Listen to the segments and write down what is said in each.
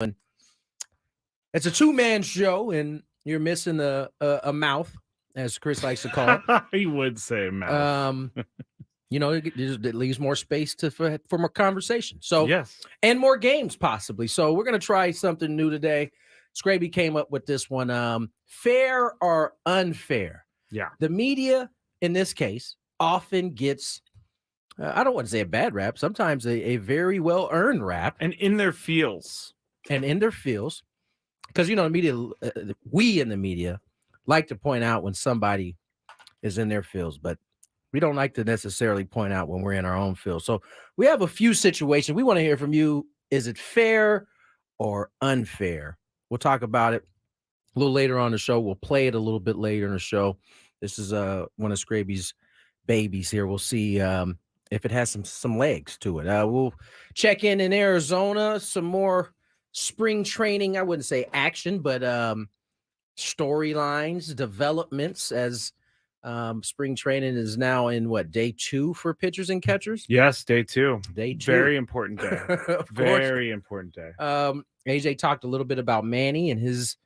And it's a two-man show, and you're missing a mouth, as Chris likes to call it. He would say mouth. It leaves more space for more conversation. So, yes, and more games possibly. So we're gonna try something new today. Skraby came up with this one. Fair or unfair? Yeah. The media, in this case, often gets, I don't want to say a bad rap, sometimes a very well-earned rap. And in their fields. Because, the media, we in the media like to point out when somebody is in their fields, but we don't like to necessarily point out when we're in our own field. So we have a few situations. We want to hear from you. Is it fair or unfair? We'll talk about it a little later on the show. We'll play it a little bit later in the show. This is one of Skraby's babies here. We'll see if it has some legs to it. We'll check in Arizona, some more spring training. I wouldn't say action, but storylines, developments as spring training is now in day 2 for pitchers and catchers. Yes, day 2. Day 2. Very important day. Very important day. AJ talked a little bit about Manny and his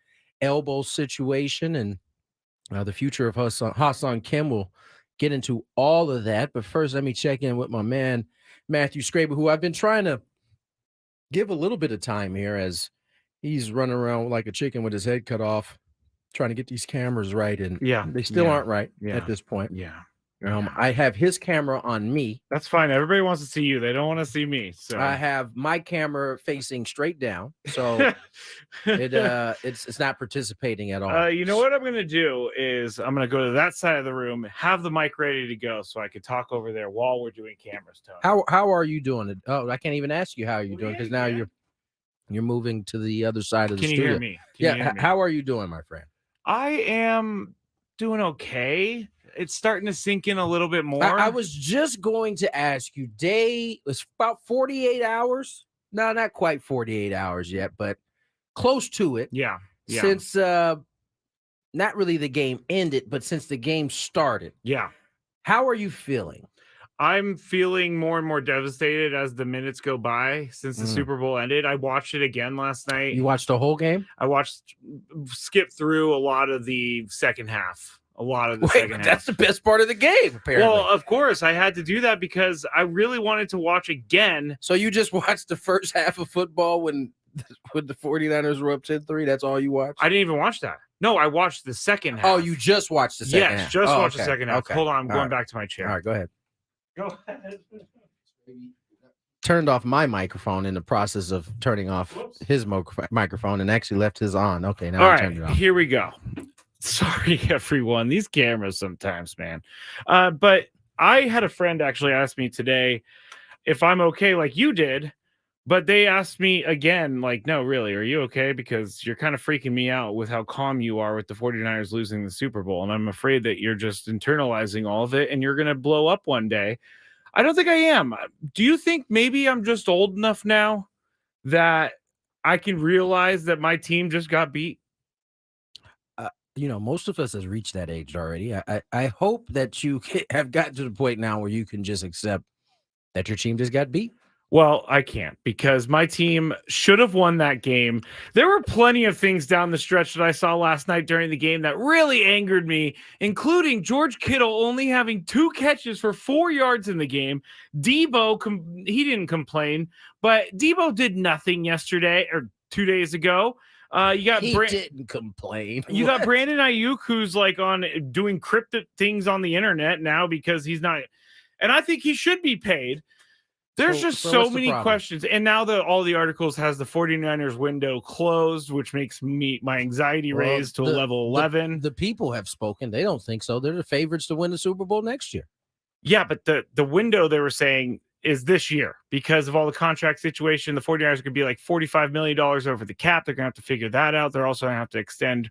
elbow situation and the future of Ha-Seong Kim. Will get into all of that. But first, let me check in with my man, Matthew Skraby, who I've been trying to give a little bit of time here as he's running around like a chicken with his head cut off, trying to get these cameras right. And they still aren't right at this point. I have his camera on me. That's fine. Everybody wants to see you. They don't want to see me. So I have my camera facing straight down. So it's not participating at all. You know what I'm going to do is I'm going to go to that side of the room, have the mic ready to go so I can talk over there while we're doing cameras. Tony. How are you doing it? Oh, I can't even ask you how you're doing because now you're moving to the other side of the studio. Can you hear me? Can you hear me? How are you doing, my friend? I am doing okay. It's starting to sink in a little bit more. I was just going to ask you, it's about 48 hours. No, not quite 48 hours yet, but close to it. Yeah. Since not really the game ended, but since the game started. Yeah. How are you feeling? I'm feeling more and more devastated as the minutes go by since the Super Bowl ended. I watched it again last night. You watched the whole game? I skipped through a lot of the second half. Second half. That's the best part of the game, apparently. Well, of course, I had to do that because I really wanted to watch again. So you just watched the first half of football when the 49ers were up 10-3? That's all you watched? I didn't even watch that. No, I watched the second half. Oh, you just watched the second half? Yes, just watched the second half. Okay. Hold on, I'm going back to my chair. All right, go ahead. Go ahead. Turned off my microphone in the process of turning off his microphone and actually left his on. Okay, now I turned it off. Here we go. Sorry, everyone. These cameras sometimes, man. But I had a friend actually ask me today if I'm okay like you did, but they asked me again, like, no, really, are you okay? Because you're kind of freaking me out with how calm you are with the 49ers losing the Super Bowl. And I'm afraid that you're just internalizing all of it and you're going to blow up one day. I don't think I am. Do you think maybe I'm just old enough now that I can realize that my team just got beat? Most of us has reached that age already. I hope that you have gotten to the point now where you can just accept that your team just got beat. Well, I can't because my team should have won that game. There were plenty of things down the stretch that I saw last night during the game that really angered me, including George Kittle only having 2 catches for 4 yards in the game. Debo, he didn't complain, but Debo did nothing yesterday or 2 days ago. He didn't complain. You got Brandon Ayuk, who's like on doing cryptic things on the internet now because he's not, and I think he should be paid. There's just so many questions. And now that all the articles has the 49ers window closed, which makes my anxiety raised to a level 11. The people have spoken. They don't think so. They're the favorites to win the Super Bowl next year. Yeah, but the window they were saying is this year because of all the contract situation. The 49ers could be like $45 million over the cap. They're going to have to figure that out. They're also going to have to extend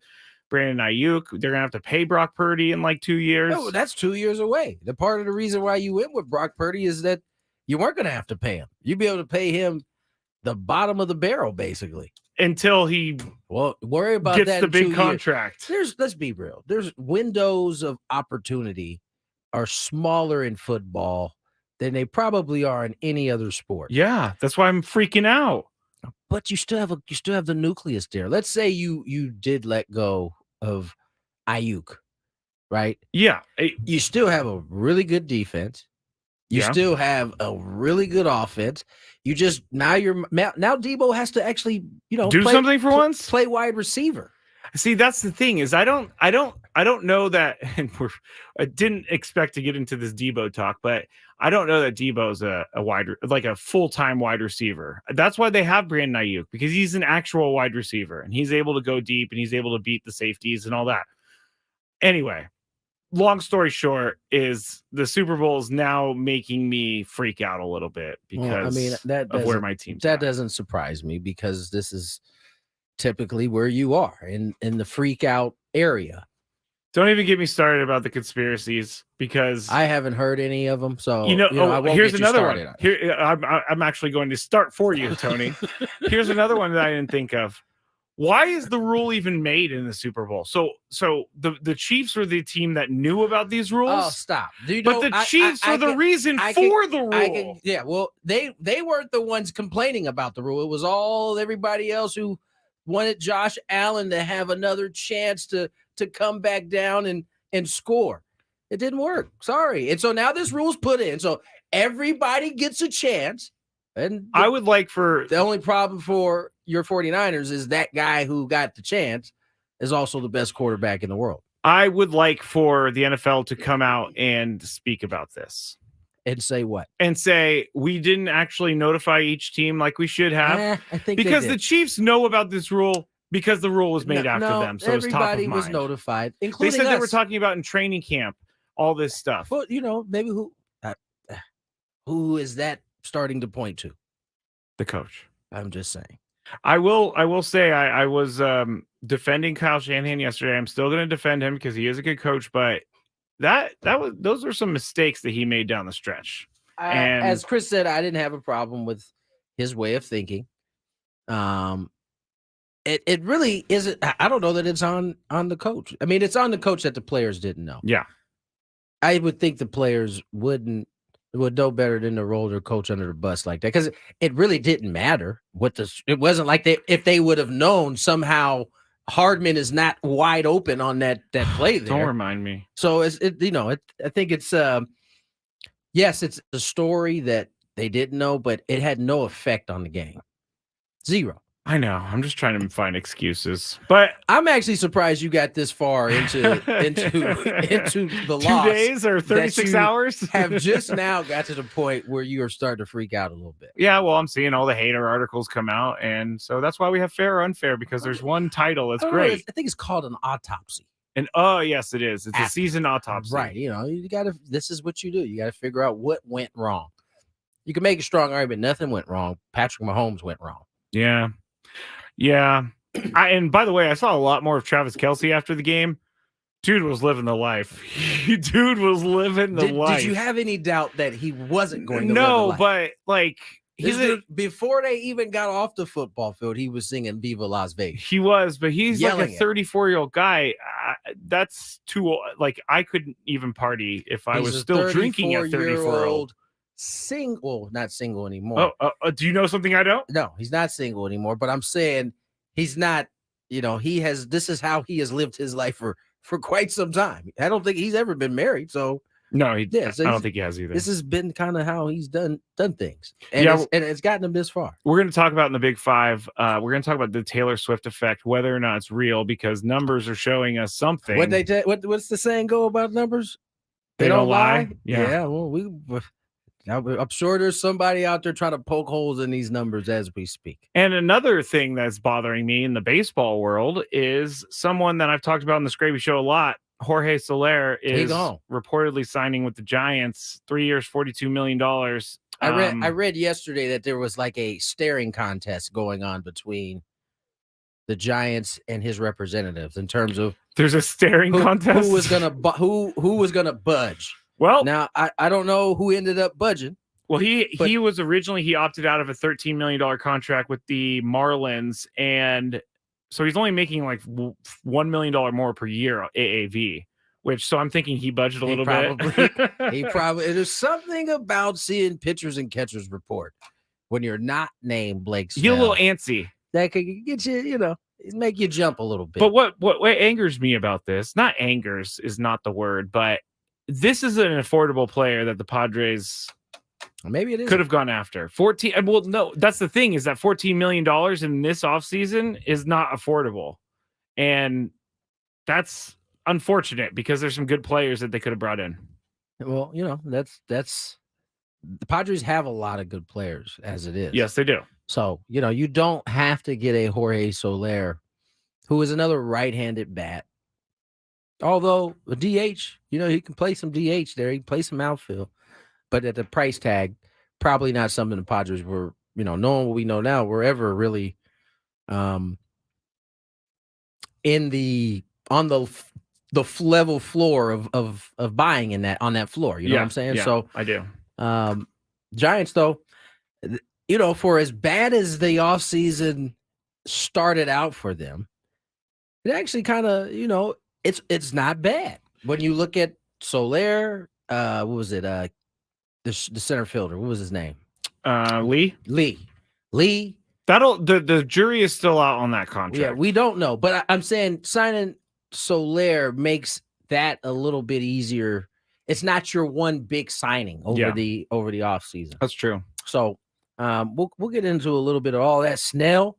Brandon Ayuk. They're going to have to pay Brock Purdy in like 2 years. No, that's 2 years away. The part of the reason why you went with Brock Purdy is that you weren't going to have to pay him. You'd be able to pay him the bottom of the barrel, basically. Until he worry about gets that the big contract. Let's be real. There's windows of opportunity are smaller in football than they probably are in any other sport. Yeah, that's why I'm freaking out. but you still have the nucleus there. Let's say you did let go of Ayuk, right? Yeah. You still have a really good defense. You still have a really good offense. You just now Debo has to actually do something for once. Play wide receiver. See, that's the thing is I don't know that, and I didn't expect to get into this Debo talk, but I don't know that Debo's a full-time wide receiver. That's why they have Brandon Ayuk, because he's an actual wide receiver and he's able to go deep and he's able to beat the safeties and all that. Anyway, long story short is the Super Bowl is now making me freak out a little bit because of where my team's at. Doesn't surprise me, because this is typically where you are in the freak out area. Don't even get me started about the conspiracies, because I haven't heard any of them. So here's another one. Here, I'm actually going to start for you, Tony. Here's another one that I didn't think of. Why is the rule even made in the Super Bowl? So the Chiefs were the team that knew about these rules. Oh, stop! But the Chiefs were the reason for the rule. Well, they weren't the ones complaining about the rule. It was everybody else who wanted Josh Allen to have another chance to come back down and score. It didn't work. Sorry. And so now this rule's put in. So everybody gets a chance. And I would like for the only problem for your 49ers is that guy who got the chance is also the best quarterback in the world. I would like for the NFL to come out and speak about this. And say what? And say we didn't actually notify each team like we should have. I think because the Chiefs know about this rule because the rule was made after them. So everybody was notified, including they said us. They were talking about in training camp, all this stuff. Well, maybe who is that starting to point to? The coach. I'm just saying. I will say I was defending Kyle Shanahan yesterday. I'm still going to defend him because he is a good coach, but those are some mistakes that he made down the stretch. And as Chris said, I didn't have a problem with his way of thinking. It really isn't. I don't know that it's on the coach. I mean, it's on the coach that the players didn't know. Yeah, I would think the players would know better than to roll their coach under the bus like that, because it really didn't matter it wasn't like if they would have known somehow Hardman is not wide open on that play there. Don't remind me. So I think it's yes, it's a story that they didn't know, but it had no effect on the game. Zero. I know. I'm just trying to find excuses, but I'm actually surprised you got this far into the loss. 2 days or 36 hours. Have just now got to the point where you are starting to freak out a little bit. Yeah, well, I'm seeing all the hater articles come out, and so that's why we have fair or unfair, because there's one title that's great. I think it's called an autopsy. And yes, it is. It's a season autopsy. Right. You gotta. This is what you do. You got to figure out what went wrong. You can make a strong argument. Nothing went wrong. Patrick Mahomes went wrong. Yeah. Yeah. And by the way, I saw a lot more of Travis Kelce after the game. Dude was living the life. Dude was living the life. Did you have any doubt that he wasn't going to live the life? But like before they even got off the football field, he was singing Viva Las Vegas. He was, but he's like a 34-year-old guy. That's too like I couldn't even party if I was still drinking at 34-year-old. Not single anymore. Do you know something I don't? No, he's not single anymore, but I'm saying he's not, this is how he has lived his life for quite some time. I don't think he's ever been married. So no, I don't think he has either. This has been kind of how he's done things. And it's gotten him this far. We're going to talk about in the Big Five. We're going to talk about the Taylor Swift effect, whether or not it's real, because numbers are showing us something. What's the saying go about numbers? They don't lie. Yeah. Well, I'm sure there's somebody out there trying to poke holes in these numbers as we speak. And another thing that's bothering me in the baseball world is someone that I've talked about in the Skraby Show a lot. Jorge Soler is reportedly signing with the Giants, 3 years, $42 million. I read yesterday that there was like a staring contest going on between the Giants and his representatives in terms of there's a staring contest. Who was gonna budge? Well, now I don't know who ended up budging. Well, he was originally he opted out of a $13 million contract with the Marlins, and so he's only making like $1 million more per year AAV. So I'm thinking he budgeted a little bit. He probably there's something about seeing pitchers and catchers report when you're not named Blake You get a little Snell, antsy. that could get you, make you jump a little bit. But what angers me about this, not angers is not the word, but this is an affordable player that the Padres maybe it is could have gone after. 14. Well, no, that's the thing, is that $14 million in this offseason is not affordable. And that's unfortunate because there's some good players that they could have brought in. Well, that's the Padres have a lot of good players as it is. Yes, they do. So, you don't have to get a Jorge Soler, who is another right-handed bat. Although a DH, he can play some DH there. He can play some outfield. But at the price tag, probably not something the Padres were, knowing what we know now, were ever really on the level floor of buying on that floor. You know what I'm saying? Yeah, so I do. Giants, though, for as bad as the offseason started out for them, it actually kind of, it's not bad. When you look at Soler, what was it? The center fielder, what was his name? Lee. The jury is still out on that contract. Yeah, we don't know, but I'm saying signing Soler makes that a little bit easier. It's not your one big signing over the offseason. That's true. So we'll get into a little bit of all that. Snell,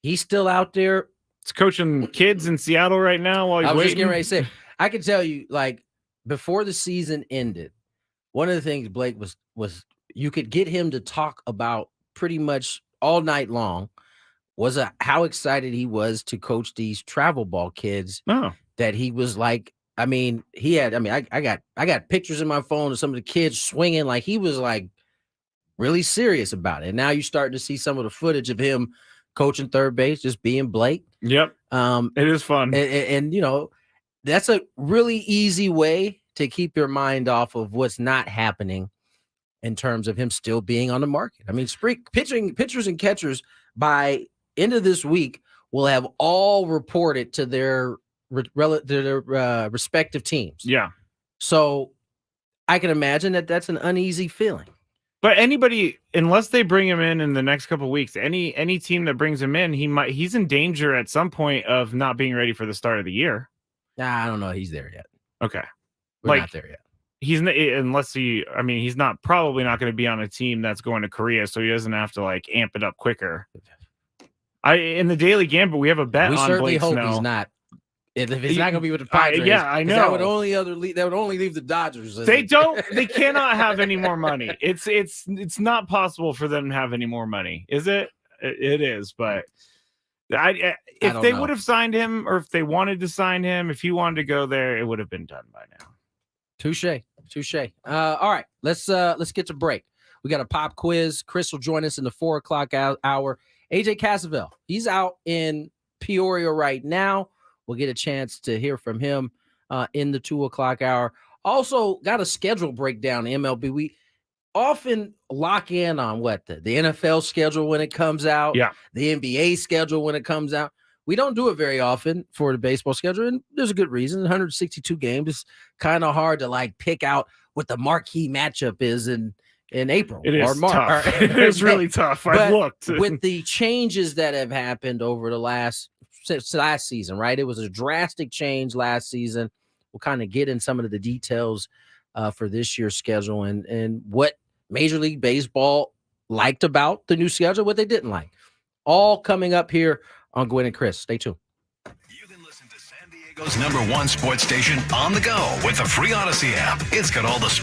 he's still out there. It's coaching kids in Seattle right now while he's I was waiting. just getting ready to say, I can tell you, like, before the season ended, one of the things Blake was you could get him to talk about pretty much all night long was how excited he was to coach these travel ball kids. Oh. That he was like, I got pictures in my phone of some of the kids swinging, like he was like really serious about it. And now you're starting to see some of the footage of him coaching third base, just being Blake. Yep. It is fun. And that's a really easy way to keep your mind off of what's not happening in terms of him still being on the market. I mean, pitchers and catchers by end of this week will have all reported to their respective teams. Yeah. So I can imagine that's an uneasy feeling. But anybody, unless they bring him in the next couple of weeks, any team that brings him in, he's in danger at some point of not being ready for the start of the year. Nah, I don't know. He's there yet. Okay. We're not there yet. He's not probably not going to be on a team that's going to Korea, so he doesn't have to like amp it up quicker. In the Daily Gambit, we have a bet on Blake Snell. We certainly hope he's not. If he's not going to be with the Padres, I know that would only leave the Dodgers. They cannot have any more money. It's not possible for them to have any more money, is it? It is, but if they would have signed him, or if they wanted to sign him, if he wanted to go there, it would have been done by now. Touche. All right, let's get to break. We got a pop quiz. Chris will join us in the 4:00 hour. AJ Cassavell, he's out in Peoria right now. We'll get a chance to hear from him in the 2:00 hour. Also, got a schedule breakdown. MLB. We often lock in on the NFL schedule when it comes out. Yeah. The NBA schedule when it comes out. We don't do it very often for the baseball schedule, and there's a good reason. 162 games is kind of hard to like pick out what the marquee matchup is in April or March. Tough. It is really tough. I've looked. With the changes that have happened over the last season, right? It was a drastic change last season. We'll kind of get in some of the details for this year's schedule and what Major League Baseball liked about the new schedule, what they didn't like. All coming up here on Gwynn and Chris. Stay tuned. You can listen to San Diego's #1 sports station on the go with the free Odyssey app. It's got all the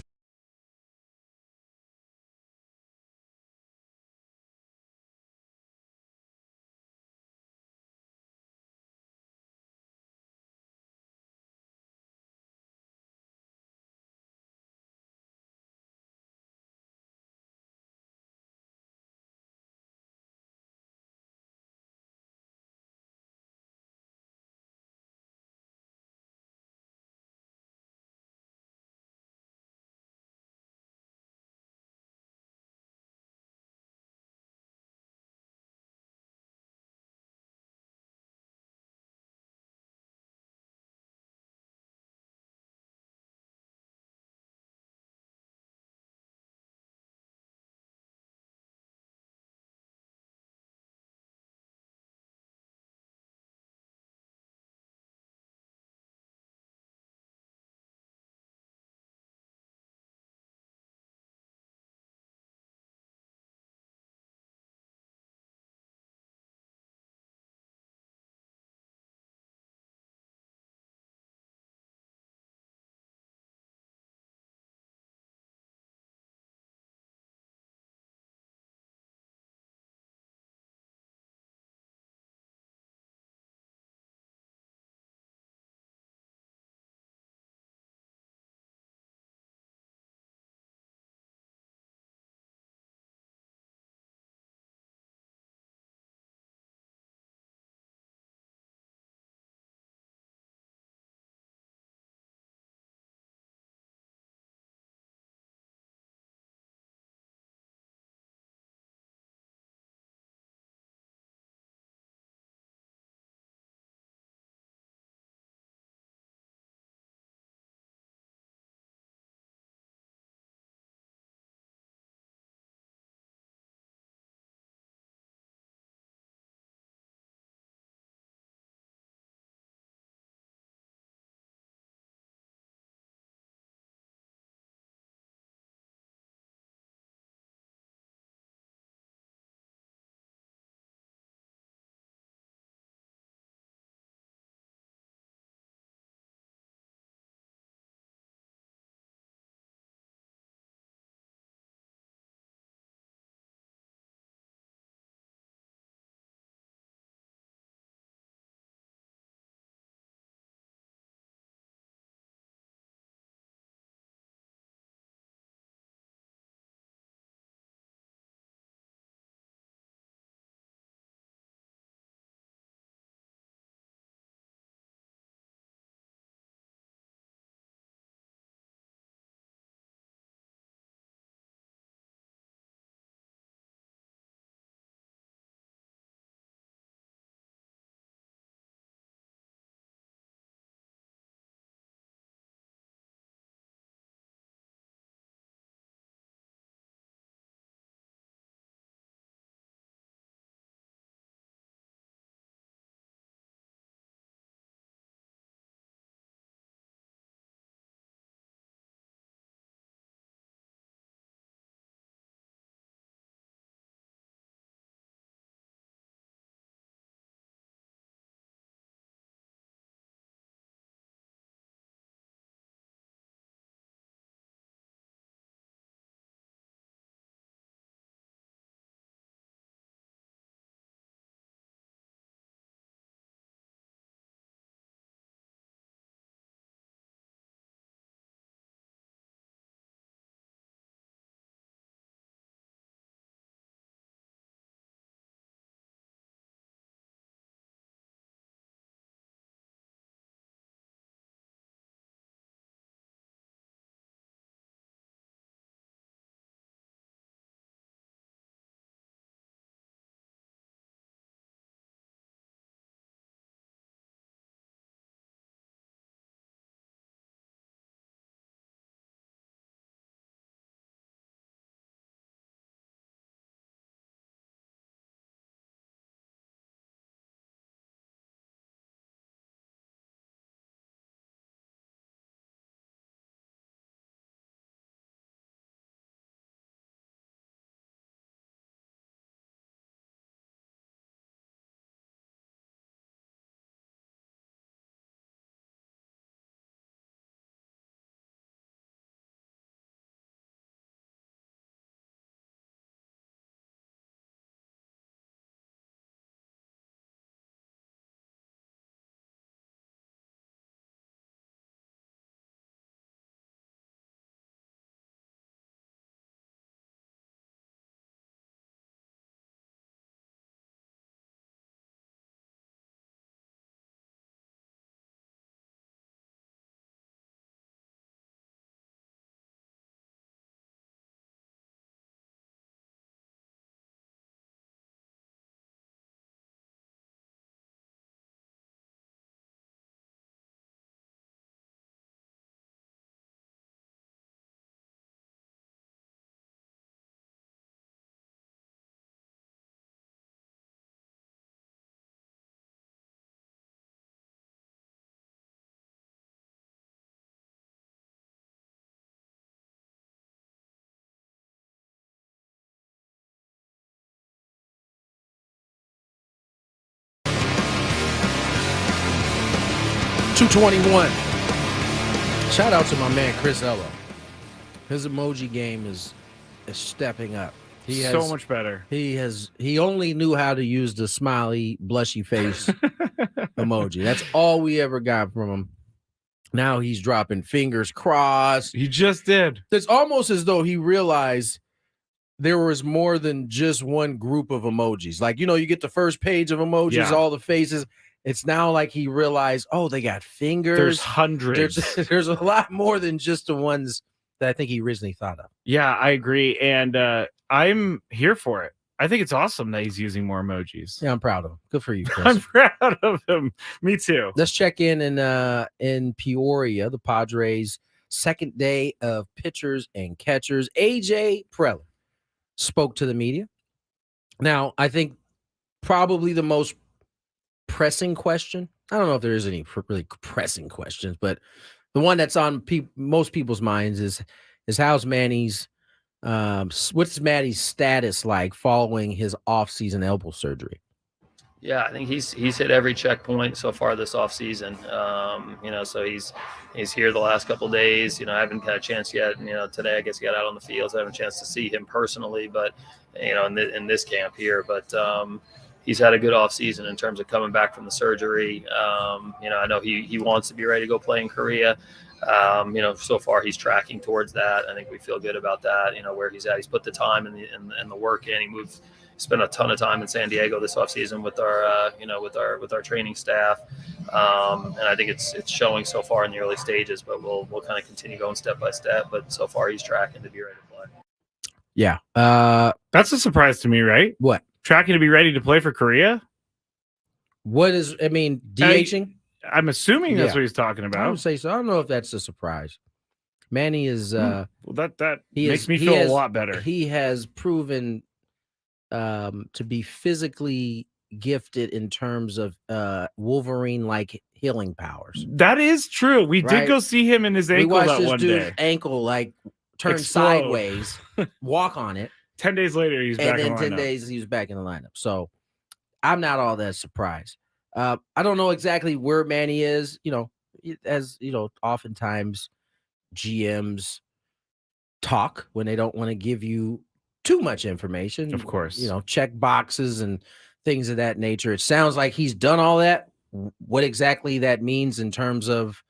221. Shout out to my man Chris Ello. His emoji game is stepping up. He has so much better. He only knew how to use the smiley, blushy face emoji. That's all we ever got from him. Now he's dropping fingers crossed. He just did. It's almost as though he realized there was more than just one group of emojis. Like, you get the first page of emojis, all the faces. It's now like he realized, they got fingers. There's hundreds. There's a lot more than just the ones that I think he originally thought of. Yeah, I agree. And I'm here for it. I think it's awesome that he's using more emojis. Yeah, I'm proud of him. Good for you, Chris. I'm proud of him. Me too. Let's check in Peoria, the Padres' second day of pitchers and catchers. AJ Preller spoke to the media. Now, I think probably the most pressing question, I don't know if there is any really pressing questions, but the one that's on most people's minds is how's Manny's what's Manny's status like following his offseason elbow surgery? Yeah, I think he's hit every checkpoint so far this offseason. So he's here the last couple of days. I haven't had a chance yet. Today I guess he got out on the field, so I haven't a chance to see him personally. But in this camp here, he's had a good offseason in terms of coming back from the surgery. I know he wants to be ready to go play in Korea. So far he's tracking towards that. I think we feel good about that. Where he's at. He's put the time and the work in. He spent a ton of time in San Diego this offseason with our with our training staff. And I think it's showing so far in the early stages, but we'll kind of continue going step by step. But so far he's tracking to be ready to play. Yeah. That's a surprise to me, right? What? Tracking to be ready to play for Korea? DHing? I'm assuming that's what he's talking about. I would say so. I don't know if that's a surprise. Manny is that makes me feel a lot better. He has proven to be physically gifted in terms of Wolverine-like healing powers. That is true. We did go see him in his ankle that one day. Ankle turn sideways, walk on it. 10 days later, he's back in the lineup. 10 days, he was back in the lineup. So I'm not all that surprised. I don't know exactly where Manny is. Oftentimes GMs talk when they don't want to give you too much information. Of course. Check boxes and things of that nature. It sounds like he's done all that. What exactly that means in terms of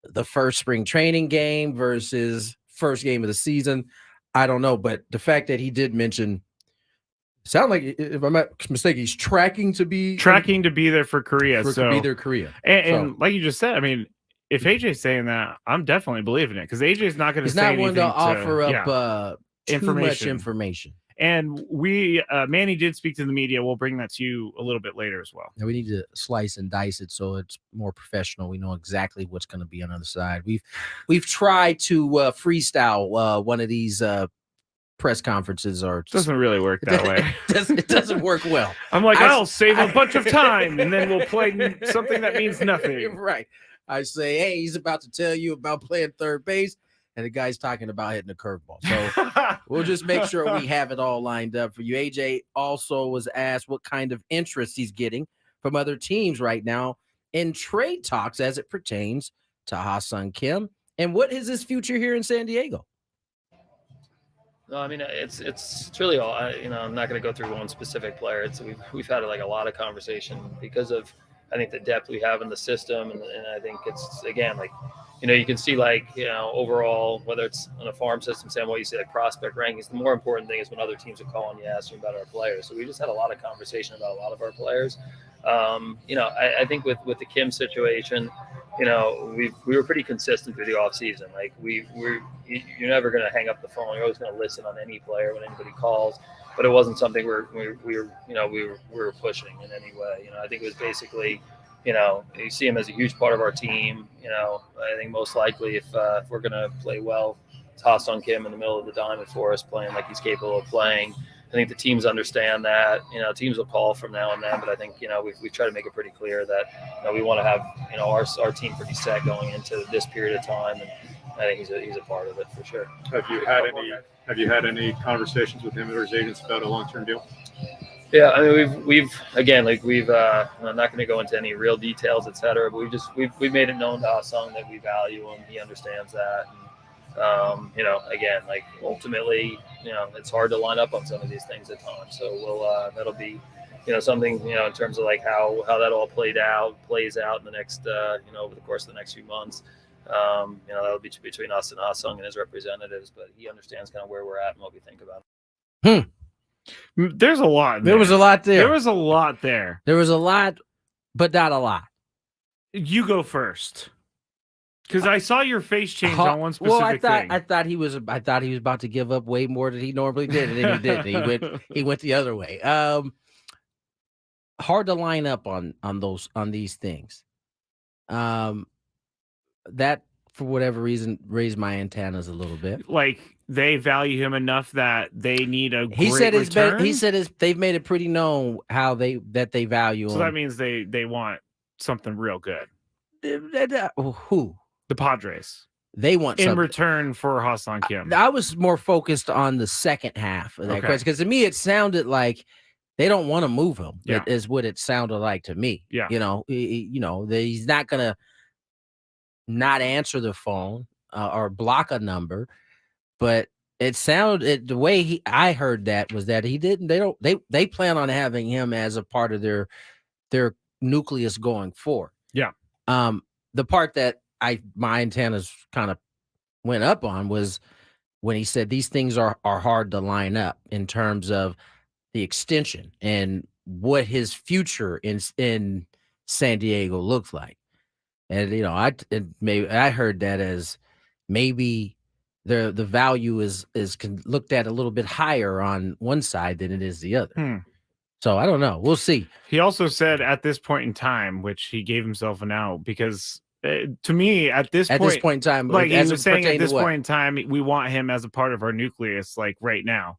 the first spring training game versus first game of the season, I don't know. But the fact that he did mention, sound like, if I'm not mistaken, he's tracking to be there for Korea. And like you just said, I mean, if AJ's saying that, I'm definitely believing it, because AJ's not going to say anything. He's not one to offer up too much information. And Manny did speak to the media. We'll bring that to you a little bit later as well. Now we need to slice and dice it so it's more professional. We know exactly what's going to be on the other side. We've tried to freestyle one of these press conferences, or doesn't really work that way. It doesn't work well. I'm like, I'll save a bunch of time, and then we'll play something that means nothing. Right. I say, hey, he's about to tell you about playing third base, and the guy's talking about hitting a curveball. So we'll just make sure we have it all lined up for you. AJ also was asked what kind of interest he's getting from other teams right now in trade talks as it pertains to Ha-Seong Kim, and what is his future here in San Diego? No, I mean, it's really all, I'm not going to go through one specific player. We've had a lot of conversation because of, I think, the depth we have in the system. And I think it's, again, you can see overall, whether it's on a farm system standpoint, you see prospect rankings. The more important thing is when other teams are calling you, asking about our players. So we just had a lot of conversation about a lot of our players. I think with the Kim situation, we were pretty consistent through the off season. You're never going to hang up the phone. You're always going to listen on any player when anybody calls, but it wasn't something we were pushing in any way. I think it was basically, you see him as a huge part of our team. I think most likely if we're going to play well, it's Ha-Seong Kim in the middle of the diamond for us, playing like he's capable of playing. I think the teams understand that. Teams will call from now and then, but I think we try to make it pretty clear that we want to have our team pretty set going into this period of time, and I think he's a part of it for sure. Have you had any conversations with him or his agents about a long-term deal? Yeah, I mean, we've again, like I'm not going to go into any real details, et cetera, but we've made it known to Asung that we value him. He understands that. And, again, like ultimately, it's hard to line up on some of these things at times. So that'll be, something, in terms of like how that all plays out in the next, over the course of the next few months. That'll be between us and Asung and his representatives, but he understands kind of where we're at and what we think about it. There's a lot. There was a lot there. There was a lot there. There was a lot, but not a lot. You go first, because I saw your face change on one specific thing. I thought he was about to give up way more than he normally did, and then he didn't. He went the other way. Hard to line up on these things. That for whatever reason raised my antennas a little bit. Like they value him enough that they need a he great return? He said they've made it pretty known how they value him. So that means they want something real good. Who? The Padres. They want in something. Return for Hassan Kim. I was more focused on the second half of that question, because to me it sounded like they don't want to move him. Yeah. Is what it sounded like to me. Yeah. He's not gonna not answer the phone or block a number, but it sounded the way I heard that was that he didn't. They plan on having him as a part of their nucleus going forward. Yeah. The part that my antennas kind of went up on was when he said these things are hard to line up in terms of the extension and what his future in San Diego looks like. And I heard that as maybe the value is looked at a little bit higher on one side than it is the other. So I don't know. We'll see. He also said at this point in time, which he gave himself an out, because to me at this point in time, like he was saying, at this point in time, we want him as a part of our nucleus, like right now.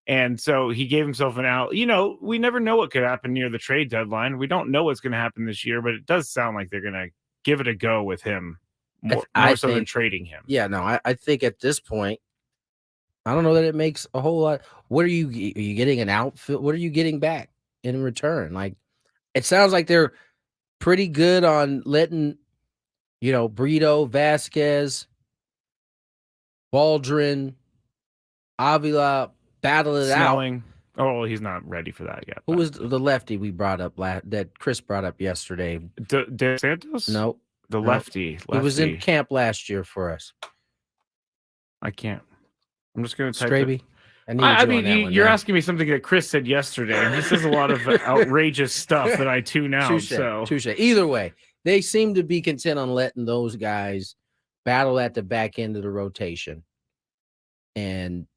And so he gave himself an out. We never know what could happen near the trade deadline. We don't know what's going to happen this year, but it does sound like they're going to give it a go with him more so than trading him. Yeah, no, I think at this point, I don't know that it makes a whole lot. What are you getting an outfit? What are you getting back in return? Like, it sounds like they're pretty good on letting, Brito, Vasquez, Baldwin, Avila battle it Snelling. Oh, he's not ready for that yet. Who was the lefty we brought up that Chris brought up yesterday? De Santos? No. The lefty. He was in camp last year for us. I can't. I'm just going to type Skraby. I mean, you're asking me something that Chris said yesterday, and he says a lot of outrageous stuff that I tune out. Touche. Either way, they seem to be content on letting those guys battle at the back end of the rotation and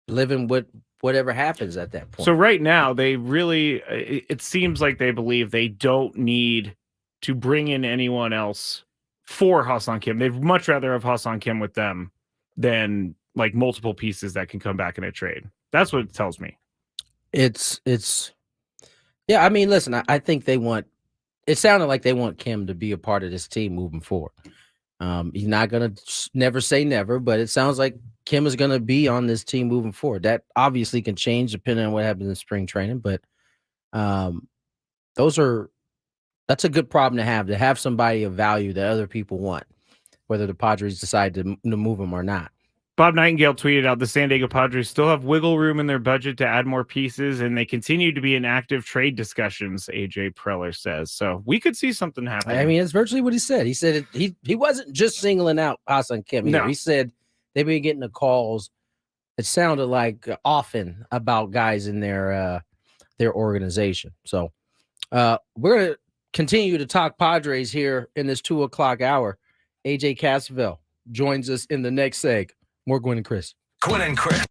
living with whatever happens at that point. So right now, they really, it seems like they believe they don't need to bring in anyone else for Hassan Kim. They'd much rather have Hassan Kim with them than like multiple pieces that can come back in a trade. That's what it tells me. Yeah, I mean, listen, I think it sounded like they want Kim to be a part of this team moving forward. He's not going to never say never, but it sounds like Kim is going to be on this team moving forward. That obviously can change depending on what happens in spring training, but that's a good problem to have somebody of value that other people want, whether the Padres decide to move him or not. Bob Nightingale tweeted out the San Diego Padres still have wiggle room in their budget to add more pieces, and they continue to be in active trade discussions, AJ Preller says. So we could see something happen. I mean, it's virtually what he said. He said he wasn't just singling out Hassan Kim. No. He said they've been getting the calls. It sounded like often about guys in their organization. So we're going to continue to talk Padres here in this 2:00 hour. AJ Cassavell joins us in the next seg. More Gwynn and Chris. Gwynn and Chris.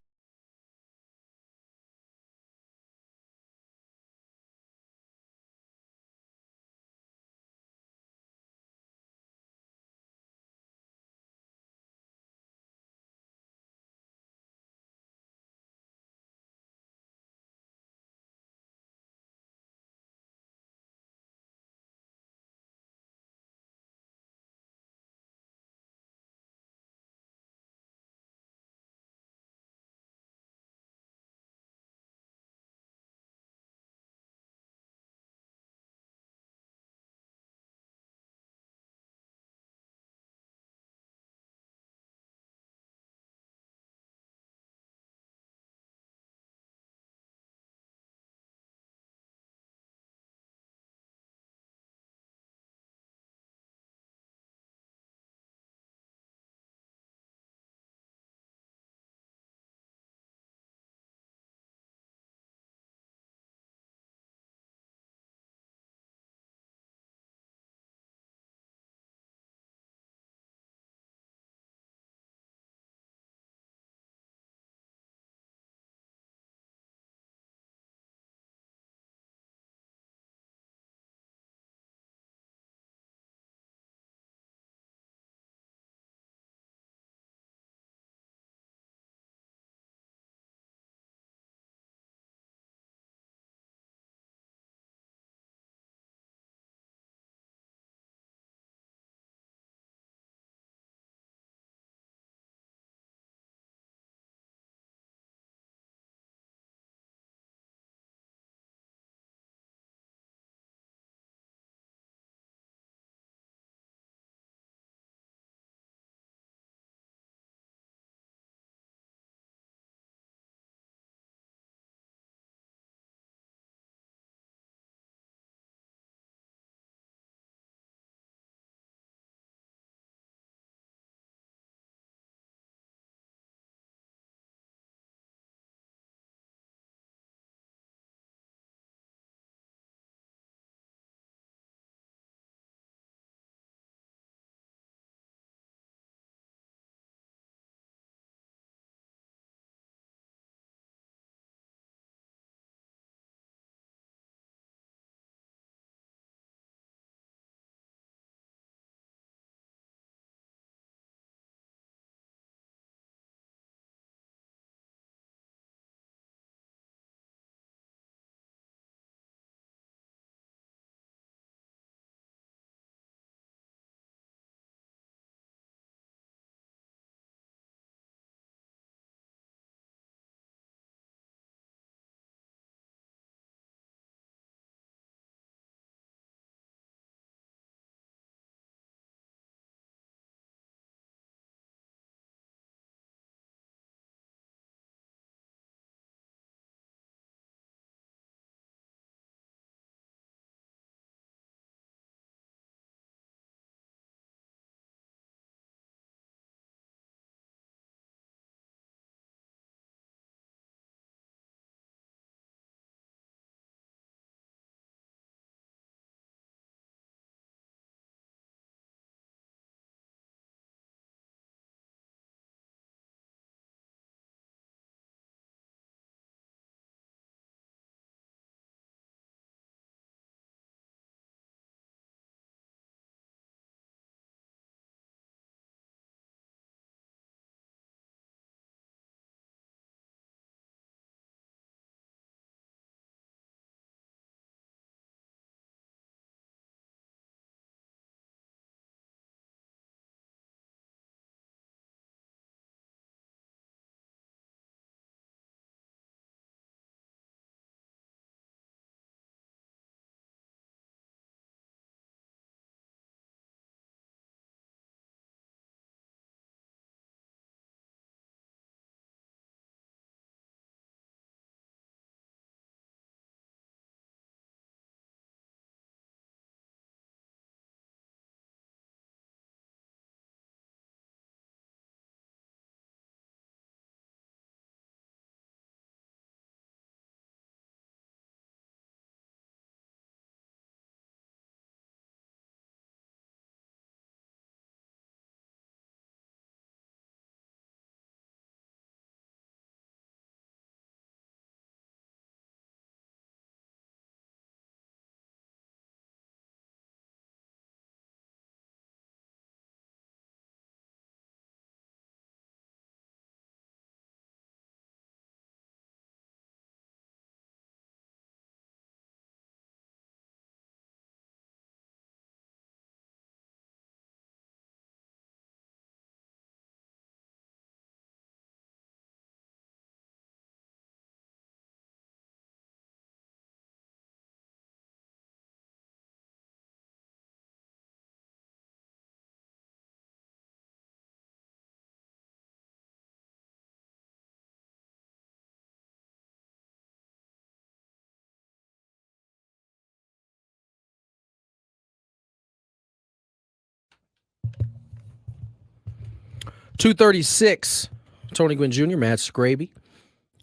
2:36. Tony Gwynn Jr., Matt Skraby,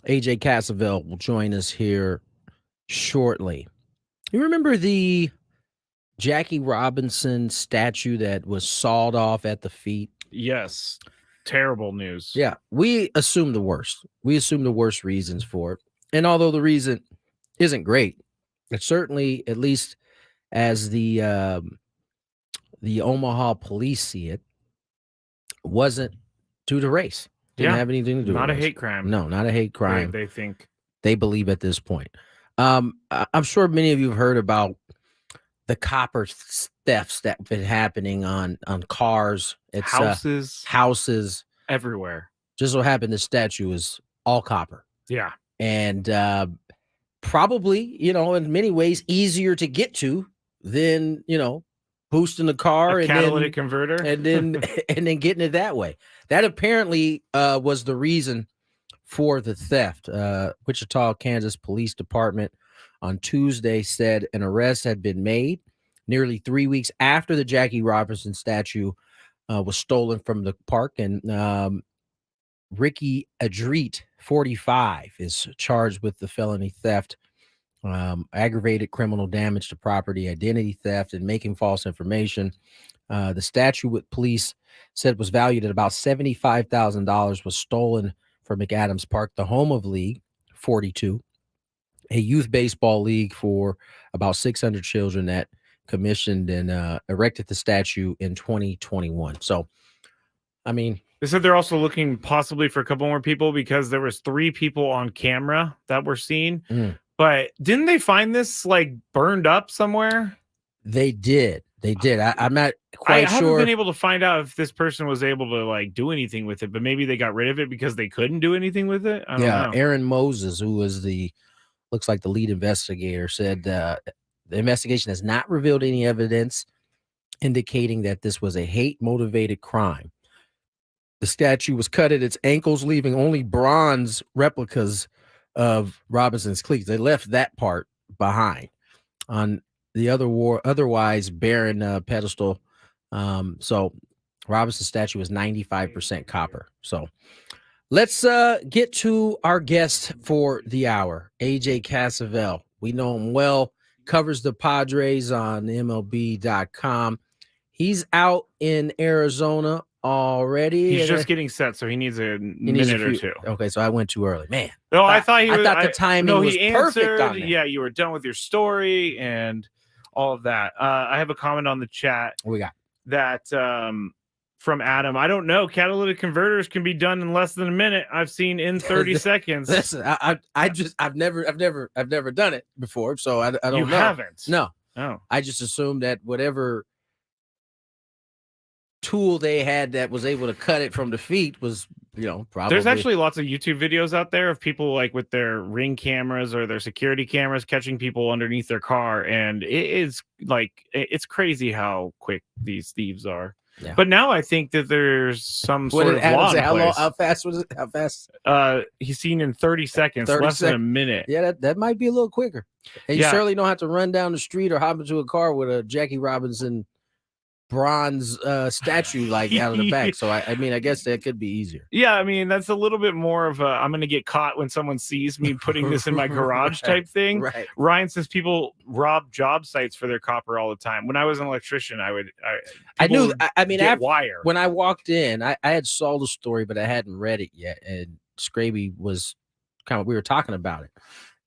AJ Cassavell will join us here shortly. You remember the Jackie Robinson statue that was sawed off at the feet? Yes. Terrible news. Yeah, we assume the worst. We assume the worst reasons for it. And although the reason isn't great, it certainly, at least as the Omaha police see it, wasn't due to race. Didn't have anything to do with Not a race. hate crime. No, not a hate crime. They think. They believe at this point. I'm sure many of you have heard about the copper thefts that have been happening on cars. It's houses everywhere. Just so happened this statue is all copper. Yeah. And probably, in many ways easier to get to than, boosting the car A and catalytic converter and then and then getting it that way. That apparently was the reason for the theft. Wichita, Kansas Police Department on Tuesday said an arrest had been made nearly 3 weeks after the Jackie Robinson statue was stolen from the park. And Ricky Adreet, 45, is charged with the felony theft, aggravated criminal damage to property, identity theft, and making false information. The statue, with police said, was valued at about $75,000, was stolen from McAdams Park, the home of League 42, a youth baseball league for about 600 children that commissioned and erected the statue in 2021. So, I mean, they said they're also looking possibly for a couple more people because there was 3 people on camera that were seen. But didn't they find this burned up somewhere? They did. I'm not quite sure. I haven't been able to find out if this person was able to do anything with it, but maybe they got rid of it because they couldn't do anything with it. I don't know. Aaron Moses, who was looks like the lead investigator, said the investigation has not revealed any evidence indicating that this was a hate-motivated crime. The statue was cut at its ankles, leaving only bronze replicas of Robinson's cleats. They left that part behind on the otherwise barren pedestal. So Robinson's statue is 95% copper. So let's get to our guest for the hour, AJ Cassavell. We know him well, covers the Padres on MLB.com. He's out in Arizona already. He's just getting set, so he needs a minute or two. Okay, so I went too early, man. No, I thought the timing was perfect on that. Yeah, you were done with your story and all of that. I have a comment on the chat. What we got? That from Adam. I don't know. Catalytic converters can be done in less than a minute. I've seen in 30 seconds. Listen, I've never done it before, so I don't know. You haven't? No. Oh. I just assumed that whatever tool they had that was able to cut it from the feet was, probably. There's actually lots of YouTube videos out there of people with their Ring cameras or their security cameras catching people underneath their car, and it is it's crazy how quick these thieves are. Yeah. But now I think that there's some sort of law in place. How fast was it? How fast? He's seen in 30 seconds, less than a minute. Yeah, that might be a little quicker. And you certainly don't have to run down the street or hop into a car with a Jackie Robinson bronze statue out of the back. So I mean, I guess that could be easier. Yeah, I mean, that's a little bit more of a I'm going to get caught when someone sees me putting this in my garage type thing. Right. Ryan says people rob job sites for their copper all the time. When I was an electrician, wire. When I walked in, I had saw the story, but I hadn't read it yet. And Skraby was we were talking about it.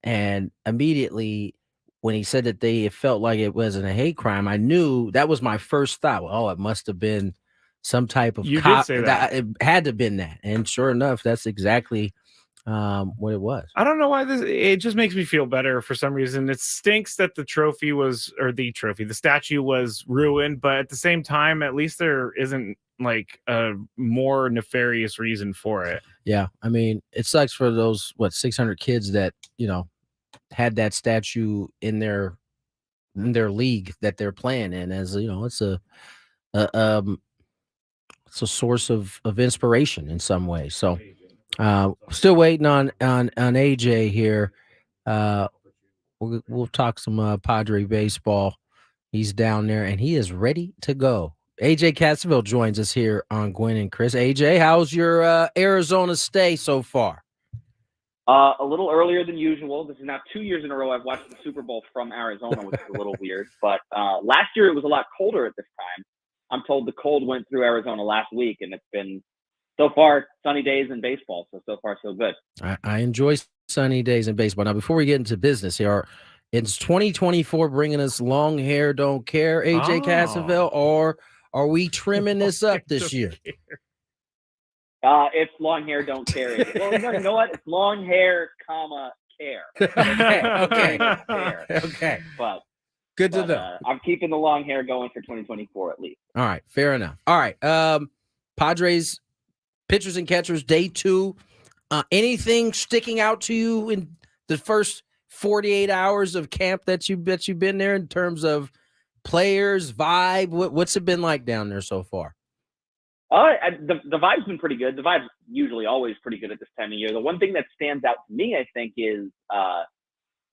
And immediately when he said that it felt like it wasn't a hate crime, I knew that was my first thought. Oh, it must have been some type of cop. Did say that. It had to have been that. And sure enough, that's exactly what it was. I don't know why it just makes me feel better for some reason. It stinks that the statue was ruined, but at the same time, at least there isn't a more nefarious reason for it. Yeah. I mean, it sucks for those 600 kids that, had that statue in their league that they're playing in, as it's a source of inspiration in some way. So still waiting on AJ here. We'll talk some Padre baseball. He's down there and he is ready to go. AJ Cassavell joins us here on Gwynn and Chris. AJ, how's your Arizona stay so far? A little earlier than usual. This is now 2 years in a row I've watched the Super Bowl from Arizona, which is a little weird. But last year it was a lot colder at this time. I'm told the cold went through Arizona last week, and it's been so far sunny days in baseball. So far so good. I enjoy sunny days in baseball. Now, before we get into business here, is 2024 bringing us long hair don't care, AJ Cassavell, or are we trimming this up this year? It's long hair, don't care. Well, you know what? It's long hair, comma, care. Okay. But good to know. I'm keeping the long hair going for 2024 at least. All right, fair enough. All right, Padres pitchers and catchers, day 2. Anything sticking out to you in the first 48 hours of camp that you've been there in terms of players, vibe? What's it been like down there so far? The vibe's been pretty good. The vibe's usually always pretty good at this time of year. The one thing that stands out to me, I think, is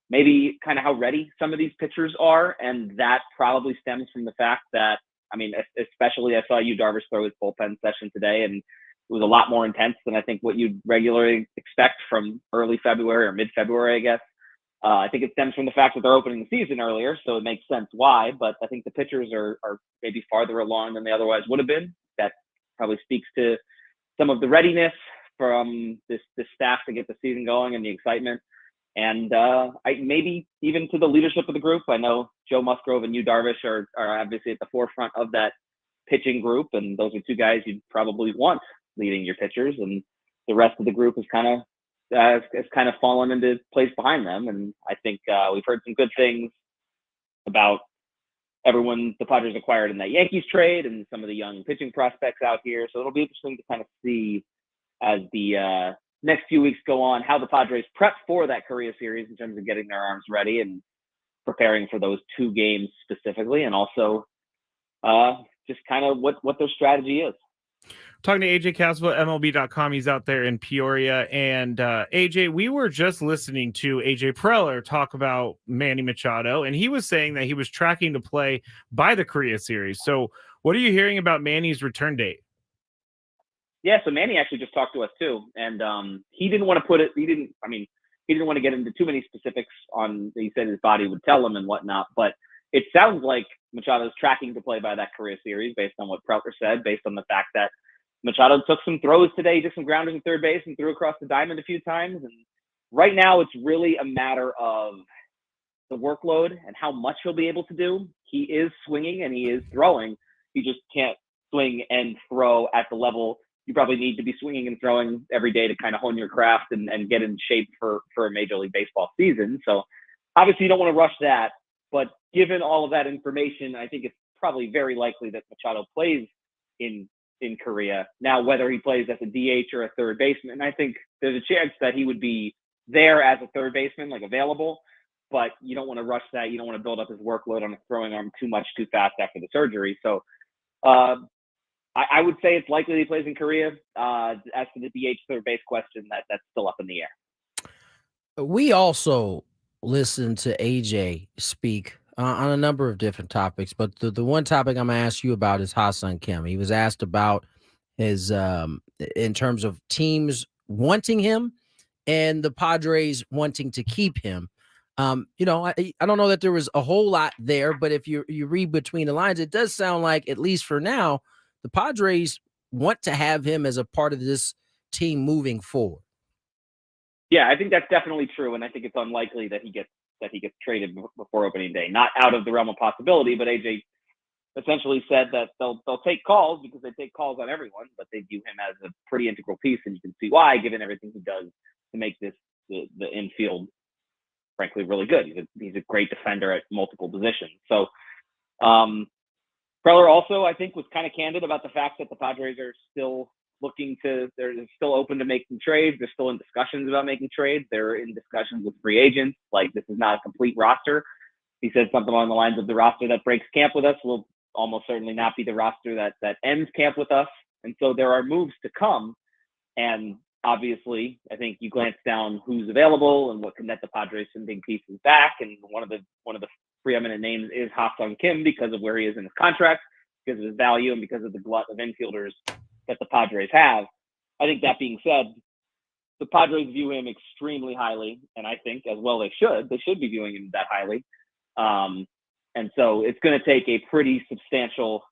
maybe kind of how ready some of these pitchers are. And that probably stems from the fact that, I mean, especially I saw Darvish throw his bullpen session today, and it was a lot more intense than I think what you'd regularly expect from early February or mid-February, I guess. I think it stems from the fact that they're opening the season earlier, so it makes sense why. But I think the pitchers are maybe farther along than they otherwise would have been. That probably speaks to some of the readiness from this staff to get the season going and the excitement. And maybe even to the leadership of the group. I know Joe Musgrove and Darvish are obviously at the forefront of that pitching group, and those are two guys you'd probably want leading your pitchers. And the rest of the group is kind of fallen into place behind them. And I think we've heard some good things about everyone the Padres acquired in that Yankees trade and some of the young pitching prospects out here. So it'll be interesting to kind of see as the next few weeks go on how the Padres prep for that Korea series in terms of getting their arms ready and preparing for those 2 games specifically, and also just kind of what their strategy is. Talking to AJ Cassavell, MLB.com. He's out there in Peoria. And AJ, we were just listening to AJ Preller talk about Manny Machado, and he was saying that he was tracking to play by the Korea series. So what are you hearing about Manny's return date? Yeah, so Manny actually just talked to us too, and he didn't want to he didn't want to get into too many specifics on, he said his body would tell him and whatnot, but it sounds like Machado's tracking to play by that Korea series based on what Preller said, based on the fact that Machado took some throws today, took some grounders at third base and threw across the diamond a few times. And right now it's really a matter of the workload and how much he'll be able to do. He is swinging and he is throwing. He just can't swing and throw at the level you probably need to be swinging and throwing every day to kind of hone your craft and get in shape for a Major League Baseball season. So obviously you don't want to rush that, but given all of that information, I think it's probably very likely that Machado plays in Korea. Now, whether he plays as a DH or a third baseman, I think there's a chance that he would be there as a third baseman, like available, but you don't want to rush that. You don't want to build up his workload on his throwing arm too fast after the surgery. So I would say it's likely he plays in Korea. As for the DH third base question, that's still up in the air. We also listened to AJ speak on a number of different topics, but the one topic I'm going to ask you about is Ha-Seong Kim. He was asked about his in terms of teams wanting him and the Padres wanting to keep him. I don't know that there was a whole lot there, but if you read between the lines, it does sound like, at least for now, the Padres want to have him as a part of this team moving forward. Yeah, I think that's definitely true, and I think it's unlikely that he gets traded before opening day. Not out of the realm of possibility, but AJ essentially said that they'll take calls because they take calls on everyone, but they view him as a pretty integral piece, and you can see why, given everything he does to make the infield, frankly, really good. He's a great defender at multiple positions. So Preller also, I think, was kind of candid about the fact that the Padres are still they're still open to making trades. They're still in discussions about making trades. They're in discussions with free agents. Like, this is not a complete roster. He said something along the lines of, the roster that breaks camp with us will almost certainly not be the roster that ends camp with us. And so there are moves to come. And obviously, I think you glance down who's available and what can net the Padres some big pieces back. And one of the preeminent names is Ha-Seong Kim because of where he is in his contract. because of his value and because of the glut of infielders that the Padres have. I think that being said, the Padres view him extremely highly, and I think as well they should. They should be viewing him that highly. And so it's going to take a pretty substantial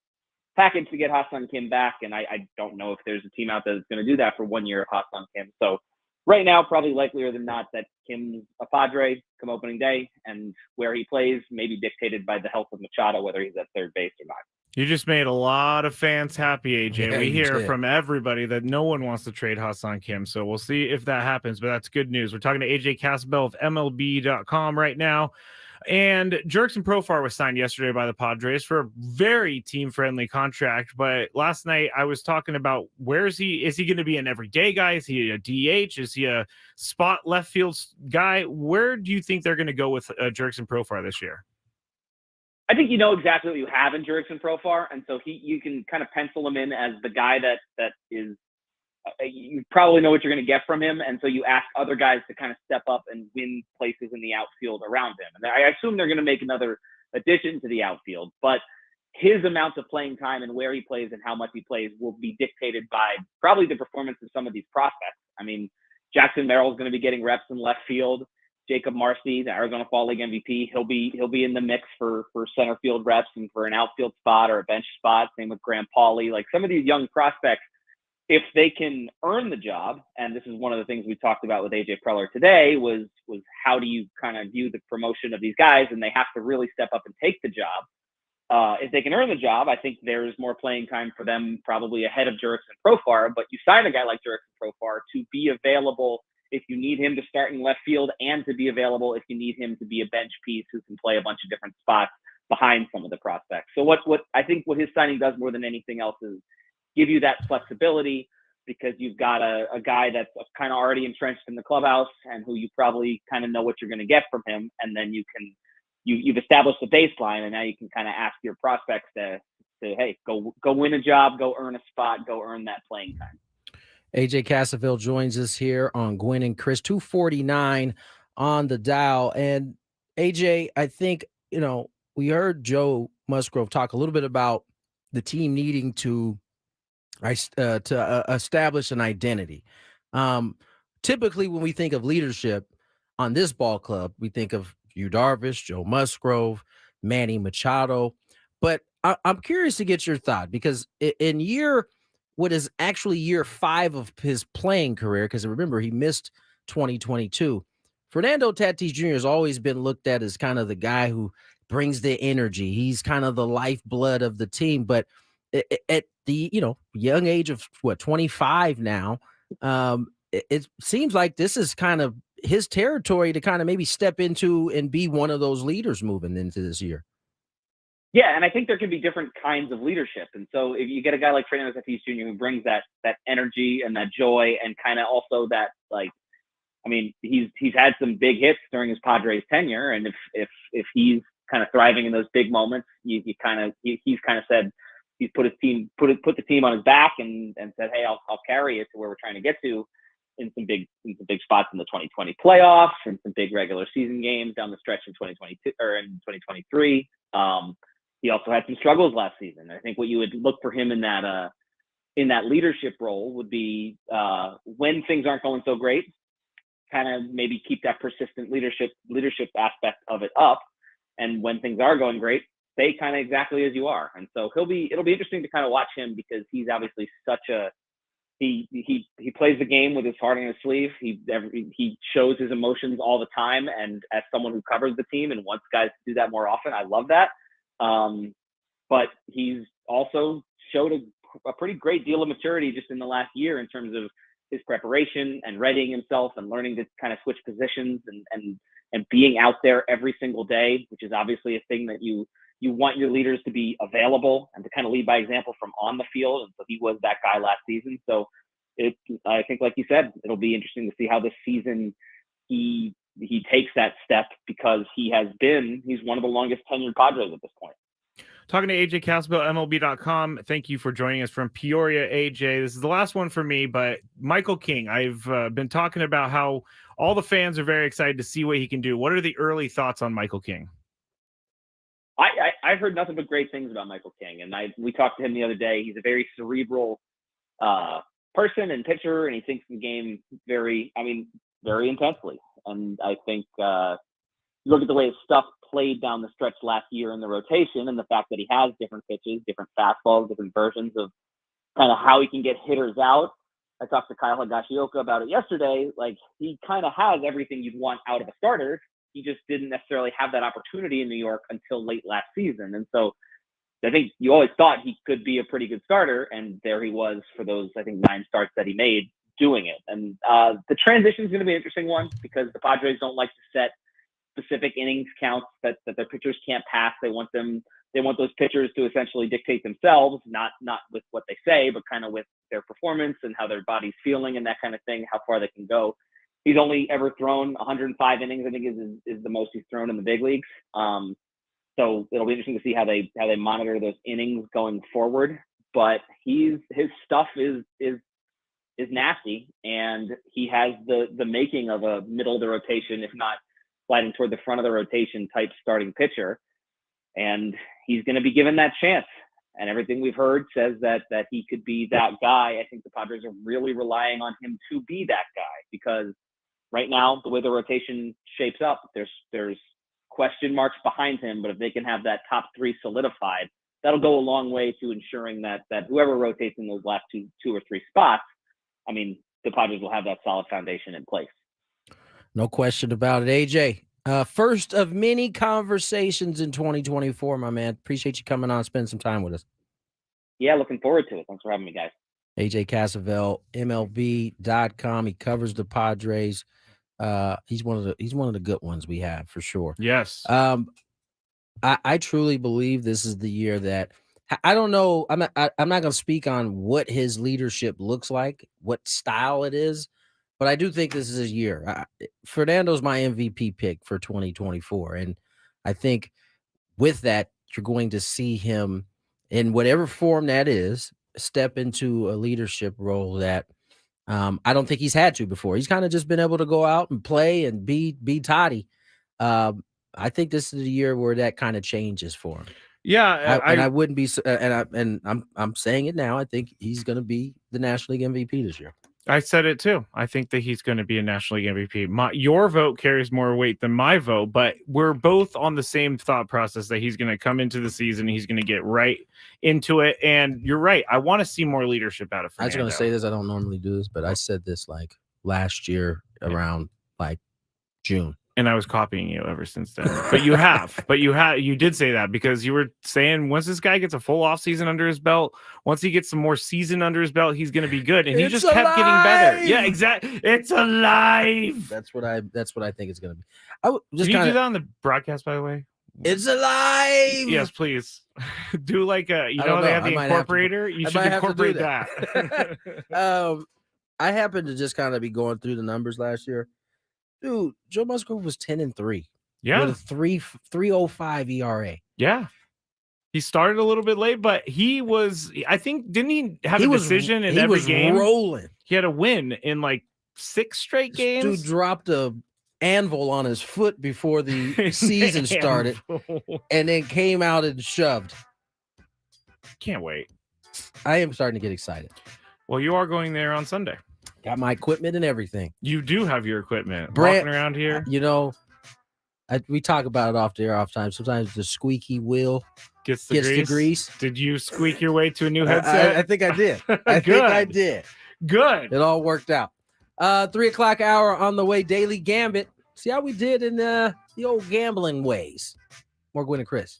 package to get Ha-Seong Kim back, and I don't know if there's a team out there that's going to do that for 1 year of Ha-Seong Kim. So right now, probably likelier than not that Kim's a Padre come opening day, and where he plays may be dictated by the health of Machado, whether he's at third base or not. You just made a lot of fans happy, AJ. Yeah, we you hear did. from everybody that no one wants to trade Ha-Seong Kim, so we'll see if that happens, but that's good news. We're talking to AJ Cassavell of MLB.com right now. And Jurickson Profar was signed yesterday by the Padres for a very team-friendly contract. But last night I was talking about where is he? Is he going to be an everyday guy? Is he a DH? Is he a spot left field guy? Where do you think they're going to go with Jurickson Profar this year? I think you know exactly what you have in Jurickson Profar, and so you can kind of pencil him in as the guy that is. You probably know what you're going to get from him, and so you ask other guys to kind of step up and win places in the outfield around him. And I assume they're going to make another addition to the outfield, but his amount of playing time and where he plays and how much he plays will be dictated by probably the performance of some of these prospects. I mean, Jackson Merrill is going to be getting reps in left field. Jacob Marcy, the Arizona Fall League MVP, he'll be in the mix for center field reps and for an outfield spot or a bench spot. Same with Graham Pauley. Like some of these young prospects, if they can earn the job, and this is one of the things we talked about with AJ Preller today, was how do you kind of view the promotion of these guys, and they have to really step up and take the job. If they can earn the job, I think there's more playing time for them probably ahead of Jurickson Profar, but you sign a guy like Jurickson Profar to be available if you need him to start in left field and to be available if you need him to be a bench piece who can play a bunch of different spots behind some of the prospects. So what I think what his signing does more than anything else is give you that flexibility, because you've got a guy that's kind of already entrenched in the clubhouse and who you probably kind of know what you're going to get from him. And then you've established a baseline, and now you can kind of ask your prospects to hey, go win a job, go earn a spot, go earn that playing time. AJ Cassavell joins us here on Gwynn and Chris, 249 on the dial. And AJ, I think, we heard Joe Musgrove talk a little bit about the team needing to establish an identity. Typically, when we think of leadership on this ball club, we think of Yu Darvish, Joe Musgrove, Manny Machado. But I'm curious to get your thought, because in what is actually year 5 of his playing career, because remember, he missed 2022. Fernando Tatis Jr. has always been looked at as kind of the guy who brings the energy. He's kind of the lifeblood of the team. But at the young age of 25 now, it seems like this is kind of his territory to kind of maybe step into and be one of those leaders moving into this year. Yeah, and I think there can be different kinds of leadership. And so if you get a guy like Fernando Tatis Jr. who brings that energy and that joy, and kind of also that, like, I mean, he's had some big hits during his Padres tenure, and if he's kind of thriving in those big moments, he's kind of said he's put the team on his back and said, hey, I'll carry it to where we're trying to get to in some big spots in the 2020 playoffs and some big regular season games down the stretch in 2022 or in 2023. He also had some struggles last season. I think what you would look for him in that leadership role would be when things aren't going so great, kind of maybe keep that persistent leadership aspect of it up, and when things are going great, stay kind of exactly as you are. And so it'll be interesting to kind of watch him, because he's obviously he plays the game with his heart on his sleeve. He shows his emotions all the time, and as someone who covers the team and wants guys to do that more often, I love that. But he's also showed a pretty great deal of maturity just in the last year in terms of his preparation and readying himself and learning to kind of switch positions and being out there every single day, which is obviously a thing that you want your leaders to be available and to kind of lead by example from on the field. And so he was that guy last season. So I think, like you said, it'll be interesting to see how this season he takes that step, because he's one of the longest tenured Padres at this point. Talking to AJ Cassavell, MLB.com. Thank you for joining us from Peoria, AJ. This is the last one for me, but Michael King, I've been talking about how all the fans are very excited to see what he can do. What are the early thoughts on Michael King? I I've heard nothing but great things about Michael King, and we talked to him the other day. He's a very cerebral person and pitcher, and he thinks the game very intensely. And I think you look at the way his stuff played down the stretch last year in the rotation, and the fact that he has different pitches, different fastballs, different versions of kind of how he can get hitters out. I talked to Kyle Higashioka about it yesterday. Like, he kind of has everything you'd want out of a starter. He just didn't necessarily have that opportunity in New York until late last season. And so I think you always thought he could be a pretty good starter, and there he was for those, I think, 9 starts that he made doing it. And the transition is going to be an interesting one because the Padres don't like to set specific innings counts that their pitchers can't pass. They want those pitchers to essentially dictate themselves, not with what they say, but kind of with their performance and how their body's feeling and that kind of thing, how far they can go. He's only ever thrown 105 innings, I think is the most he's thrown in the big leagues. So it'll be interesting to see how they monitor those innings going forward. But his stuff is nasty, and he has the making of a middle of the rotation, if not sliding toward the front of the rotation type starting pitcher. And he's going to be given that chance. And everything we've heard says that he could be that guy. I think the Padres are really relying on him to be that guy, because right now, the way the rotation shapes up, there's question marks behind him. But if they can have that top 3 solidified, that'll go a long way to ensuring that whoever rotates in those last two or three spots, I mean, the Padres will have that solid foundation in place. No question about it. AJ, first of many conversations in 2024, my man. Appreciate you coming on and spending some time with us. Yeah, looking forward to it. Thanks for having me, guys. AJ Cassavell, MLB.com. He covers the Padres. He's one of the good ones we have for sure. Yes. I truly believe this is the year that I don't know. I'm not going to speak on what his leadership looks like, what style it is, but I do think this is his year. Fernando's my MVP pick for 2024, and I think with that, you're going to see him in whatever form that is step into a leadership role that I don't think he's had to before. He's kind of just been able to go out and play and be toddy. I think this is the year where that kind of changes for him. Yeah, I wouldn't be, and I'm saying it now. I think he's going to be the National League MVP this year. I said it too. I think that he's going to be a National League MVP. Your vote carries more weight than my vote, but we're both on the same thought process that he's going to come into the season. He's going to get right into it. And you're right. I want to see more leadership out of Fernando. I was going to say this. I don't normally do this, but I said this like last year around like June. And I was copying you ever since then. But you did say that because you were saying once this guy gets a full off season under his belt, once he gets some more season under his belt, he's going to be good. And he just kept getting better. Yeah, exactly. It's alive. That's what I think it's going to be. Can you do that on the broadcast, by the way? It's alive. Yes, please. Do like they have the incorporator. You should incorporate that. I happened to just kind of be going through the numbers last year. Dude, Joe Musgrove was 10-3. Yeah. With a 3.05 ERA. Yeah. He started a little bit late, but he was, I think, didn't he have a decision in every game? He was rolling. He had a win in like 6 straight games. Dude dropped a anvil on his foot before the season started and then came out and shoved. Can't wait. I am starting to get excited. Well, you are going there on Sunday. Got my equipment and everything. You do have your equipment. Walking around here. You know, we talk about it off the air off time. Sometimes the squeaky wheel gets the grease. Did you squeak your way to a new headset? I think I did. I think I did. Good. It all worked out. 3 o'clock hour on the way. Daily Gambit. See how we did in the old gambling ways. More Gwynn and Chris.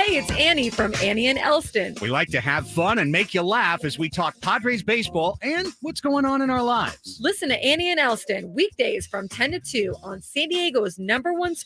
It's Annie from Annie and Elston. We like to have fun and make you laugh as we talk Padres baseball and what's going on in our lives. Listen to Annie and Elston weekdays from 10 to 2 on San Diego's #1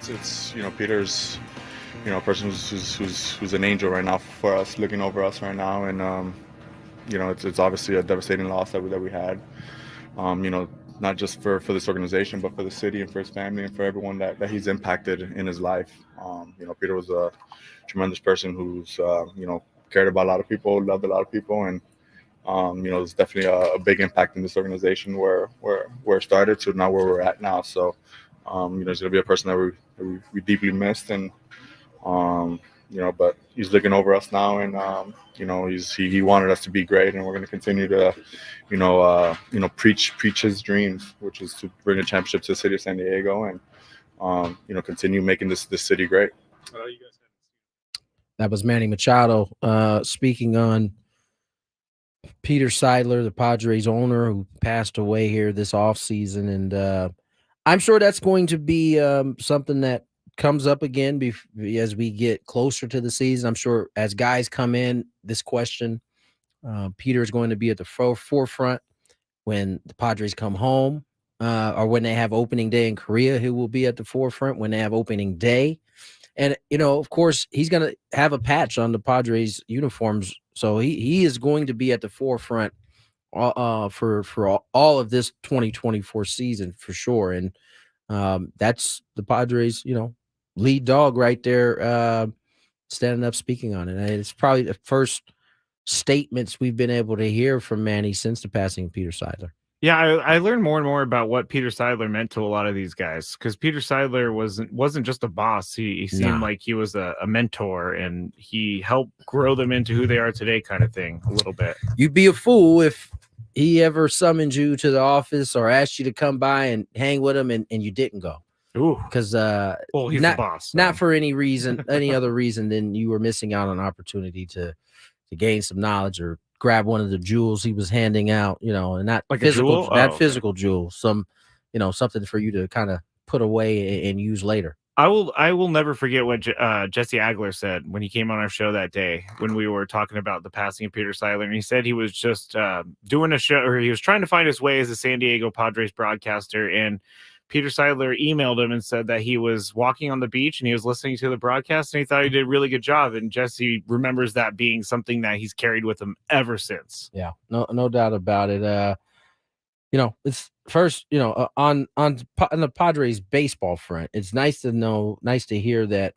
it's Peter's a person who's an angel right now for us, looking over us right now, and it's obviously a devastating loss that we had. Not just for this organization, but for the city and for his family and for everyone that he's impacted in his life. Peter was a tremendous person who's cared about a lot of people, loved a lot of people, and it's definitely a big impact in this organization where it started to now where we're at now. So he's gonna be a person that we deeply missed, and but he's looking over us now, and he wanted us to be great, and we're going to continue to preach his dreams, which is to bring a championship to the city of San Diego, and continue making this city great. That was Manny Machado speaking on Peter Seidler, the Padres owner, who passed away here this offseason, and I'm sure that's going to be something that comes up again as we get closer to the season. I'm sure as guys come in, this question, Peter is going to be at the forefront when the Padres come home, or when they have opening day in Korea. He will be at the forefront when they have opening day. And, of course, he's going to have a patch on the Padres uniforms. So he is going to be at the forefront for all of this 2024 season for sure. And that's the Padres, lead dog right there, standing up speaking on it. And it's probably the first statements we've been able to hear from Manny since the passing of Peter Seidler. Yeah, I learned more and more about what Peter Seidler meant to a lot of these guys, because Peter Seidler wasn't just a boss. He seemed like he was a mentor, and he helped grow them into who they are today, kind of thing, a little bit. You'd be a fool if he ever summoned you to the office or asked you to come by and hang with him, and you didn't go. Ooh, because he's the boss. Not for any reason, any other reason than you were missing out on an opportunity to gain some knowledge or grab one of the jewels he was handing out, and not like physical, physical jewels, some, something for you to kind of put away and use later. I will never forget what Jesse Agler said when he came on our show that day when we were talking about the passing of Peter Seidler. And he said he was just doing a show, or he was trying to find his way as a San Diego Padres broadcaster. And Peter Seidler emailed him and said that he was walking on the beach and he was listening to the broadcast and he thought he did a really good job. And Jesse remembers that being something that he's carried with him ever since. Yeah, no doubt about it. It's first, on the Padres baseball front, it's nice to hear that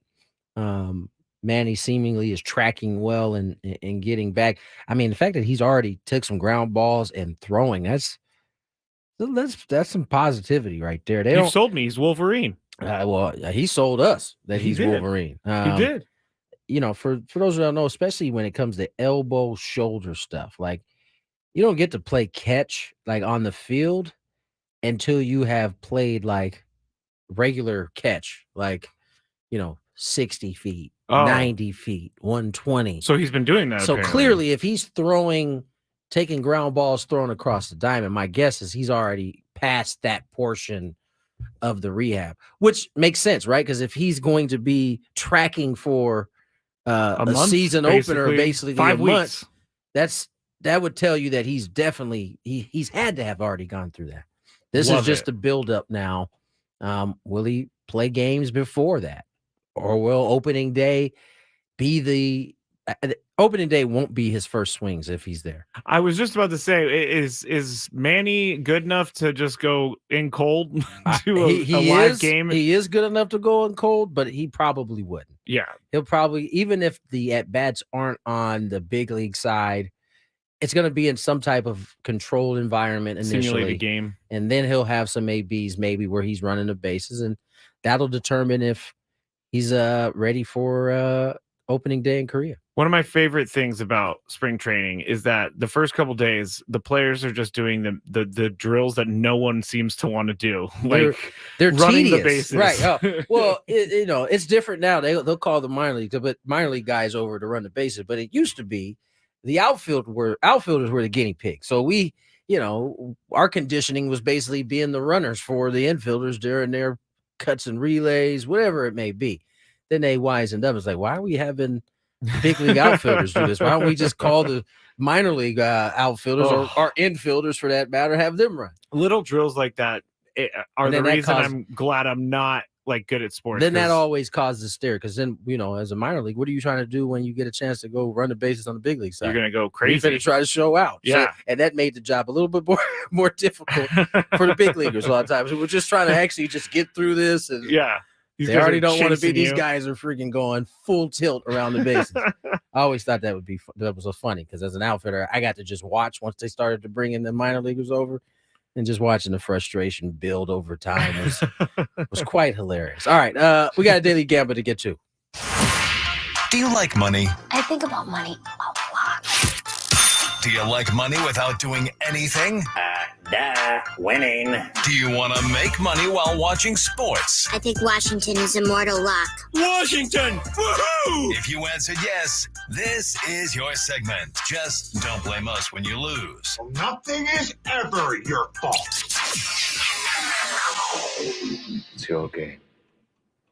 Manny seemingly is tracking well and getting back. I mean, the fact that he's already took some ground balls and throwing, that's some positivity right there. You sold me. He's Wolverine. He sold us that he's Wolverine. He did. For those who don't know, especially when it comes to elbow, shoulder stuff, like you don't get to play catch like on the field until you have played like regular catch, like 60 feet, 90 feet, 120. So he's been doing that. So apparently. Clearly, if he's taking ground balls thrown across the diamond, my guess is he's already past that portion of the rehab, which makes sense, right? Because if he's going to be tracking for a month, season opener, basically 5 weeks, month, that would tell you that he's definitely he's had to have already gone through that. This is just a build-up now. Will he play games before that, or will opening day be the opening day won't be his first swings if he's there? I was just about to say, is Manny good enough to just go in cold to a live game? He is good enough to go in cold, but he probably wouldn't. Yeah, he'll probably, even if the at-bats aren't on the big league side, it's going to be in some type of controlled environment initially. Simulated game. And then he'll have some ABs maybe where he's running the bases, and that'll determine if he's ready for opening day in Korea. One of my favorite things about spring training is that the first couple days, the players are just doing the drills that no one seems to want to do. Like they're running tedious, the bases. Right. Oh, well, it's different now. They'll call the minor league guys over to run the bases, but it used to be the outfielders were the guinea pigs. So we, our conditioning was basically being the runners for the infielders during their cuts and relays, whatever it may be. Then they wisened up. It's like, why are we having big league outfielders do this? Why don't we just call the minor league outfielders or infielders, for that matter, have them run? Little drills like that are the reason I'm glad I'm not like good at sports. Then that 'cause- always causes stare because then as a minor league, what are you trying to do when you get a chance to go run the bases on the big league side? you're gonna go You're crazy. going to try to show out. Yeah. And that made the job a little bit more difficult for the big leaguers a lot of times. We're just trying to actually just get through this. And Yeah. These they guys already are don't want to be. chasing These you. guys are freaking going full tilt around the bases. I always thought that was so funny because as an outfitter, I got to just watch once they started to bring in the minor leaguers over. And just watching the frustration build over time was quite hilarious. All right, we got a daily gamble to get to. Do you like money? I think about money a lot. Do you like money without doing anything? Winning. Do you want to make money while watching sports? I think Washington is immortal luck. Washington! Woohoo! If you answered yes, this is your segment. Just don't blame us when you lose. Nothing is ever your fault. It's your game.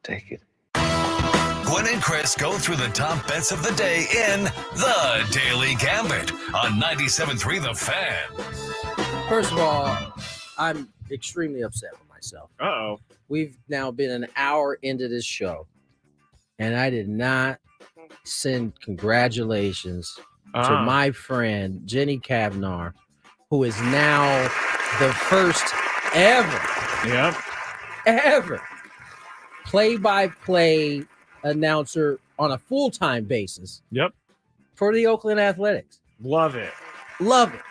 Take it. Gwynn and Chris go through the top bets of the day in The Daily Gambit on 97.3 The Fan. First of all, I'm extremely upset with myself. Uh-oh. We've now been an hour into this show, and I did not send congratulations to my friend Jenny Kavnar, who is now the first ever play-by-play announcer on a full-time basis. Yep. For the Oakland Athletics. Love it. Love it.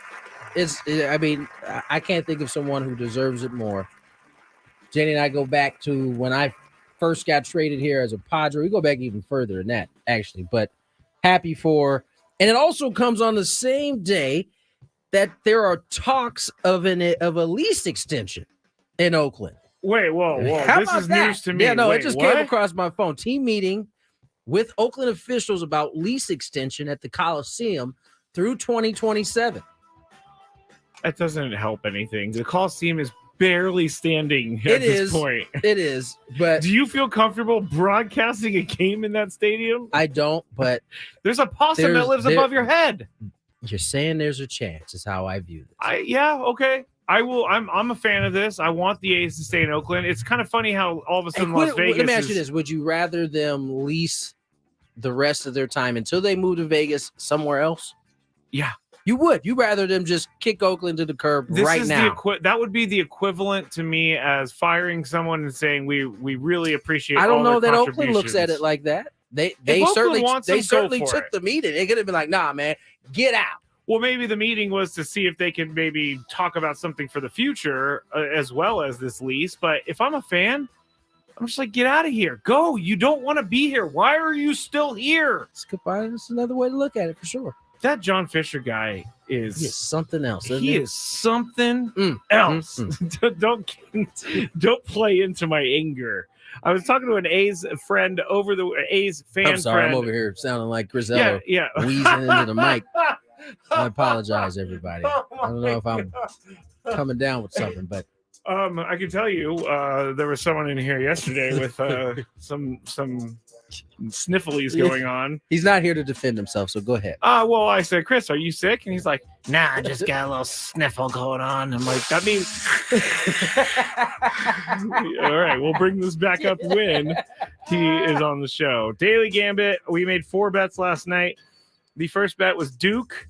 I can't think of someone who deserves it more. Jenny and I go back to when I first got traded here as a Padre. We go back even further than that, actually. But happy for, and it also comes on the same day that there are talks of a lease extension in Oakland. Wait, whoa. How This about is that? news to me. Yeah, no, Wait, it just what? came across my phone. Team meeting with Oakland officials about lease extension at the Coliseum through 2027. That doesn't help anything. The Coliseum is barely standing at this point. It is, but do you feel comfortable broadcasting a game in that stadium? I don't, but there's a possum that lives above your head. You're saying there's a chance is how I view this. Okay. I will. I'm a fan of this. I want the A's to stay in Oakland. It's kind of funny how all of a sudden Las Vegas. Let me ask you this: would you rather them lease the rest of their time until they move to Vegas somewhere else? Yeah, you would. You rather them just kick Oakland to the curb right now? That would be the equivalent to me as firing someone and saying we really appreciate. I don't all know their that Oakland looks at it like that. They certainly took the meeting. They could have been like, "Nah, man, get out." Well, maybe the meeting was to see if they could maybe talk about something for the future as well as this lease. But if I'm a fan, I'm just like, get out of here. Go. You don't want to be here. Why are you still here? That's another way to look at it for sure. That John Fisher guy he is something else. He is something else. Don't play into my anger. I was talking to an A's friend over the A's fan. I'm sorry, friend. I'm over here sounding like Grisello. Yeah. Wheezing into the mic. I apologize, everybody. I don't know if I'm coming down with something, but I can tell you, there was someone in here yesterday with some snifflies going on. He's not here to defend himself, so go ahead. Well, I said, Chris, are you sick? And he's like, nah, I just got a little sniffle going on. I'm like, that means all right, we'll bring this back up when he is on the show. Daily Gambit, we made 4 bets last night. The first bet was Duke,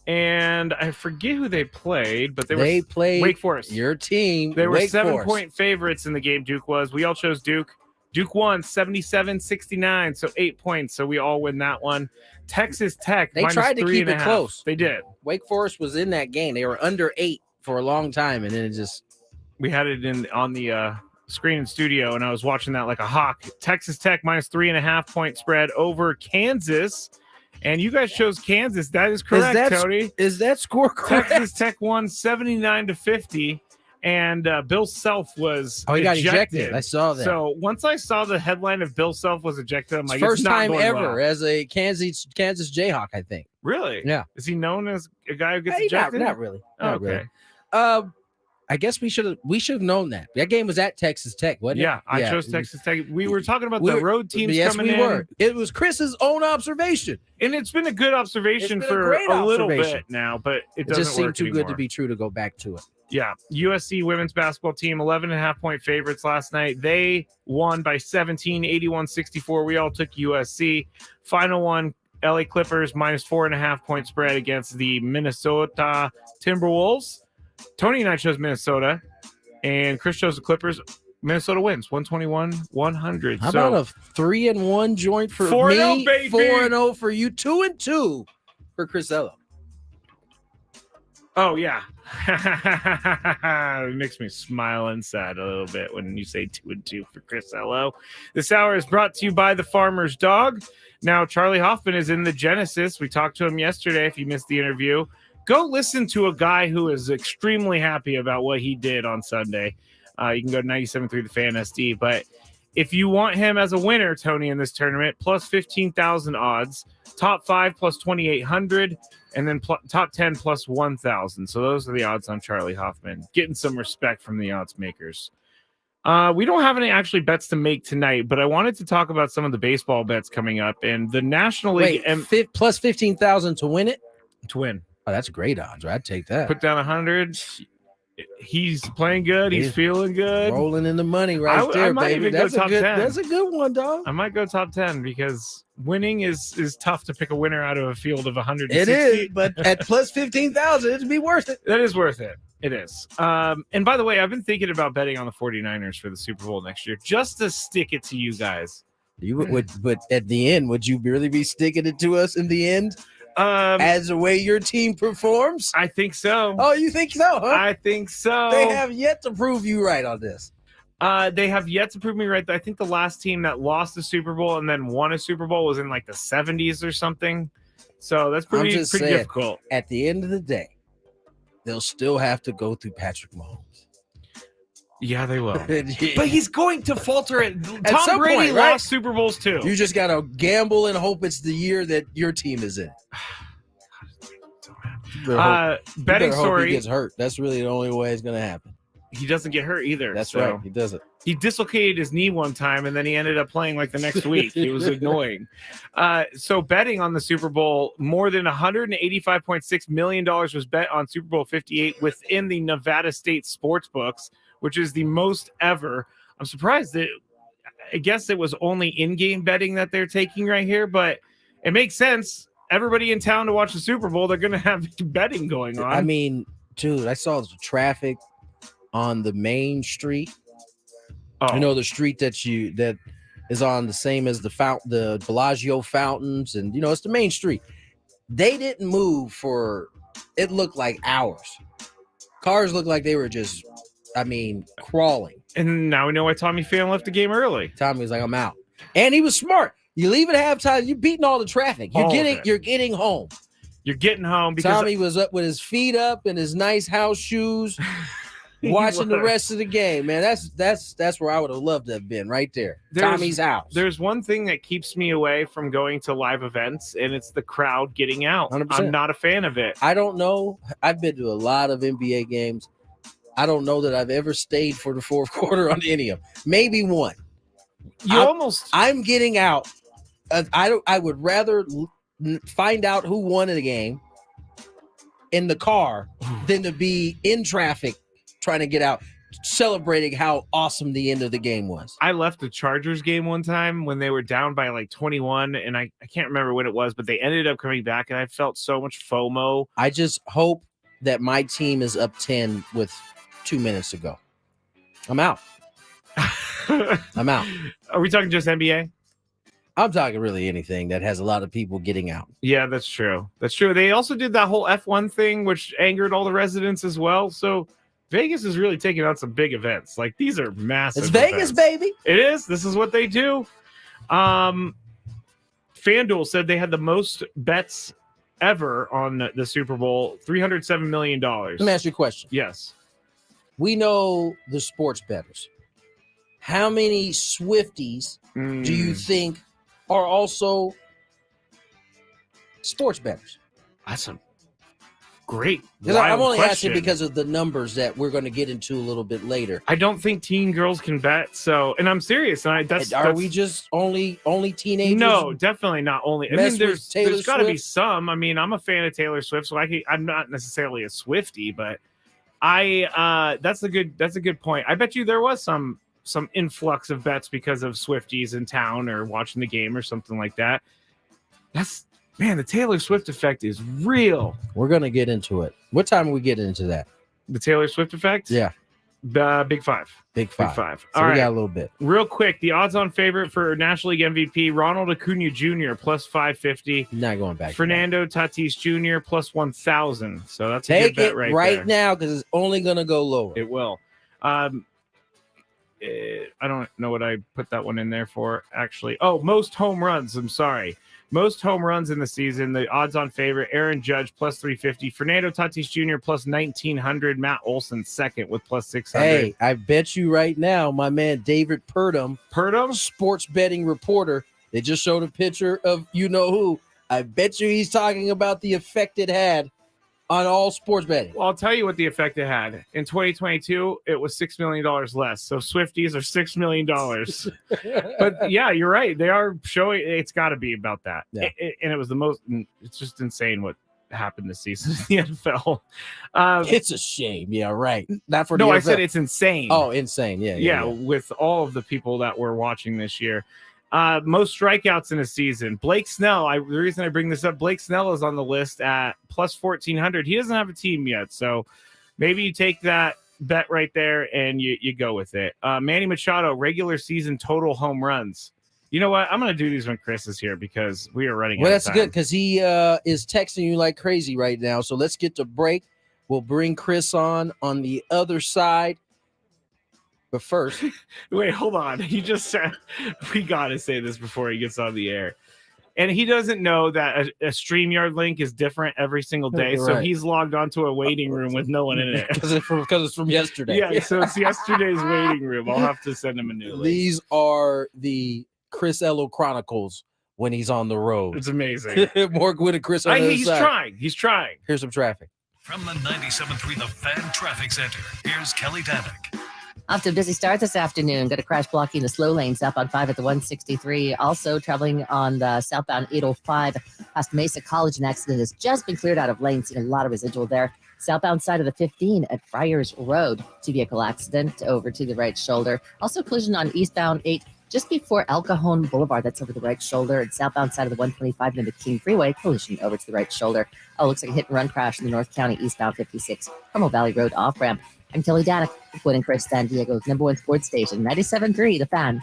and I forget who they played, but they played Wake Forest. Your team. They were Wake 7-point favorites in the game. Duke was. We all chose Duke. Duke won 77-69, so 8 points. So we all win that one. Texas Tech. They tried to keep it close. They did. Wake Forest was in that game. They were under 8 for a long time, and then it just. We had it on the screen in studio, and I was watching that like a hawk. Texas Tech minus 3.5 point spread over Kansas. And you guys chose Kansas. That is correct, Cody. Is that score correct? Texas Tech won 79-50, and Bill Self was he got ejected. I saw that. So once I saw the headline of Bill Self was ejected, I'm like, first it's not time going ever well. as a Kansas Jayhawk, I think. Really? Yeah. Is he known as a guy who gets ejected? Not really. Not really. Okay. I guess we should have known that. That game was at Texas Tech, wasn't it? Yeah, I chose Texas Tech. We were talking about the road teams yes, coming in. Yes, we were. It was Chris's own observation. And it's been a good observation for a little bit now, but it doesn't just seemed too anymore. good to be true to go back to it. Yeah, USC women's basketball team, 11.5-point favorites last night. They won by 17, 81-64. We all took USC. Final one, LA Clippers -4.5-point spread against the Minnesota Timberwolves. Tony and I chose Minnesota, and Chris chose the Clippers. Minnesota wins 121-100. How about a 3-1 joint for 4-0, me? baby. 4-0 for you. 2-2 for Crisello. Oh, yeah. It makes me smile inside a little bit when you say 2-2 for Crisello. This hour is brought to you by the Farmer's Dog. Now, Charlie Hoffman is in the Genesis. We talked to him yesterday. If you missed the interview, go listen to a guy who is extremely happy about what he did on Sunday. You can go to 97.3 The Fan SD. But if you want him as a winner, Tony, in this tournament, plus 15,000 odds, top 5 plus 2,800, and then top 10 plus 1,000. So those are the odds on Charlie Hoffman. Getting some respect from the odds makers. We don't have any actually bets to make tonight, but I wanted to talk about some of the baseball bets coming up. And the National League... plus 15,000 to win it? To win. Oh, that's great odds. I'd take that. Put down 100. He's playing good. He's feeling good. Rolling in the money there, I might baby. even That's go top 10. That's a good one, dog. I might go top 10 because winning is tough to pick a winner out of a field of 160. It is, but at plus 15,000, it'd be worth it. That is worth it. It is. And by the way, I've been thinking about betting on the 49ers for the Super Bowl next year just to stick it to you guys. You would, but at the end, would you really be sticking it to us in the end? As the way your team performs? I think so. Oh, you think so, huh? I think so. They have yet to prove you right on this. They have yet to prove me right. I think the last team that lost the Super Bowl and then won a Super Bowl was in like the 70s or something. So that's pretty difficult. At the end of the day, they'll still have to go through Patrick Mahomes. Yeah, they will. But he's going to falter at Tom Brady point, right? lost Super Bowls too. You just got to gamble and hope it's the year that your team is in. Betting story. Hope he gets hurt. That's really the only way it's going to happen. He doesn't get hurt either. That's right. He doesn't. He dislocated his knee one time, and then he ended up playing like the next week. It was annoying. So betting on the Super Bowl, more than $185.6 million was bet on Super Bowl 58 within the Nevada State sports books, which is the most ever. I'm surprised that I guess it was only in-game betting that they're taking right here, but it makes sense. Everybody in town to watch the Super Bowl, they're going to have betting going on. I mean, dude, I saw the traffic on the main street. Oh. You know, the street that is on the same as the Bellagio fountains, and it's the main street. They didn't move for, it looked like hours. Cars looked like they were just, crawling. And now we know why Tommy Pham left the game early. Tommy was like, I'm out. And he was smart. You leave at halftime, you're beating all the traffic. You're getting home. You're getting home because Tommy was up with his feet up and his nice house shoes, watching the rest of the game. Man, that's where I would have loved to have been, right there. Tommy's house. There's one thing that keeps me away from going to live events, and it's the crowd getting out. 100%. I'm not a fan of it. I don't know. I've been to a lot of NBA games. I don't know that I've ever stayed for the fourth quarter on any of them. Maybe one. I'm getting out. I would rather find out who won the game in the car than to be in traffic trying to get out, celebrating how awesome the end of the game was. I left the Chargers game one time when they were down by like 21, and I can't remember when it was, but they ended up coming back, and I felt so much FOMO. I just hope that my team is up 10 with 2 minutes to go. I'm out. I'm out. Are we talking just NBA? I'm talking really anything that has a lot of people getting out. Yeah, that's true. That's true. They also did that whole F1 thing, which angered all the residents as well. So Vegas is really taking out some big events. Like, these are massive. It's Vegas, baby. It is. This is what they do. FanDuel said they had the most bets ever on the Super Bowl, $307 million. Let me ask you a question. Yes. We know the sports bettors. How many Swifties do you think are also sports bettors? That's a great. I'm only question. asking because of the numbers that we're going to get into a little bit later. I don't think teen girls can bet. So, and I'm serious. And are we just only teenagers? No, definitely not only. I mean, there's got to be some. I mean, I'm a fan of Taylor Swift, so I'm not necessarily a Swiftie, but That's a good point. I bet you there was some influx of bets because of Swifties in town or watching the game or something like that. The Taylor Swift effect is real. We're gonna get into it. What time are we getting into that? The Taylor Swift effect? Yeah. Big five. Big five. So All we right. got a little bit. Real quick, the odds-on favorite for National League MVP, Ronald Acuna Jr. plus 550. Not going back. Fernando Tatis Jr. plus 1,000. So that's a Take good bet it right there. now because it's only gonna go lower. It will. I don't know what I put that one in there for, actually. Oh, most home runs. I'm sorry. Most home runs in the season. The odds-on favorite, Aaron Judge, plus 350. Fernando Tatis Jr., plus 1,900. Matt Olson, second, with plus 600. Hey, I bet you right now, my man David Purdom, sports betting reporter, they just showed a picture of you-know-who. I bet you he's talking about the effect it had on all sports betting. Well, I'll tell you what the effect it had. In 2022, it was $6 million less. So Swifties are $6 million. But yeah, you're right. They are showing it's got to be about that. Yeah. And it was it's just insane what happened this season in the NFL. It's a shame. Yeah, right. Not for no, the I NFL. said it's insane. Oh, insane. Yeah. With all of the people that we're watching this year. Most strikeouts in a season. Blake Snell. The reason I bring this up, Blake Snell is on the list at plus 1,400. He doesn't have a team yet, so maybe you take that bet right there and you go with it. Manny Machado, regular season total home runs. You know what? I'm going to do these when Chris is here because we are running out of that's time. good because he is texting you like crazy right now. So let's get to break. We'll bring Chris on the other side. But first, wait, hold on. He just said we got to say this before he gets on the air. And he doesn't know that a StreamYard link is different every single day. So he's logged onto a waiting room with no one in it. Because it's from yesterday. Yeah, so it's yesterday's waiting room. I'll have to send him a new link. These are the Chris Ello Chronicles when he's on the road. It's amazing. More Gwynn and Chris on the other side. He's trying. Here's some traffic. From the 97.3 The Fan Traffic Center, here's Kelly Danick. Off to a busy start this afternoon. Got a crash blocking the slow lanes up on 5 at the 163. Also traveling on the southbound 805 past Mesa College. An accident has just been cleared out of lanes. Seen a lot of residual there. Southbound side of the 15 at Friars Road. Two-vehicle accident over to the right shoulder. Also collision on eastbound 8 just before El Cajon Boulevard. That's over the right shoulder. And southbound side of the 125 near the King Freeway. Collision over to the right shoulder. Oh, looks like a hit-and-run crash in the North County eastbound 56. Carmel Valley Road off-ramp. I'm Kelly Danick, Gwynn and Chris, San Diego's #1 sports station, 97.3 The Fan.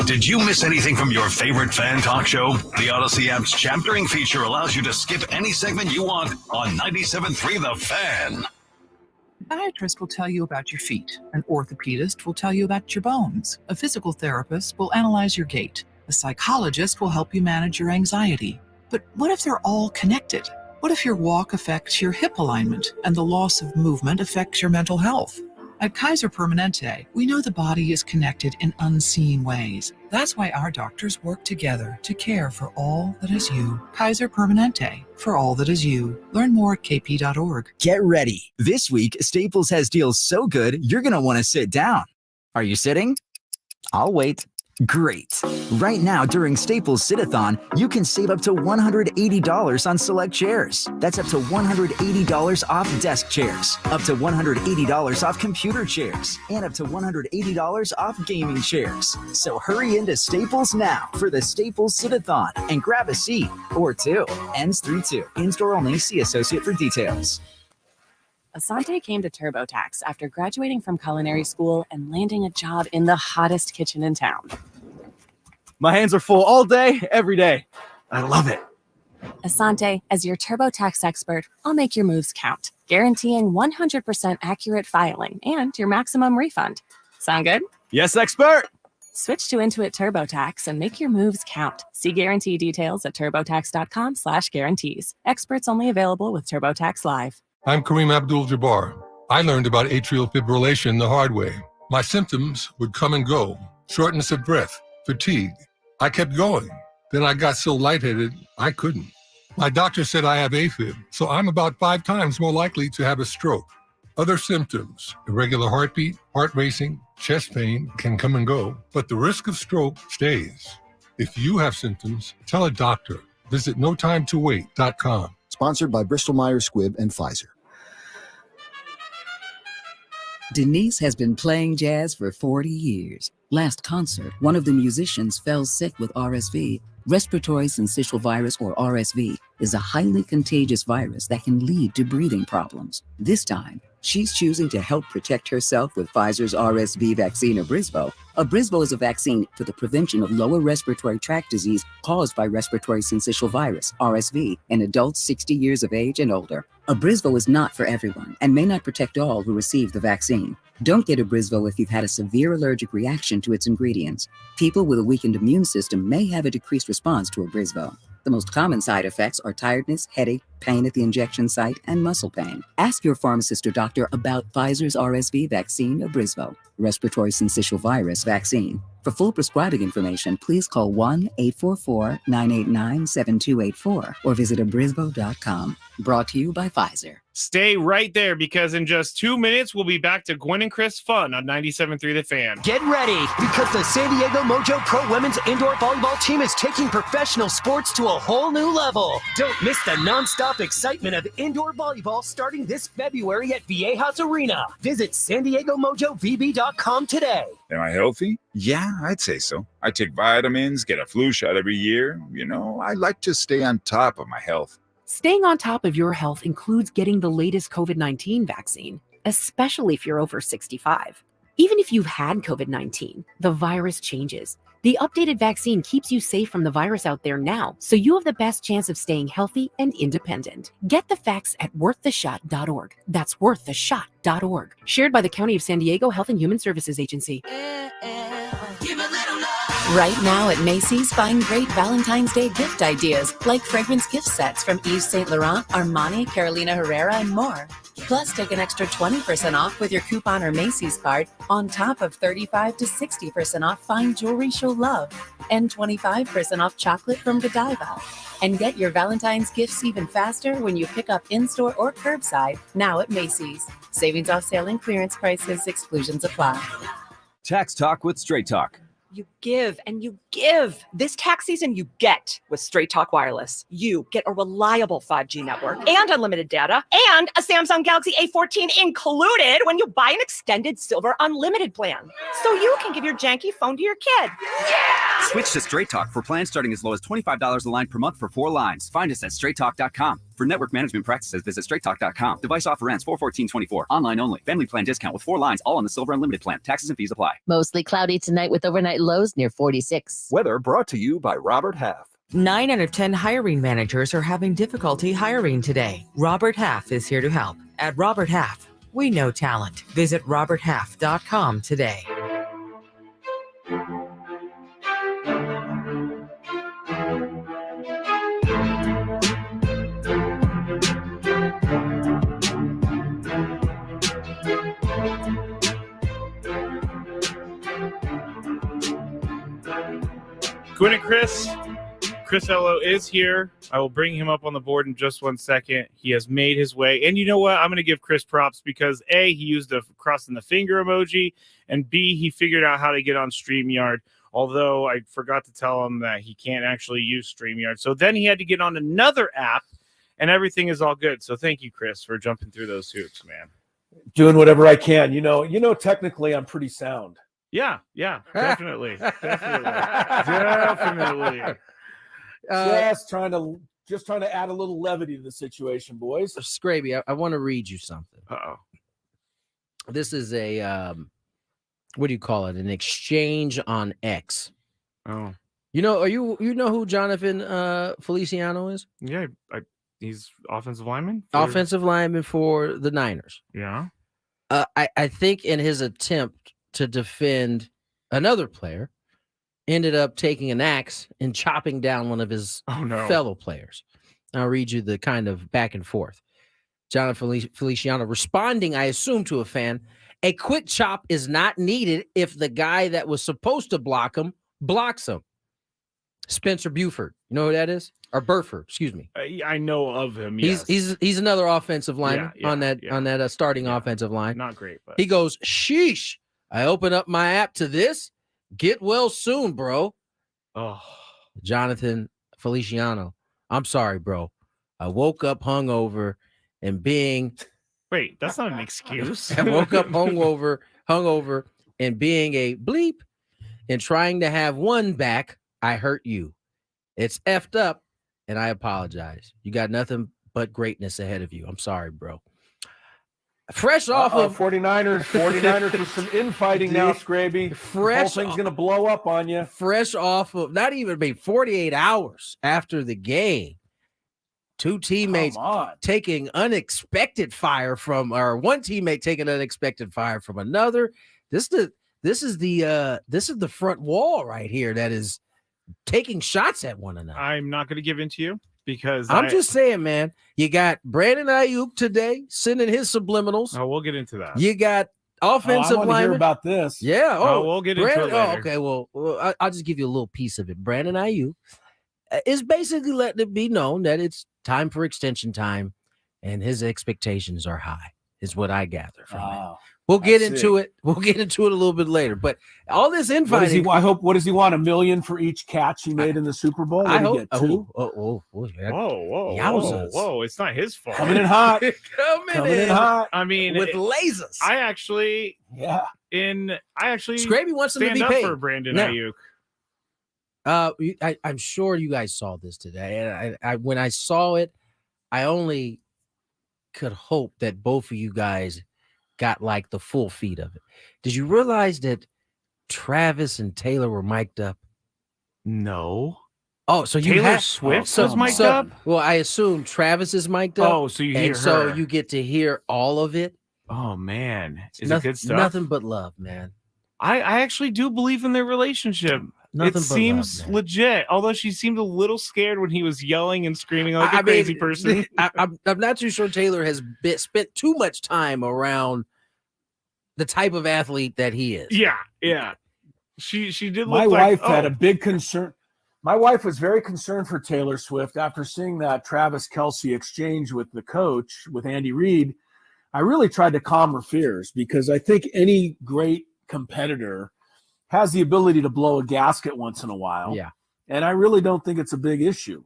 Did you miss anything from your favorite fan talk show? The Odyssey app's chaptering feature allows you to skip any segment you want on 97.3 The Fan. A podiatrist will tell you about your feet. An orthopedist will tell you about your bones. A physical therapist will analyze your gait. A psychologist will help you manage your anxiety. But what if they're all connected? What if your walk affects your hip alignment and the loss of movement affects your mental health? At Kaiser Permanente, we know the body is connected in unseen ways. That's why our doctors work together to care for all that is you. Kaiser Permanente, for all that is you. Learn more at kp.org. Get ready. This week, Staples has deals so good, you're going to want to sit down. Are you sitting? I'll wait. Great. Right now, during Staples Sit-a-thon, you can save up to $180 on select chairs. That's up to $180 off desk chairs, up to $180 off computer chairs, and up to $180 off gaming chairs. So hurry into Staples now for the Staples Sit-a-thon and grab a seat or two. Ends 3/2. In-store only. See associate for details. Asante came to TurboTax after graduating from culinary school and landing a job in the hottest kitchen in town. My hands are full all day, every day. I love it. Asante, as your TurboTax expert, I'll make your moves count, guaranteeing 100% accurate filing and your maximum refund. Sound good? Yes, expert. Switch to Intuit TurboTax and make your moves count. See guarantee details at turbotax.com/guarantees. Experts only available with TurboTax Live. I'm Kareem Abdul-Jabbar. I learned about atrial fibrillation the hard way. My symptoms would come and go. Shortness of breath, fatigue. I kept going. Then I got so lightheaded, I couldn't. My doctor said I have AFib, so I'm about 5 times more likely to have a stroke. Other symptoms, irregular heartbeat, heart racing, chest pain can come and go, but the risk of stroke stays. If you have symptoms, tell a doctor. Visit notimetowait.com. Sponsored by Bristol Myers Squibb and Pfizer. Denise has been playing jazz for 40 years. Last concert, one of the musicians fell sick with RSV. Respiratory syncytial virus, or RSV, is a highly contagious virus that can lead to breathing problems. This time, she's choosing to help protect herself with Pfizer's RSV vaccine, Abrysvo. Abrysvo is a vaccine for the prevention of lower respiratory tract disease caused by respiratory syncytial virus, RSV, in adults 60 years of age and older. Abrysvo is not for everyone and may not protect all who receive the vaccine. Don't get Abrysvo if you've had a severe allergic reaction to its ingredients. People with a weakened immune system may have a decreased response to Abrysvo. The most common side effects are tiredness, headache, pain at the injection site, and muscle pain. Ask your pharmacist or doctor about Pfizer's RSV vaccine, Abrysvo, respiratory syncytial virus vaccine. For full prescribing information, please call 1-844-989-7284 or visit abrysvo.com. Brought to you by Pfizer. Stay right there because in just 2 minutes, we'll be back to Gwynn and Chris Fun on 97.3 The Fan. Get ready because the San Diego Mojo Pro Women's Indoor Volleyball team is taking professional sports to a whole new level. Don't miss the nonstop excitement of indoor volleyball starting this February at Viejas Arena. Visit SanDiegoMojoVB.com today. Am I healthy? Yeah, I'd say so. I take vitamins, get a flu shot every year. You know, I like to stay on top of my health. Staying on top of your health includes getting the latest COVID-19 vaccine, especially if you're over 65. Even if you've had COVID-19, the virus changes. The updated vaccine keeps you safe from the virus out there now, so you have the best chance of staying healthy and independent. Get the facts at worththeshot.org. That's worththeshot.org. Shared by the County of San Diego Health and Human Services Agency. Right now at Macy's, find great Valentine's Day gift ideas like fragrance gift sets from Yves Saint Laurent, Armani, Carolina Herrera, and more. Plus, take an extra 20% off with your coupon or Macy's card on top of 35 to 60% off fine jewelry she'll love and 25% off chocolate from Godiva. And get your Valentine's gifts even faster when you pick up in-store or curbside now at Macy's. Savings off sale and clearance prices, exclusions apply. Tax Talk with Straight Talk. You give and you give. This tax season, you get with Straight Talk Wireless. You get a reliable 5G network and unlimited data and a Samsung Galaxy A14 included when you buy an extended Silver Unlimited plan. So you can give your janky phone to your kid. Yeah! Switch to Straight Talk for plans starting as low as $25 a line per month for 4 lines. Find us at straighttalk.com. For network management practices, visit straighttalk.com. Device offer ends 4/14/24. Online only. Family plan discount with 4 lines, all on the Silver Unlimited plan. Taxes and fees apply. Mostly cloudy tonight with overnight lows near 46. Weather brought to you by Robert Half. 9 out of 10 hiring managers are having difficulty hiring today. Robert Half is here to help. At Robert Half, we know talent. Visit roberthalf.com today. Gwynn and Chris Ello is here. I will bring him up on the board in just 1 second. He has made his way. And you know what? I'm going to give Chris props because A, he used a crossing the finger emoji, and B, he figured out how to get on StreamYard, although I forgot to tell him that he can't actually use StreamYard. So then he had to get on another app, and everything is all good. So thank you, Chris, for jumping through those hoops, man. Doing whatever I can. You know, technically I'm pretty sound. Yeah, definitely. Definitely. Just trying to add a little levity to the situation, boys. Skraby, I want to read you something. Uh-oh. This is a what do you call it? An exchange on X. Oh. You know who Jonathan Feliciano is? Yeah, he's offensive lineman. Offensive lineman for the Niners. Yeah. I think in his attempt to defend another player, ended up taking an axe and chopping down one of his fellow players. I'll read you the kind of back and forth. Jonathan Feliciano responding, I assume, to a fan, a quick chop is not needed if the guy that was supposed to block him blocks him. Spencer Buford. You know who that is? Or Burford, excuse me. I know of him, yes. He's another offensive lineman on that starting offensive line. Not great, but he goes, sheesh. I open up my app to this. Get well soon, bro. Oh, Jonathan Feliciano. I'm sorry, bro. I woke up hungover and being Wait, that's not an excuse. I woke up hungover, and being a bleep and trying to have one back, I hurt you. It's effed up, and I apologize. You got nothing but greatness ahead of you. I'm sorry, bro. Fresh off of 49ers with some infighting now, Skraby. Fresh, the whole thing's gonna blow up on you. Fresh off of not even 48 hours after the game. Two teammates taking unexpected fire from, or one teammate taking unexpected fire from another. This is the front wall right here that is taking shots at one another. I'm not going to give in to you because I'm just saying, man. You got Brandon Ayuk today sending his subliminals. Oh, we'll get into that. You got offensive I want to hear lineman about this. Yeah. Oh, we'll get Brandon, into it later. Oh, okay. Well, I'll just give you a little piece of it. Brandon Ayuk is basically letting it be known that it's time for extension time, and his expectations are high. Is what I gather from it. We'll get into it. We'll get into it a little bit later. But all this infighting. What does he want? $1 million for each catch he made in the Super Bowl? What I did he hope. get? 2? Whoa! It's not his fault. Coming in hot. Coming in hot. I mean, with lasers. I actually Skraby wants him to stand be up paid for Brandon Now, Ayuk. I'm sure you guys saw this today, and I when I saw it, I only could hope that both of you guys got like the full feed of it. Did you realize that Travis and Taylor were mic'd up? No. Oh, so you Taylor Swift was mic'd up? Well, I assume Travis is mic'd up. Oh, so you hear so her. you get to hear all of it. Oh man, is Nothing, it good stuff? Nothing but love, man. I actually do believe in their relationship. Nothing it but seems love, legit, although she seemed a little scared when he was yelling and screaming like a crazy person. I'm not too sure Taylor has spent too much time around the type of athlete that he is. Yeah. She did. My look wife like, had a big concern. My wife was very concerned for Taylor Swift after seeing that Travis Kelce exchange with the coach, with Andy Reid. I really tried to calm her fears because I think any great competitor has the ability to blow a gasket once in a while. Yeah. And I really don't think it's a big issue.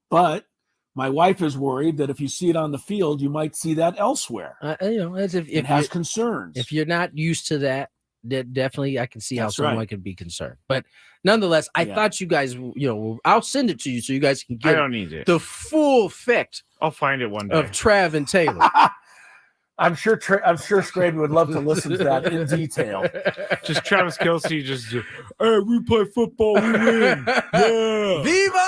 But my wife is worried that if you see it on the field, you might see that elsewhere. As if it has concerns. If you're not used to that, definitely I can see how That's someone right. could be concerned. But nonetheless, I thought you guys, I'll send it to you so you guys can get I don't need it. the full effect. I'll find it one day. Of Trav and Taylor. I'm sure Skraby would love to listen to that in detail. Just Travis Kelce, hey, we play football, we win. Yeah. Viva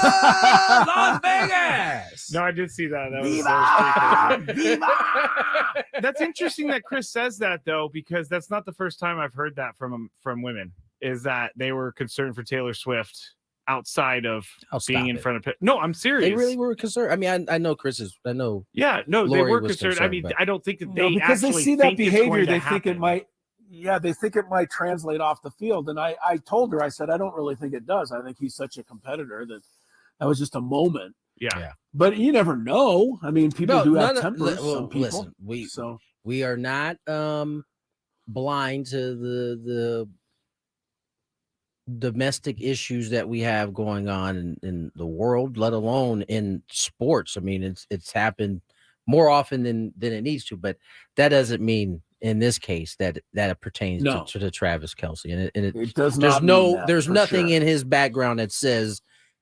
Las Vegas! No, I did see that. That was Viva! That's interesting that Chris says that though, because that's not the first time I've heard that from women. Is that they were concerned for Taylor Swift outside of being in front of. No, I'm serious. They really were concerned. I mean, I know Chris is. I know. Yeah, no, Lori they were was concerned. I mean, but- I don't think that they because they actually see that think it's going behavior, to they think it happen. might. Yeah, they think it might translate off the field. And I told her, I said, I don't really think it does. I think he's such a competitor that was just a moment. Yeah. But you never know. I mean, people do have tempers. Some people. Listen, we are not blind to the domestic issues that we have going on in the world, let alone in sports. I mean, it's happened more often than it needs to, but that doesn't mean in this case that it pertains to Travis Kelce. And it does there's not no mean that, there's for nothing sure. in his background that says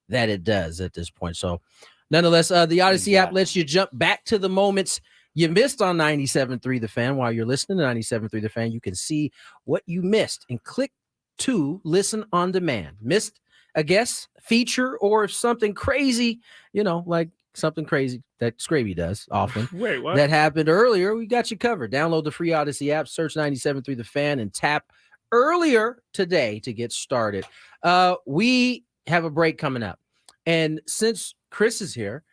that it does at this point. So nonetheless, the Odyssey app lets you jump back to the moments you missed on 97.3 The Fan. While you're listening to 97.3 The Fan, you can see what you missed and click to listen on demand. Missed a guest feature or something crazy, like something crazy that Skraby does often. Wait, what? That happened earlier. We got you covered. Download the free Odyssey app, search 97.3 The Fan, and tap earlier today to get started. We have a break coming up. And since Chris is here,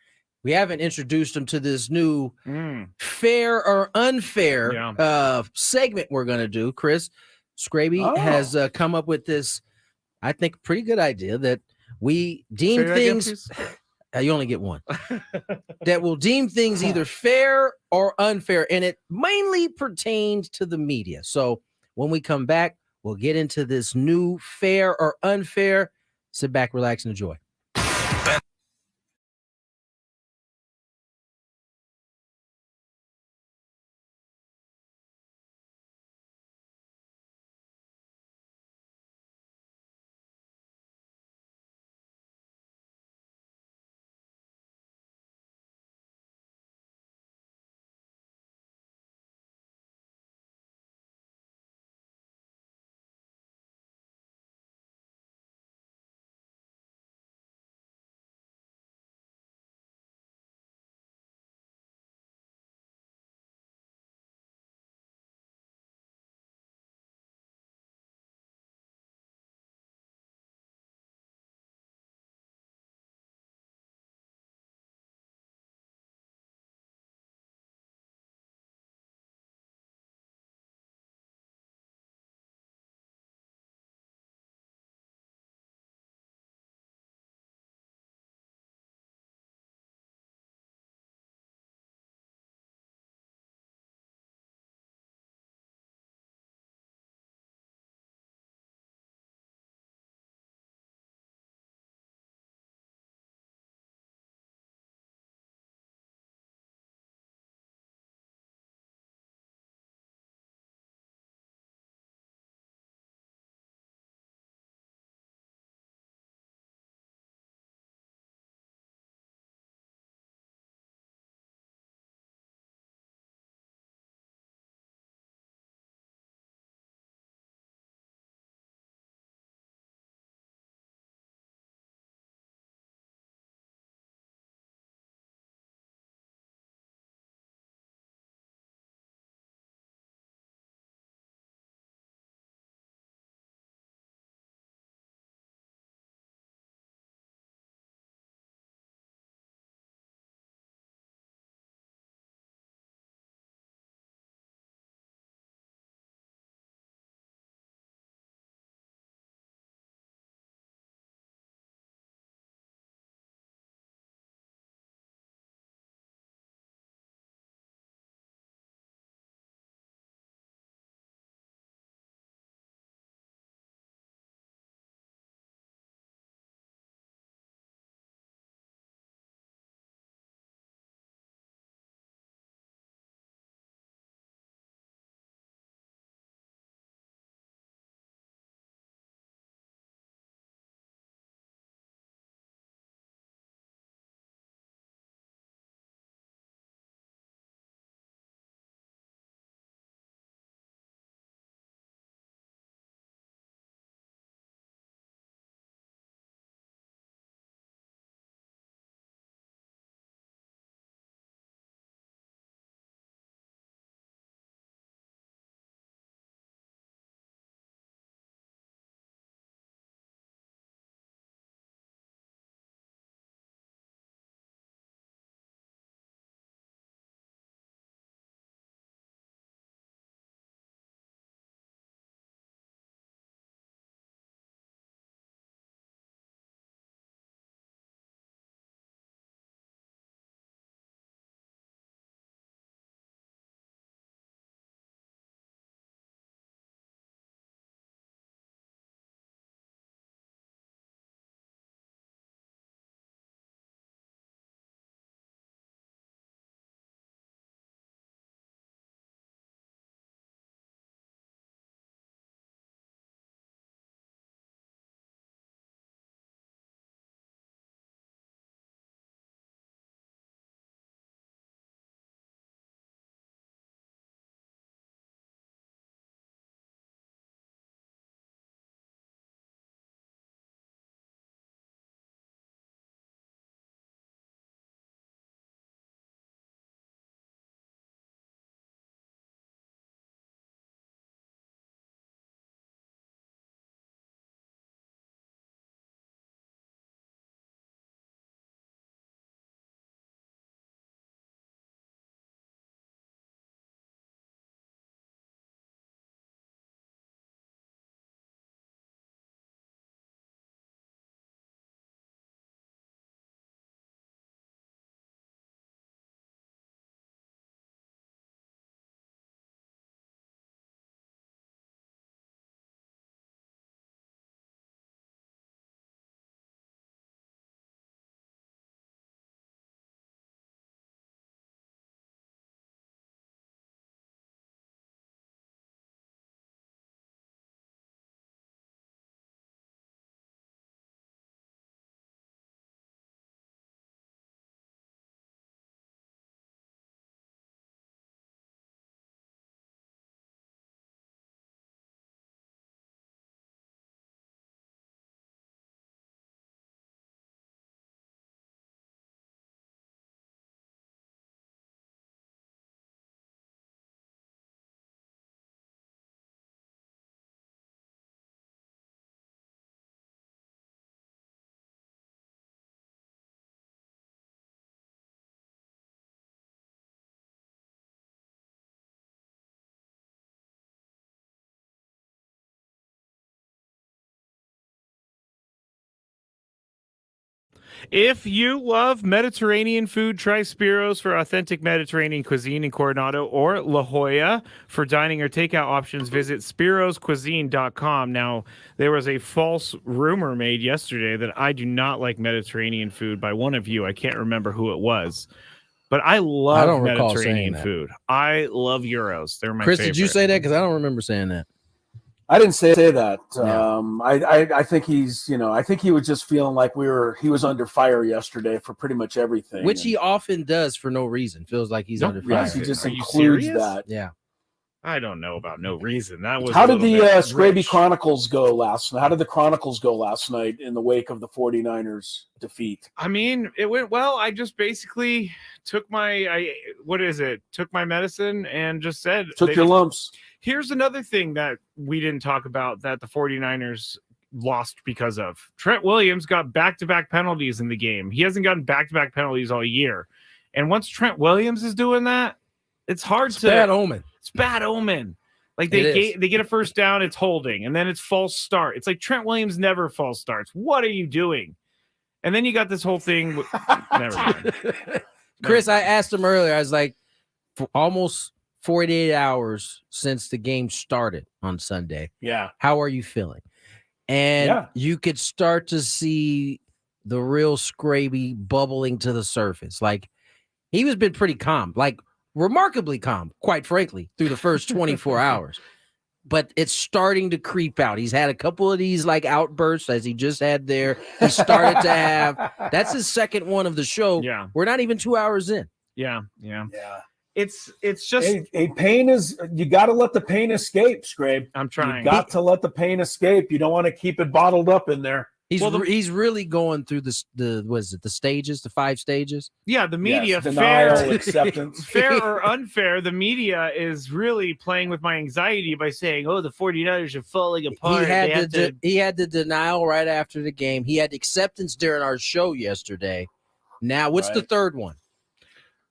we haven't introduced him to this new fair or unfair segment we're going to do. Chris, Skraby has come up with this, I think, pretty good idea that we deem things. You only get one. That will deem things either fair or unfair, and it mainly pertains to the media. So when we come back, we'll get into this new fair or unfair. Sit back, relax, and enjoy. If you love Mediterranean food, try Spiro's for authentic Mediterranean cuisine in Coronado or La Jolla. For dining or takeout options, visit spiroscuisine.com. Now, there was a false rumor made yesterday that I do not like Mediterranean food by one of you. I can't remember who it was. But I love don't recall Mediterranean saying that. food. I love gyros. They're my Chris, favorite. did you say that? Because I don't remember saying that. I didn't say that. No. I think he's, I think he was just feeling like he was under fire yesterday for pretty much everything. Which he often does for no reason. Feels like he's under fire. Yes, he just Are you includes serious? that. Yeah. I don't know about no reason. That was How a did the little bit Skraby rich. Chronicles go last night? How did the Chronicles go last night in the wake of the 49ers defeat? I mean, it went well. I just basically took my medicine and just said Took your lumps. Here's another thing that we didn't talk about that the 49ers lost because of. Trent Williams got back-to-back penalties in the game. He hasn't gotten back-to-back penalties all year. And once Trent Williams is doing that, it's hard to bad omen. It's bad omen. Like It they get a first down, it's holding, and then it's false start. It's like Trent Williams never false starts. What are you doing? And then you got this whole thing. Never mind. Chris, I asked him earlier. I was like, for almost 48 hours since the game started on Sunday. Yeah. How are you feeling? And Yeah. you could start to see the real Skraby bubbling to the surface. Like, he was been pretty calm, like remarkably calm, quite frankly, through the first 24 hours. But it's starting to creep out. He's had a couple of these like outbursts as he just had there. He started to have, that's his second one of the show. Yeah. We're not even 2 hours in. Yeah. Yeah. It's just pain is, you got to let the pain escape, Scrape. I'm trying. You got to let the pain escape. You don't want to keep it bottled up in there. He's really going through the stages, the 5 stages. Yeah, the media, Yes, denial, fair, acceptance. fair or unfair, the media is really playing with my anxiety by saying, "Oh, the 49ers are falling apart." He had the denial right after the game. He had acceptance during our show yesterday. Now, what's the third one?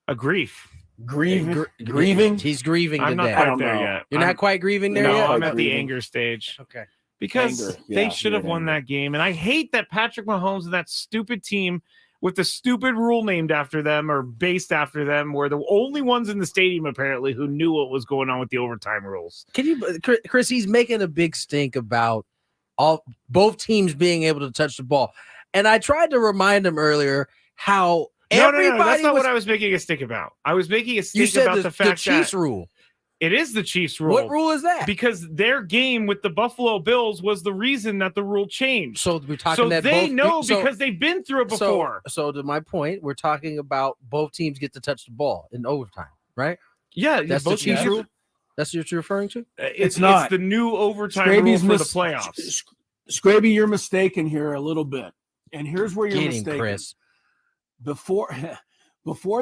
A grief. Grieving. He's grieving. I'm not today. quite there yet. You're not quite grieving there no, yet? I'm at the Grieving. anger stage. Okay. Because Anger. they Yeah, should have you're won angry. that game. And I hate that Patrick Mahomes and that stupid team with the stupid rule named after them or based after them were the only ones in the stadium, apparently, who knew what was going on with the overtime rules. Can you, Chris? He's making a big stink about both teams being able to touch the ball, and I tried to remind him earlier how No, everybody that's not was, what I was making a stink about. I was making a you stink said about the fact Chiefs that rule. it is the Chiefs rule. What rule is that? Because their game with the Buffalo Bills was the reason that the rule changed. So we're talking So that they both, know so- because they've been through it before. So to my point, we're talking about both teams get to touch the ball in overtime, right? Yeah, That's the both Chiefs teams- rue. That's what you're referring to? It's not. It's the new overtime Scraby's rule for the playoffs. Scraby, you're mistaken here a little bit. And here's where you're Get him, mistaken. Chris. Before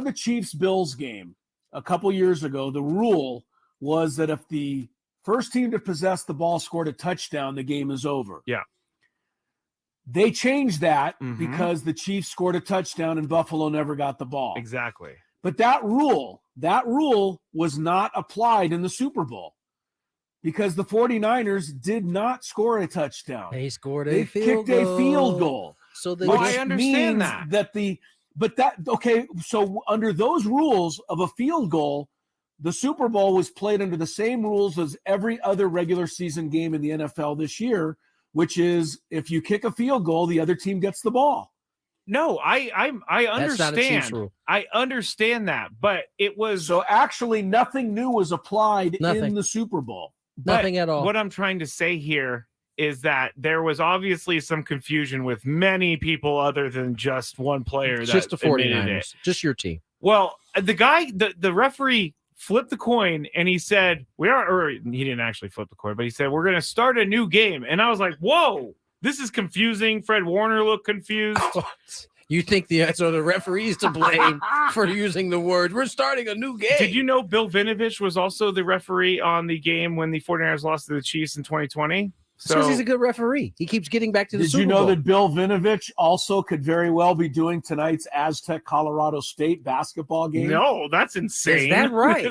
the Chiefs-Bills game a couple years ago, the rule was that if the first team to possess the ball scored a touchdown, the game is over. Yeah. They changed that Mhm. because the Chiefs scored a touchdown and Buffalo never got the ball. Exactly. But that rule was not applied in the Super Bowl because the 49ers did not score a touchdown. They scored a They field kicked goal. a field goal. So they Which I understand means that. okay, so under those rules of a field goal, the Super Bowl was played under the same rules as every other regular season game in the NFL this year, which is if you kick a field goal, the other team gets the ball. No, I That's not a Chiefs understand. rule. I understand that, but it was So actually nothing new was applied Nothing. in the Super Bowl. Nothing at all. What I'm trying to say here is that there was obviously some confusion with many people other than just one player. It's that just the admitted 49ers, it. just your team. Well, the referee flipped the coin and he said, or he didn't actually flip the coin, but he said, we're going to start a new game. And I was like, whoa, this is confusing. Fred Warner looked confused. You think the referee's to blame for using the words, we're starting a new game. Did you know Bill Vinovich was also the referee on the game when the 49ers lost to the Chiefs in 2020? Because he's a good referee. He keeps getting back to the Did Super you know Bowl. that Bill Vinovich also could very well be doing tonight's Aztec Colorado State basketball game? No, that's insane. Is that right?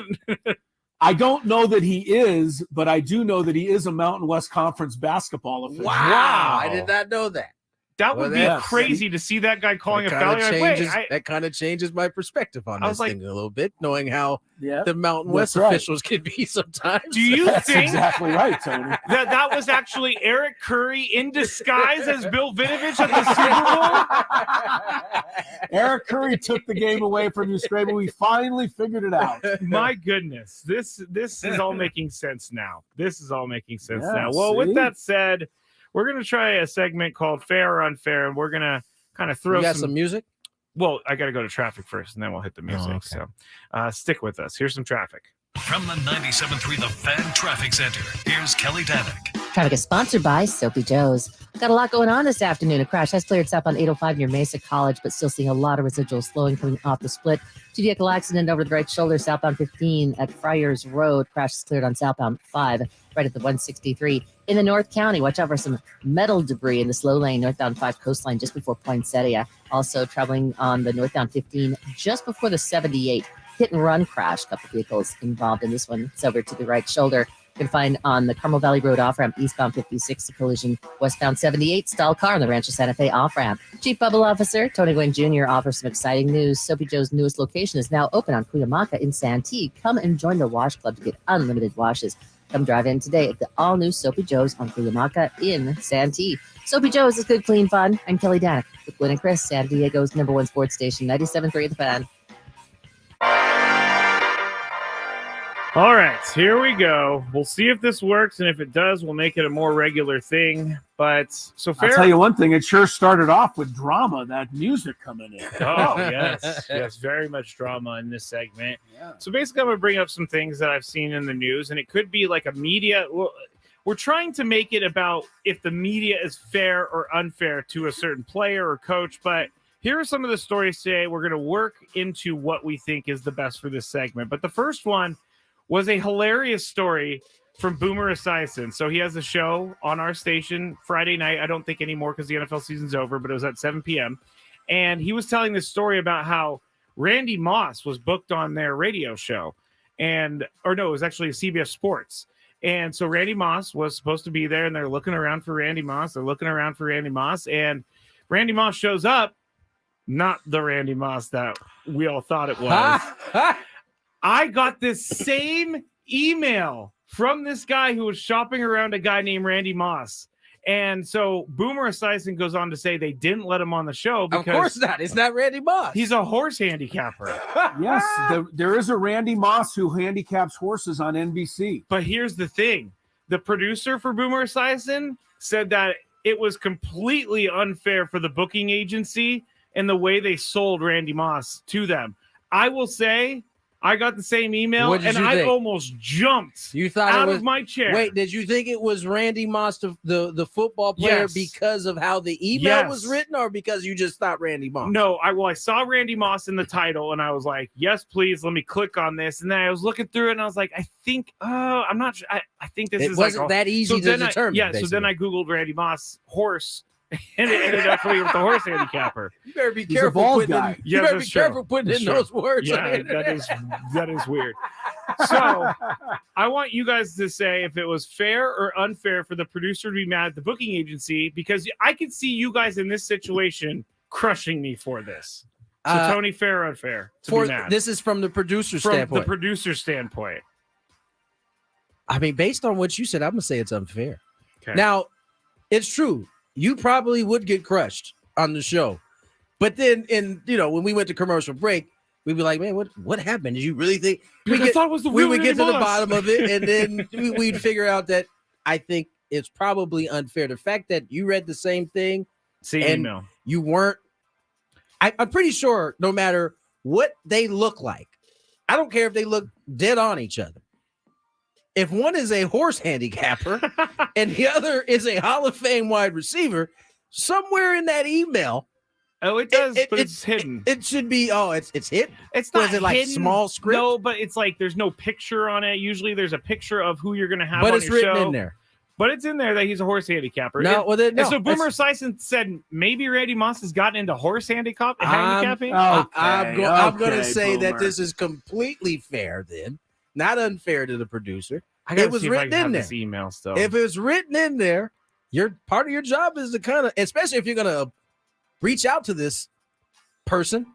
I don't know that he is, but I do know that he is a Mountain West Conference basketball official. Wow. I did not know that. That would be that's- crazy to see that guy calling a That foul. kinda You're like, changes, wait, that kind of changes my perspective on I this was like- thing a little bit, knowing how Yeah, the Mountain that's West right. officials can be sometimes. do you That's think exactly right, Tony. that was actually Eric Curry in disguise as Bill Vinovich at the Super Bowl? Eric Curry took the game away from you, Skraby. We finally figured it out. My goodness, this is all making sense now. This is all making sense Yeah, now. Well, see? with that said, we're gonna try a segment called Fair or Unfair, and we're gonna kind of throw You got some music? Well, I got to go to traffic first, and then we'll hit the music. okay. So, stick with us. Here's some traffic. From the 97.3 The Fan Traffic Center, here's Kelly Danick. Traffic is sponsored by Soapy Joe's. Got a lot going on this afternoon. A crash has cleared south on 805 near Mesa College, but still seeing a lot of residual slowing coming off the split. Two-vehicle accident over the right shoulder, southbound 15 at Friars Road. Crash is cleared on southbound 5, right at the 163. In the North County, watch out for some metal debris in the slow lane, northbound 5 coastline, just before Poinsettia. Also traveling on the northbound 15, just before the 78. Hit and run crash. A couple vehicles involved in this one. It's over to the right shoulder. You can find on the Carmel Valley Road off-ramp, eastbound 56, a collision, westbound 78, stalled car on the Rancho Santa Fe off-ramp. Chief Bubble Officer Tony Gwynn Jr. offers some exciting news. Soapy Joe's newest location is now open on Cuyamaca in Santee. Come and join the Wash Club to get unlimited washes. Come drive in today at the all-new Soapy Joe's on Cuyamaca in Santee. Soapy Joe's is good, clean fun. I'm Kelly Danick with Gwynn and Chris, San Diego's #1 sports station, 97.3 The Fan. All right, here we go. We'll see if this works, and if it does, we'll make it a more regular thing. But so fair. I'll tell you one thing, it sure started off with drama, that music coming in. Oh, yes, very much drama in this segment. Yeah. So basically, I'm going to bring up some things that I've seen in the news, and it could be like a media. Well, we're trying to make it about if the media is fair or unfair to a certain player or coach, but here are some of the stories today. We're going to work into what we think is the best for this segment. But the first one was a hilarious story from Boomer Esiason. So he has a show on our station Friday night. I don't think anymore because the NFL season's over, but it was at 7 p.m. And he was telling this story about how Randy Moss was booked on their radio show. It was actually CBS Sports. And so Randy Moss was supposed to be there, and they're looking around for Randy Moss. And Randy Moss shows up, not the Randy Moss that we all thought it was. I got this same email from this guy who was shopping around a guy named Randy Moss. And so Boomer Esiason goes on to say they didn't let him on the show because... Of course not. It's not Randy Moss. He's a horse handicapper. Yes, there is a Randy Moss who handicaps horses on NBC. But here's the thing. The producer for Boomer Esiason said that it was completely unfair for the booking agency and the way they sold Randy Moss to them. I will say... I got the same email, and I almost jumped out of my chair. Wait, did you think it was Randy Moss, the football player, Yes. because of how the email was written, or because you just thought Randy Moss? No, I saw Randy Moss in the title, and I was like, yes, please, let me click on this. And then I was looking through it, and I was like, I'm not sure. I think this is wasn't that easy to determine. So then I Googled Randy Moss horse, and it ended up with the horse handicapper. You better be He's a careful bald putting guy. in, you better be careful putting in those words. Yeah, that is weird. So I want you guys to say if it was fair or unfair for the producer to be mad at the booking agency, because I can see you guys in this situation crushing me for this. So Tony, fair or unfair to be mad? This is from the producer standpoint. From the producer standpoint. I mean, based on what you said, I'm gonna say it's unfair. Okay. Now, it's true. You probably would get crushed on the show, but then, when we went to commercial break, we'd be like, "Man, what happened? Did you really think?" We would get to the bottom of it, and then we'd figure out that I think it's probably unfair. The fact that you read the same thing, email, you weren't. I'm pretty sure no matter what they look like, I don't care if they look dead on each other. If one is a horse handicapper and the other is a Hall of Fame wide receiver, somewhere in that email, it does, but it's hidden. It should be. It's hidden. It's not. not. Is it like hidden? small script? No, but it's like there's no picture on it. Usually, there's a picture of who you're going to have. But on it's your written show. in there. But it's in there that he's a horse handicapper. No, so Boomer Esiason said maybe Randy Moss has gotten into horse handicapping. I'm going to say that this is completely fair. Then, not unfair to the producer. I gotta it was see if I written can have in there. this email still. If it was written in there, your part of your job is to kind of, especially if you're going to reach out to this person.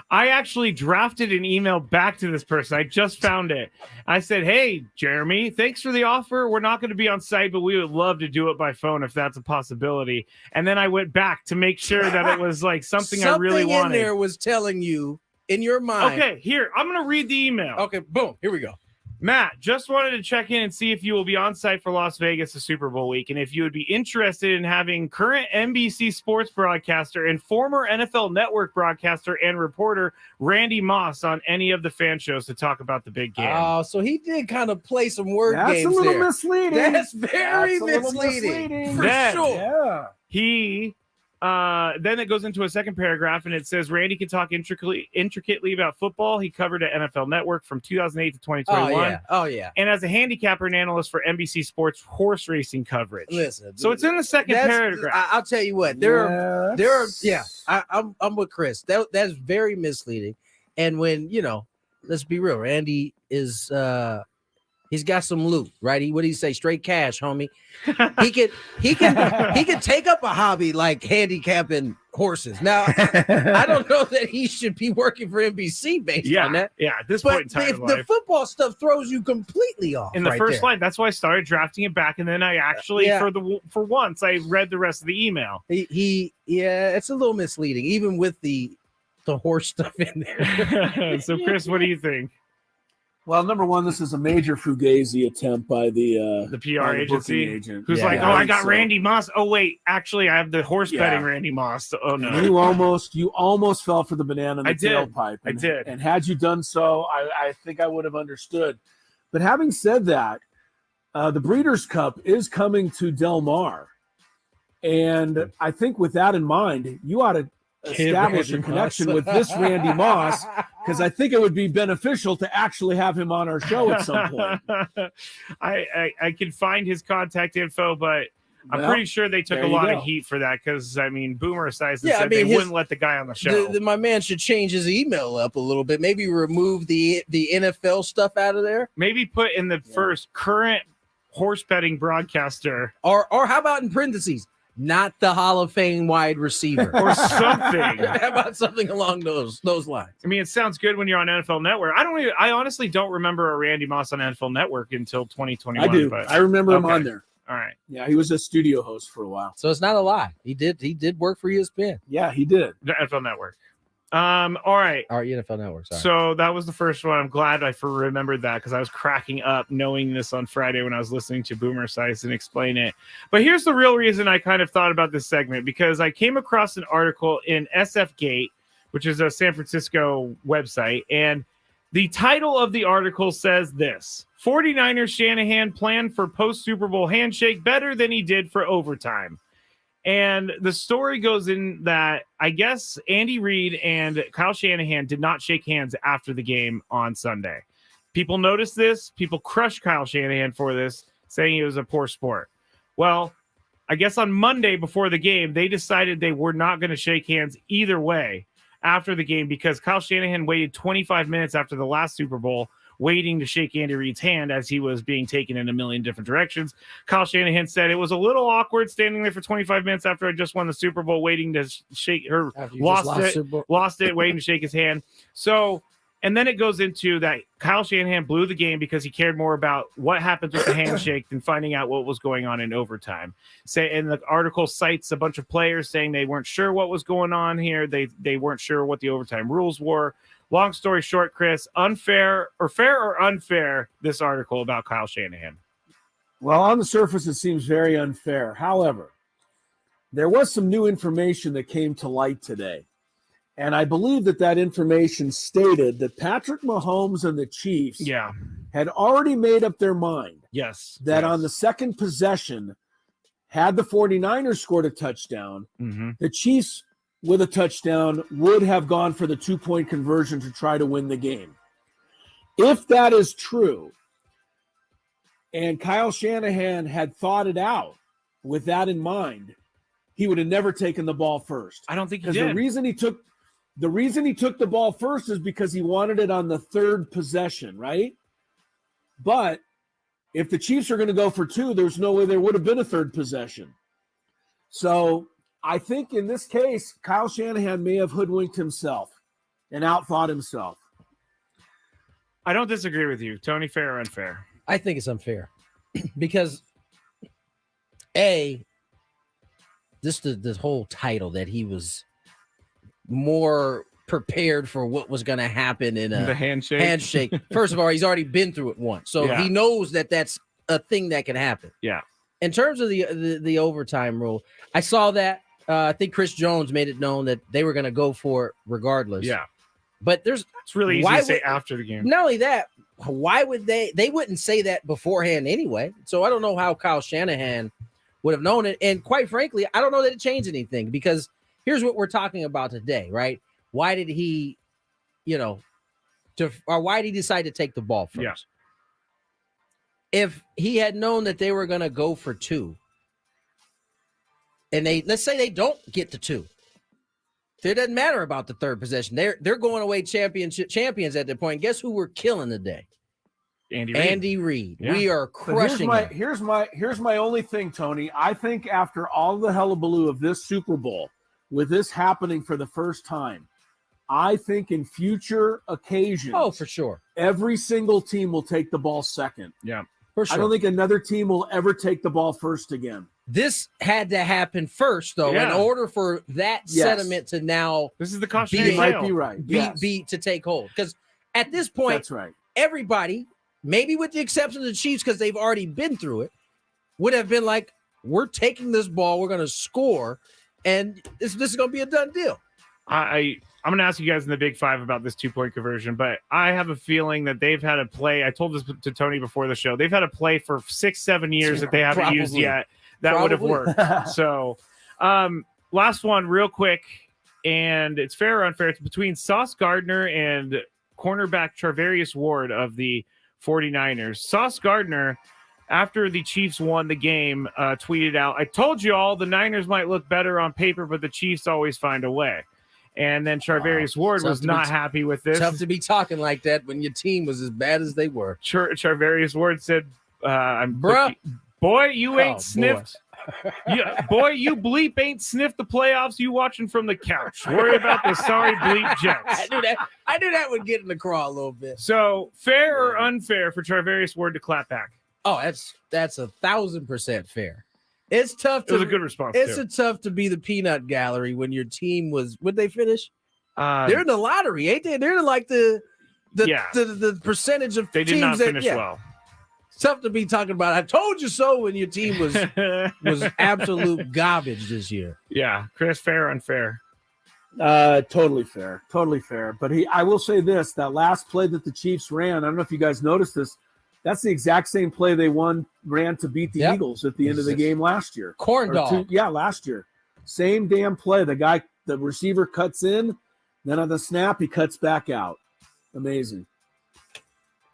I actually drafted an email back to this person. I just found it. I said, hey, Jeremy, thanks for the offer. We're not going to be on site, but we would love to do it by phone if that's a possibility. And then I went back to make sure that it was like something I really wanted. Something in there was telling you in your mind. Okay, here, I'm going to read the email. Okay, boom, here we go. Matt, just wanted to check in and see if you will be on site for Las Vegas the Super Bowl week, and if you would be interested in having current NBC sports broadcaster and former NFL Network broadcaster and reporter Randy Moss on any of the fan shows to talk about the big game. Oh, so he did kind of play some word That's games a little there. misleading. That's very misleading. For Then, sure. Yeah. He then it goes into a second paragraph and it says Randy can talk intricately about football. He covered at NFL Network from 2008 to 2021. Oh yeah. And as a handicapper and analyst for NBC Sports horse racing coverage. Listen. So it's in the second paragraph. I'll tell you what. I'm with Chris. That's very misleading. And when, let's be real, Randy is he's got some loot, right? What do you say? Straight cash, homie. He could take up a hobby like handicapping horses. Now, I don't know that he should be working for NBC based on that. Yeah, at this point in time, if the football stuff throws you completely off. In the right first there. line, that's why I started drafting it back, and then I actually, for once, I read the rest of the email. It's a little misleading, even with the horse stuff in there. So, Chris, what do you think? Well, number one, this is a major fugazi attempt by the PR by the agency, booking agent. who's like, I got Randy Moss. Oh wait, actually, I have the horse betting Randy Moss. Oh no, You almost fell for the banana in the tailpipe. I did. And had you done so, I think I would have understood. But having said that, the Breeders' Cup is coming to Del Mar, and I think with that in mind, you ought to establish a connection with this Randy Moss, because I think it would be beneficial to actually have him on our show at some point. I can find his contact info, but I'm pretty sure they took a lot of heat for that because, Boomer Esiason said they wouldn't let the guy on the show. My man should change his email up a little bit. Maybe remove the NFL stuff out of there. Maybe put in the first current horse betting broadcaster. Or how about in parentheses, not the Hall of Fame wide receiver or something. How about something along those lines? It sounds good when you're on NFL Network. I honestly don't remember a Randy Moss on NFL Network until 2021. I do. But I remember him on there. All right. Yeah, he was a studio host for a while. So it's not a lie. He did work for ESPN. Yeah, he did. The NFL Network. All right. Our NFL Network. Sorry. So that was the first one. I'm glad I remembered that because I was cracking up knowing this on Friday when I was listening to Boomer Esiason explain it. But here's the real reason I kind of thought about this segment, because I came across an article in SF Gate, which is a San Francisco website, and the title of the article says this: 49ers Shanahan planned for post-Super Bowl handshake better than he did for overtime. And the story goes in that I guess Andy Reid and Kyle Shanahan did not shake hands after the game on Sunday. People noticed this. People crushed Kyle Shanahan for this, saying it was a poor sport. Well, I guess on Monday before the game, they decided they were not going to shake hands either way after the game because Kyle Shanahan waited 25 minutes after the last Super Bowl waiting to shake Andy Reid's hand as he was being taken in a million different directions. Kyle Shanahan said it was a little awkward standing there for 25 minutes after I just won the Super Bowl, waiting to shake her, lost it, waiting to shake his hand. So, and then it goes into that Kyle Shanahan blew the game because he cared more about what happens with the handshake than finding out what was going on in overtime. And the article cites a bunch of players saying they weren't sure what was going on here. They weren't sure what the overtime rules were. Long story short, Chris, fair or unfair, this article about Kyle Shanahan? Well, on the surface, it seems very unfair. However, there was some new information that came to light today. And I believe that information stated that Patrick Mahomes and the Chiefs had already made up their mind. Yes. That on the second possession, had the 49ers scored a touchdown, the Chiefs with a touchdown would have gone for the 2-point conversion to try to win the game. If that is true, and Kyle Shanahan had thought it out with that in mind, he would have never taken the ball first. I don't think he did. The reason he took the ball first is because he wanted it on the third possession, right? But If the Chiefs are going to go for 2, there's no way there would have been a third possession. So I think in this case, Kyle Shanahan may have hoodwinked himself and outthought himself. I don't disagree with you. Tony, fair or unfair? I think it's unfair because this whole title that he was more prepared for what was going to happen in The handshake. First of all, he's already been through it once, so Yeah. he knows that that's a thing that can happen. Yeah. In terms of the overtime rule, I saw that. I think Chris Jones made it known that they were going to go for it regardless. Yeah. But It's really easy to say after the game. Not only that, why would they wouldn't say that beforehand anyway. So I don't know how Kyle Shanahan would have known it. And quite frankly, I don't know that it changed anything because here's what we're talking about today, right? Why did he, why did he decide to take the ball first? Yeah. If he had known that they were going to go for 2, and let's say they don't get to 2, it doesn't matter about the third possession. They're going away champions at that point. Guess who we're killing today? Andy Reid. Yeah. We are crushing him. Here's my only thing, Tony. I think after all the hullabaloo of this Super Bowl, with this happening for the first time, I think in future occasions, for sure, every single team will take the ball second. Yeah, for sure. I don't think another team will ever take the ball first again. This had to happen first, though, in order for that sentiment to now. This is the cautionary might be right. Be to take hold, because at this point, that's right. Everybody, maybe with the exception of the Chiefs, because they've already been through it, would have been like, "We're taking this ball, we're going to score, and this is going to be a done deal." I'm going to ask you guys in the Big Five about this 2-point conversion, but I have a feeling that they've had a play. I told this to Tony before the show. They've had a play for 6-7 years that they haven't used yet. That would have worked. So, last one real quick, and it's fair or unfair. It's between Sauce Gardner and cornerback Charvarius Ward of the 49ers. Sauce Gardner, after the Chiefs won the game, tweeted out, "I told you all the Niners might look better on paper, but the Chiefs always find a way." And then Charvarius Ward was not happy with this. Tough to be talking like that when your team was as bad as they were. Charvarius Ward said, Bruh. Boy, you ain't Oh, sniffed. Boy, you bleep ain't sniffed the playoffs. You watching from the couch. Worry about the sorry bleep Jets." I knew that would get in the craw a little bit. So, fair or unfair for Charvarius Ward to clap back? Oh, that's 1,000% fair. It's tough. It was a good response. It's tough to be the peanut gallery when your team was. Would they finish? They're in the lottery, ain't they? They're like the percentage of they did teams not that, finish well. It's tough to be talking about. I told you so when your team was absolute garbage this year. Yeah, Chris, fair or unfair? Totally fair. But I will say this: that last play that the Chiefs ran, I don't know if you guys noticed this. That's the exact same play they ran to beat the Eagles at the end of the game last year. Corn dog. Last year. Same damn play. The receiver cuts in, then on the snap, he cuts back out. Amazing.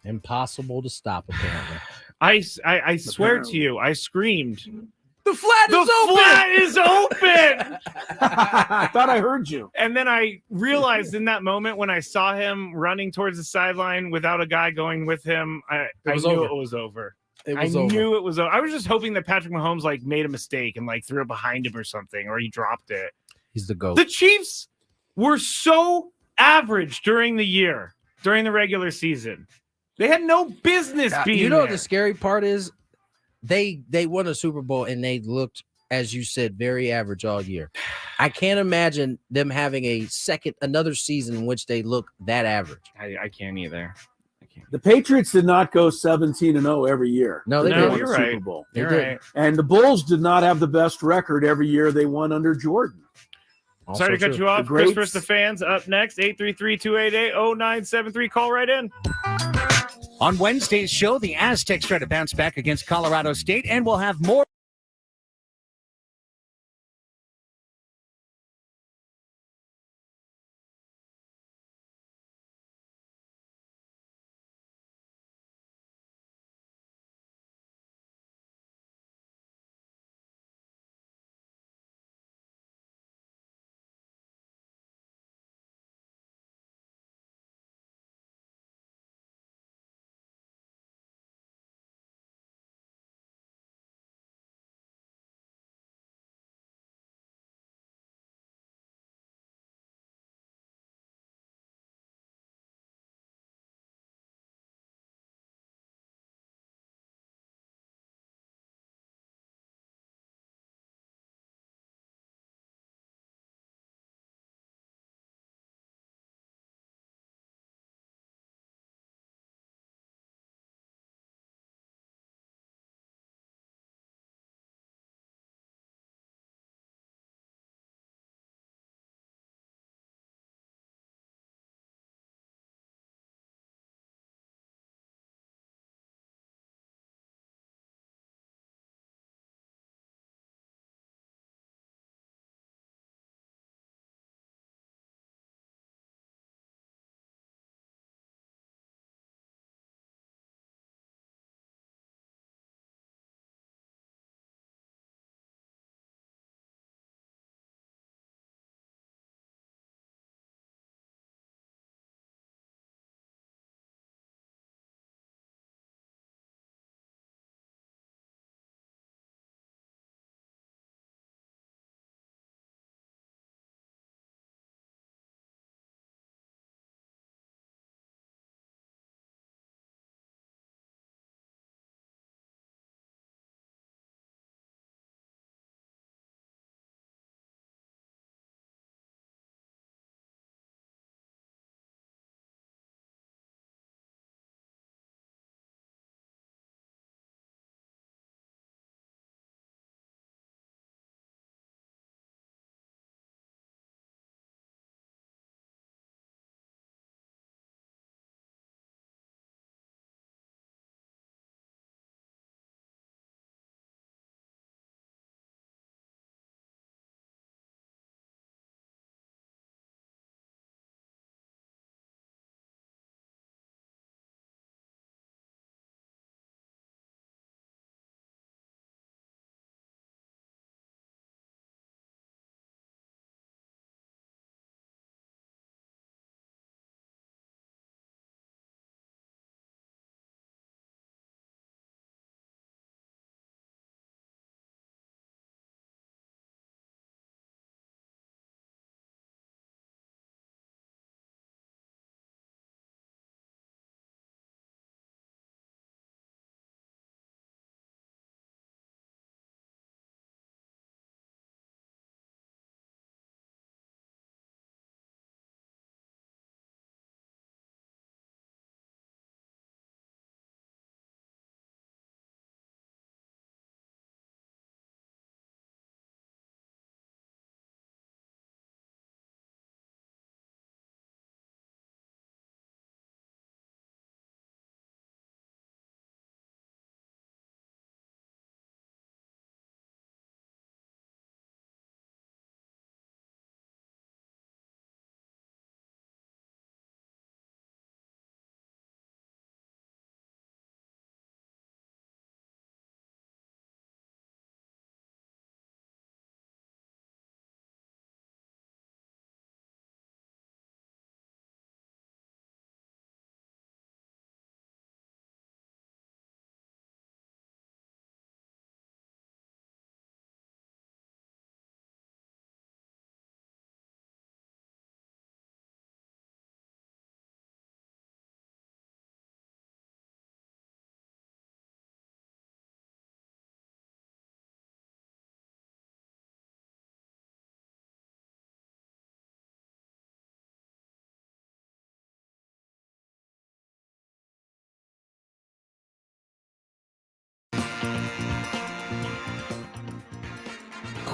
Impossible to stop, apparently. I swear to you, I screamed, "The flat is open! Flat is open!" I thought I heard you. And then I realized in that moment when I saw him running towards the sideline without a guy going with him, I knew it was over. I knew it was over. I was just hoping that Patrick Mahomes made a mistake and threw it behind him or something, or he dropped it. He's the GOAT. The Chiefs were so average during the year, during the regular season. They had no business being You know there. what the scary part is? They won a Super Bowl and they looked, as you said, very average all year. I can't imagine them having another season in which they look that average. I can't either. The Patriots did not go 17-0 every year. No, they won didn't. a Super Bowl. They did. And the Bulls did not have the best record every year they won under Jordan. Sorry to cut you off. Chris versus the fans up next. 833-288-0973. Call right in. On Wednesday's show, the Aztecs try to bounce back against Colorado State, and we'll have more.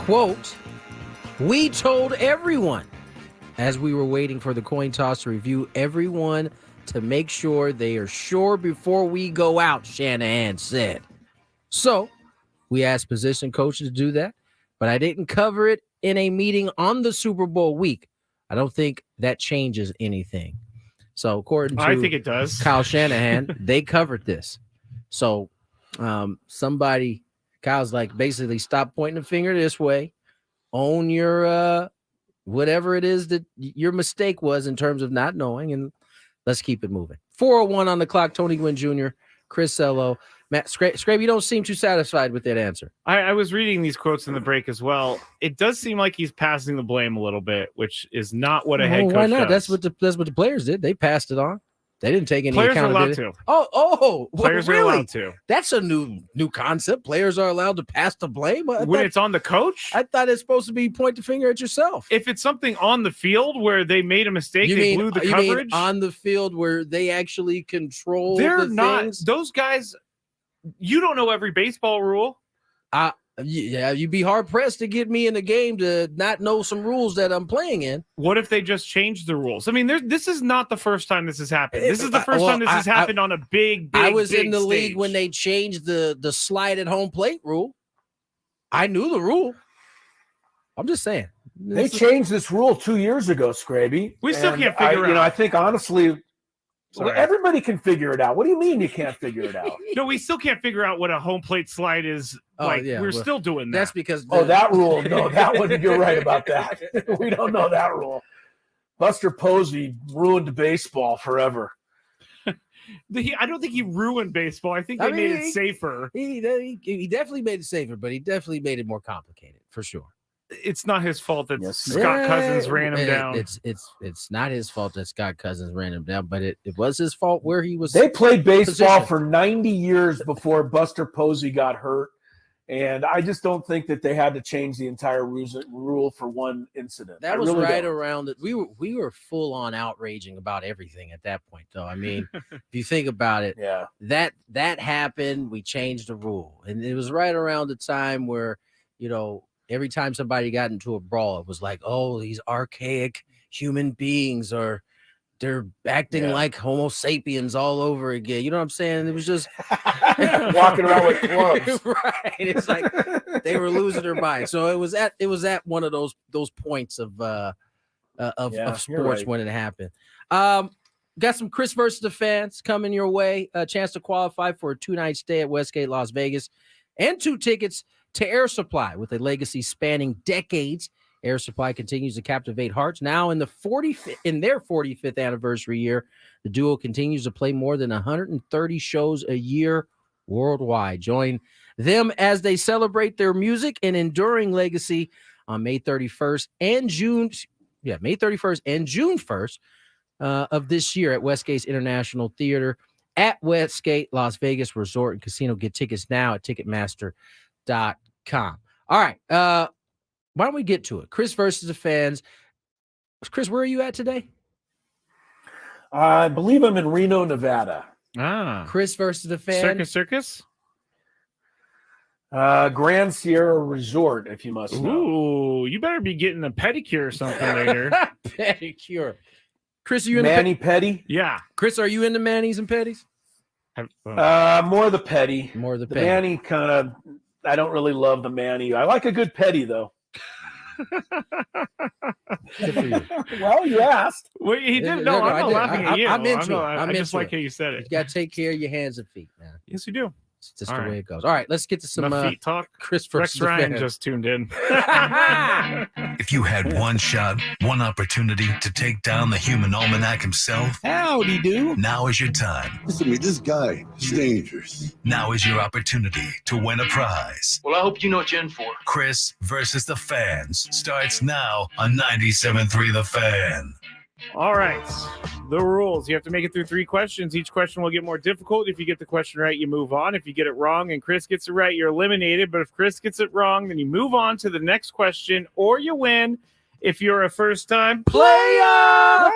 quote, we told everyone as we were waiting for the coin toss to review everyone to make sure they are sure before we go out, Shanahan said. So we asked position coaches to do that, but I didn't cover it in a meeting on the Super Bowl week. I don't think that changes anything. So according to I think it does. Kyle Shanahan, they covered this. So Kyle's like, basically stop pointing the finger this way. Own your whatever it is that your mistake was in terms of not knowing, and let's keep it moving. 4:01 on the clock. Tony Gwynn Jr., Chris Cello, Matt Skraby. You don't seem too satisfied with that answer. I was reading these quotes in the break as well. It does seem like he's passing the blame a little bit, which is not what a head coach Why not? does. That's what the players did. They passed it on. They didn't take any Players are allowed accountability. to. Oh, Players really? are allowed to. That's a new concept. Players are allowed to pass the blame. When it's on the coach? I thought it's supposed to be point the finger at yourself. If it's something on the field where they made a mistake, they blew the coverage. Mean on the field where they actually control They're the not. things? Those guys, you don't know every baseball rule. Yeah, you'd be hard pressed to get me in the game to not know some rules that I'm playing in. What if they just changed the rules? I mean, this is not the first time this has happened. This is the first time this has happened on a big I was in the stage. league when they changed the slide at home plate rule. I knew the rule. I'm just saying. They changed this rule 2 years ago, Skraby. We still and can't figure it out. I think honestly, Sorry. everybody can figure it out. What do you mean you can't figure it out? No, we still can't figure out what a home plate slide is. We're still doing that. That's because that rule. No, that one. You're right about that. We don't know that rule. Buster Posey ruined baseball forever. I don't think he ruined baseball. I think they made it safer. He definitely made it safer, but he definitely made it more complicated for sure. It's not his fault that Scott Cousins ran him down. It's not his fault that Scott Cousins ran him down, but it was his fault where he was. They played baseball positioned. for 90 years before Buster Posey got hurt, and I just don't think that they had to change the entire rule for one incident. That was right around it. We were full on outraging about everything at that point, though. I mean, if you think about it, yeah, that happened. We changed the rule, and it was right around the time where every time somebody got into a brawl, it was like, oh, these archaic human beings they're acting like Homo sapiens all over again. You know what I'm saying? It was just walking around with clubs. Right. It's like they were losing their mind. So it was at one of those points of sports right. when it happened. Got some Chris versus the fans coming your way. A chance to qualify for a 2-night stay at Westgate, Las Vegas, and 2 tickets to Air Supply. With a legacy spanning decades, Air Supply continues to captivate hearts. Now in their 45th anniversary year, the duo continues to play more than 130 shows a year worldwide. Join them as they celebrate their music and enduring legacy on May 31st and June 1st of this year at Westgate's International Theater at Westgate Las Vegas Resort and Casino. Get tickets now at Ticketmaster.com. All right. Why don't we get to it? Chris versus the fans. Chris, where are you at today? I believe I'm in Reno, Nevada. Chris versus the fans. Circus? Grand Sierra Resort, if you must know. Ooh, you better be getting a pedicure or something later. Pedicure. Chris, are you in Mani-pedi? Yeah. Chris, are you into manis and pedis? More the petty. More the The petty. mani kind of, I don't really love the mani. I like a good petty, though. Good for you. Well, you asked. Well, he didn't. No, I'm not laughing at you. I'm into it. I just like how you said it. You got to take care of your hands and feet, man. Yes, you do. It's just All the right. way it goes. All right, let's get to some feet talk. Chris Rex versus the Ryan fans. just tuned in. If you had one shot, one opportunity to take down the human almanac himself, howdy do. Now is your time. Listen to me, this guy is dangerous. Now is your opportunity to win a prize. Well, I hope you know what you're in for. Chris versus the fans starts now on 97.3 The Fan. All right. The rules. You have to make it through 3 questions. Each question will get more difficult. If you get the question right, you move on. If you get it wrong and Chris gets it right, you're eliminated. But if Chris gets it wrong, then you move on to the next question or you win if you're a first-time player.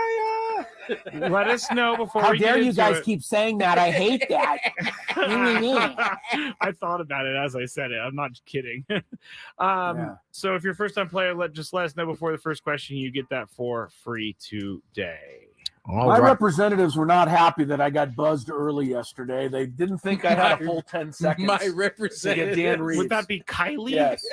Let us know before How we get dare you into guys it. keep saying that? I hate that. I thought about it as I said it. I'm not kidding. So if you're a first-time player, just let us know before the first question. You get that for free today. My representatives were not happy that I got buzzed early yesterday. They didn't think I had a full 10 seconds. My to get representative. Dan Reeves. Would that be Kylie? Yes.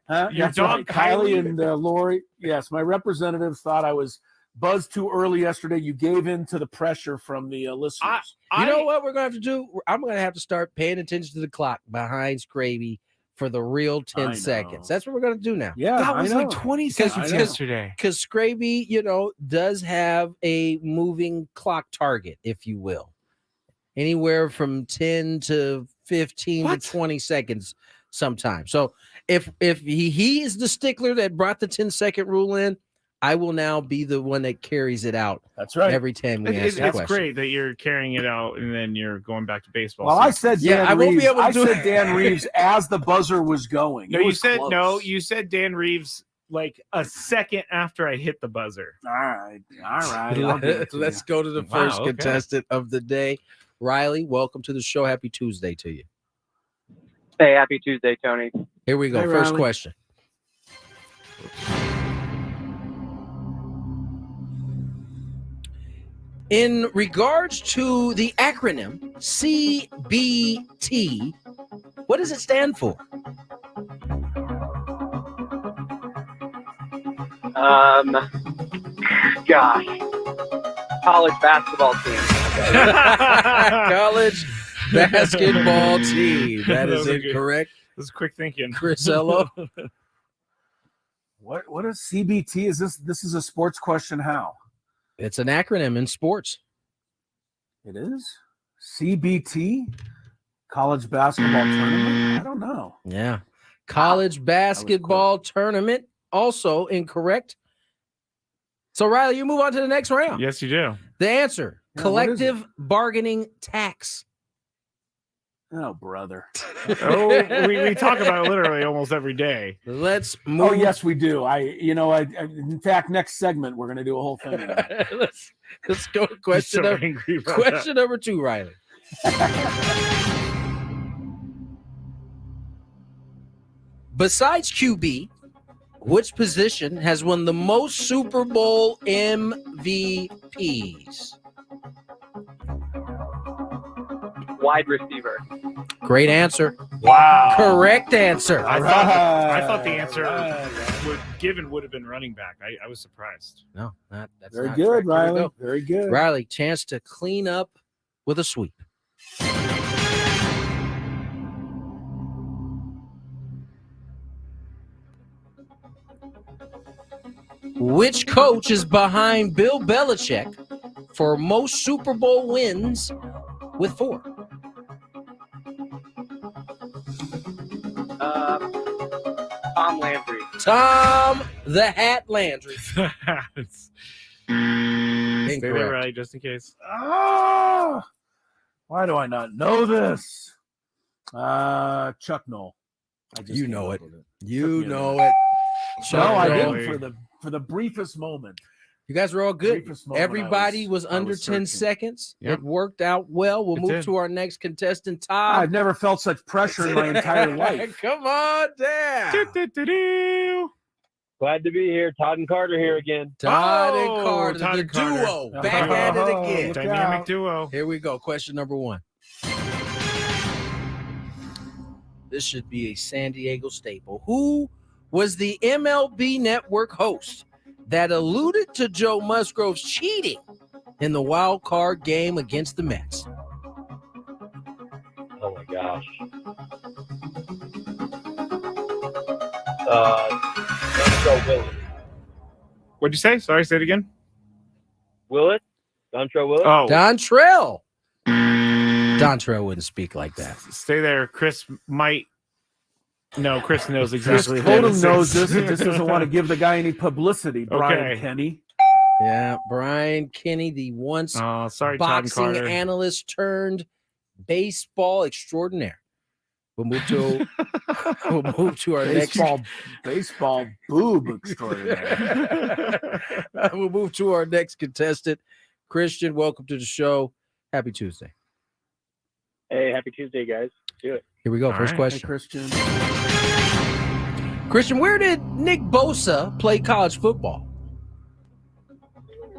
Huh? Your That's dog, right. Kylie Kylie? and Lori. Yes, my representatives thought I was buzzed too early yesterday. You gave in to the pressure from the listeners. You know what we're going to have to do? I'm going to have to start paying attention to the clock behind Skraby for the real 10 seconds. That's what we're going to do now. Yeah, that was I like know. 20 seconds yesterday. Because Skraby, does have a moving clock target, if you will. Anywhere from 10 to 15 to 20 seconds sometimes. So if he is the stickler that brought the 10-second rule in, I will now be the one that carries it out. That's right. Every time we ask the It's question. great that you're carrying it out and then you're going back to baseball. Well, I said Dan I won't Reeves. be able to I do said it. Dan Reeves as the buzzer was going. No, It you was said close. no. You said Dan Reeves like a second after I hit the buzzer. All right. I'll give it to Let's you. go to the Wow, first okay. contestant of the day. Riley, welcome to the show. Happy Tuesday to you. Hey, happy Tuesday, Tony. Here we go. Hey, First Riley. question. In regards to the acronym CBT, what does it stand for? Gosh, college basketball team. College basketball team. That is was good. incorrect. This is quick thinking. Chrisello. What is CBT? Is this? This is a sports question. How? It's an acronym in sports. It is CBT, college basketball tournament. I don't know. Yeah. College basketball tournament. Also incorrect. So, Riley, you move on to the next round. Yes, you do. The answer, Yeah, collective bargaining tax. Oh, brother. Oh, we talk about it literally almost every day. Let's move. Oh, yes, we do. In fact, next segment we're going to do a whole thing. on it. Let's go to question So number, angry about question number 2, Riley. Besides QB, which position has won the most Super Bowl MVPs? Wide receiver. Great answer. Wow. Correct answer. I thought the answer would have been running back. I was surprised. No, that's Very not good, correct. Here we Riley. go. Very good. Riley, chance to clean up with a sweep. Which coach is behind Bill Belichick for most Super Bowl wins with 4? Tom Landry. Tom the Hat Landry. Stay there, Incorrect. Riley, just in case. Ah, why do I not know this? Chuck Noll. I just You came know up it. with Took You me a know minute. it. No, I Riley. didn't for the briefest moment. You guys were all good. Briefest moment Everybody was I under was 10 searching. seconds. Yep. It worked out well. We'll It move did. to our next contestant, Tom. I've never felt such pressure in my entire life. Come on down. Do-do-do-do. Glad to be here. Todd and Carter here again. Todd and Oh, Carter, Todd the and Carter. duo, back at it Oh, again. look Dynamic out. duo. Here we go. Question number 1. This should be a San Diego staple. Who was the MLB Network host that alluded to Joe Musgrove's cheating in the wild card game against the Mets? Oh my gosh. Dontrell Willis. What'd you say? Sorry, say it again. Willis? Dontrell Willis? Oh, Dontrell. Dontrell wouldn't speak like that. stay there. Chris might. No, Chris knows Chris exactly who Odom this knows is. this. He just doesn't want to give the guy any publicity. Brian Okay. Kenny. Yeah, Brian Kenny, the once Oh, sorry, Todd and boxing Carter. analyst turned baseball extraordinaire. We'll move to We'll move to our baseball boob extraordinaire. We'll move to our next contestant. Christian, welcome to the show. Happy Tuesday. Hey, happy Tuesday, guys. Do it. Here we go. All First right. question. Hey, Christian. Christian, where did Nick Bosa play college football?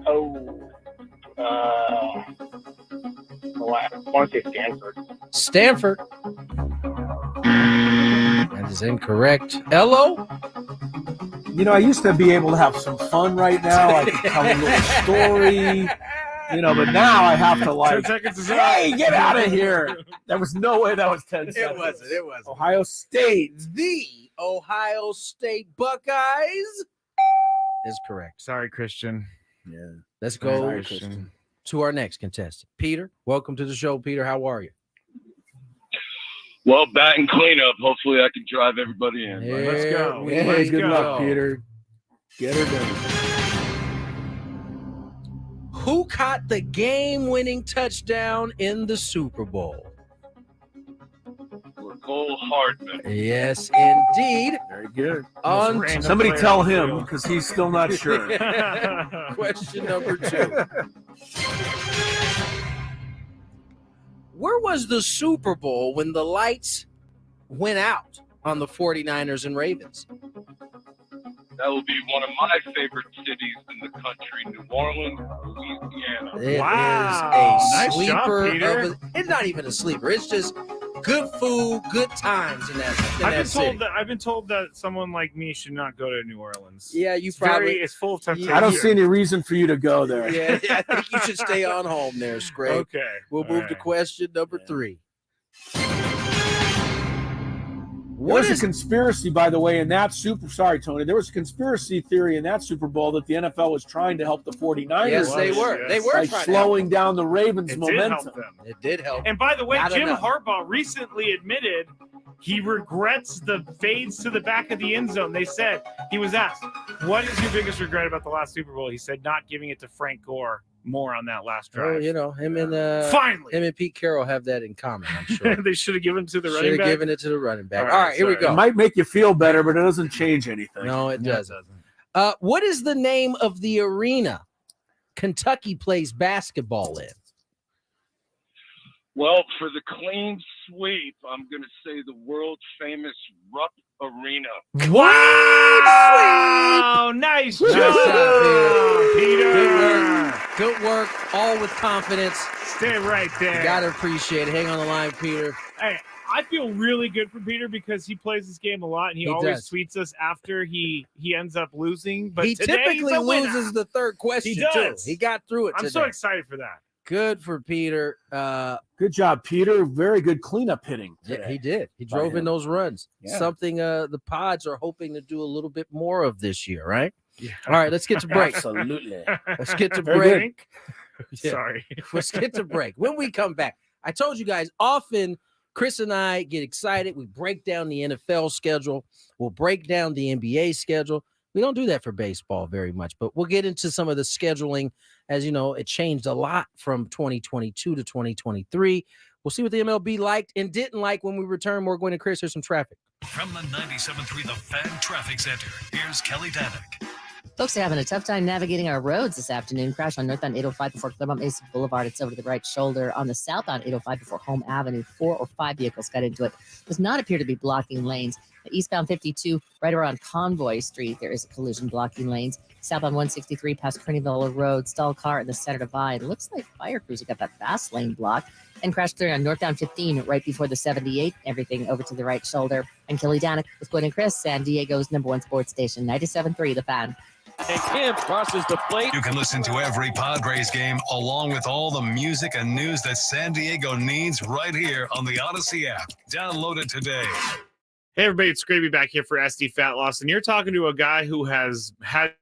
Oh, I want to say Stanford. Stanford. That is incorrect. Elo? You know, I used to be able to have some fun right now. I could tell a little story, but now I have to 10 seconds is up. hey, get out of here. There was no way that was 10 seconds. It wasn't. Ohio State. The Ohio State Buckeyes is correct. Sorry, Christian. Yeah. Let's go Sorry, Christian. to our next contestant. Peter, welcome to the show. Peter, how are you? Well, batting cleanup. Hopefully, I can drive everybody in. Let's go. Hey, Let's good go. luck, Peter. Get her done. Who caught the game-winning touchdown in the Super Bowl? Cole Hardman. Yes, indeed. Very good. On random Somebody player tell on the him field. because he's still not sure. Question number 2. Where was the Super Bowl when the lights went out on the 49ers and Ravens? That will be one of my favorite cities in the country, New Orleans, Louisiana. It Wow. is a Nice job, sleeper. Peter. It's not even a sleeper. It's just good food, good times in that city. I've been told that someone like me should not go to New Orleans. Yeah, you It's probably. it's full of temptation. I don't see any reason for you to go there. Yeah, I think you should stay on home there, Scrape. Okay. We'll All move to right. question number 3. There was a conspiracy, by the way, in that Sorry, Tony. There was a conspiracy theory in that Super Bowl that the NFL was trying to help the 49ers. Yes, they were. Yes. They were by trying slowing down the Ravens' It did momentum. help them. It did help. And by the way, Not Jim enough. Harbaugh recently admitted he regrets the fades to the back of the end zone. They said, he was asked, what is your biggest regret about the last Super Bowl? He said, not giving it to Frank Gore more on that last drive. Him and Finally. him and Pete Carroll have that in common, I'm sure. They should have given it to the Should running have back. given it to the running back. All All right, right, here we sorry. go. It might make you feel better, but it doesn't change anything. No, it doesn't. What is the name of the arena Kentucky plays basketball in? Well, for the clean sweep, I'm going to say the world famous Rupp Arena. Wow! Nice job, Peter. Good work. All with confidence. Stay right there. You gotta appreciate it. Hang on the line, Peter. Hey, I feel really good for Peter because he plays this game a lot and he always does. tweets us after he ends up losing. But He today he's typically a winner. loses the third question, He too. does. He got through it I'm today. so excited for that. Good for Peter. Good job, Peter. Very good cleanup hitting. Yeah, he did. He drove By in him. those runs. Yeah. Something the Pods are hoping to do a little bit more of this year, right? Yeah. All right, let's get to break. Absolutely. Let's get to Very break. Yeah. Sorry. Let's get to break. When we come back, I told you guys often Chris and I get excited. We break down the NFL schedule. We'll break down the NBA schedule. We don't do that for baseball very much, but we'll get into some of the scheduling. As you know, it changed a lot from 2022 to 2023. We'll see what the MLB liked and didn't like when we return. More Gwynn and Chris. Here's some traffic. From the 97.3 The Fan Traffic Center, here's Kelly Danick. Folks are having a tough time navigating our roads this afternoon. Crash on northbound 805 before Claremont Mesa Boulevard. It's over to the right shoulder. On the southbound 805 before Home Avenue, 4 or 5 vehicles got into it. Does not appear to be blocking lanes. The eastbound 52, right around Convoy Street, there is a collision blocking lanes. Southbound 163 past Creneville Road, stalled car in the center divide. Looks like fire crews have got that fast lane blocked. And crash clear on northbound 15 right before the 78. Everything over to the right shoulder. And Kelly Danick with Gwynn and Chris, San Diego's #1 sports station, 97.3 The Fan. And Kim crosses the plate. You can listen to every Padres game along with all the music and news that San Diego needs right here on the Odyssey app. Download it today. Hey, everybody, it's Skraby back here for SD Fat Loss, and you're talking to a guy who has had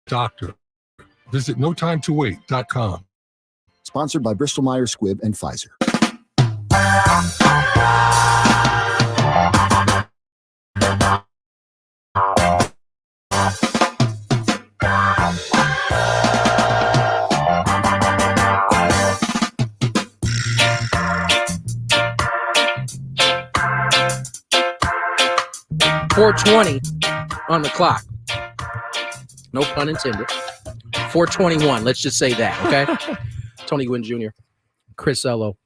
doctor. Visit notimetowait.com. Sponsored by Bristol Myers Squibb and Pfizer. .420 on the clock. No pun intended. 421. Let's just say that, okay? Tony Gwynn Jr., Chris Ello.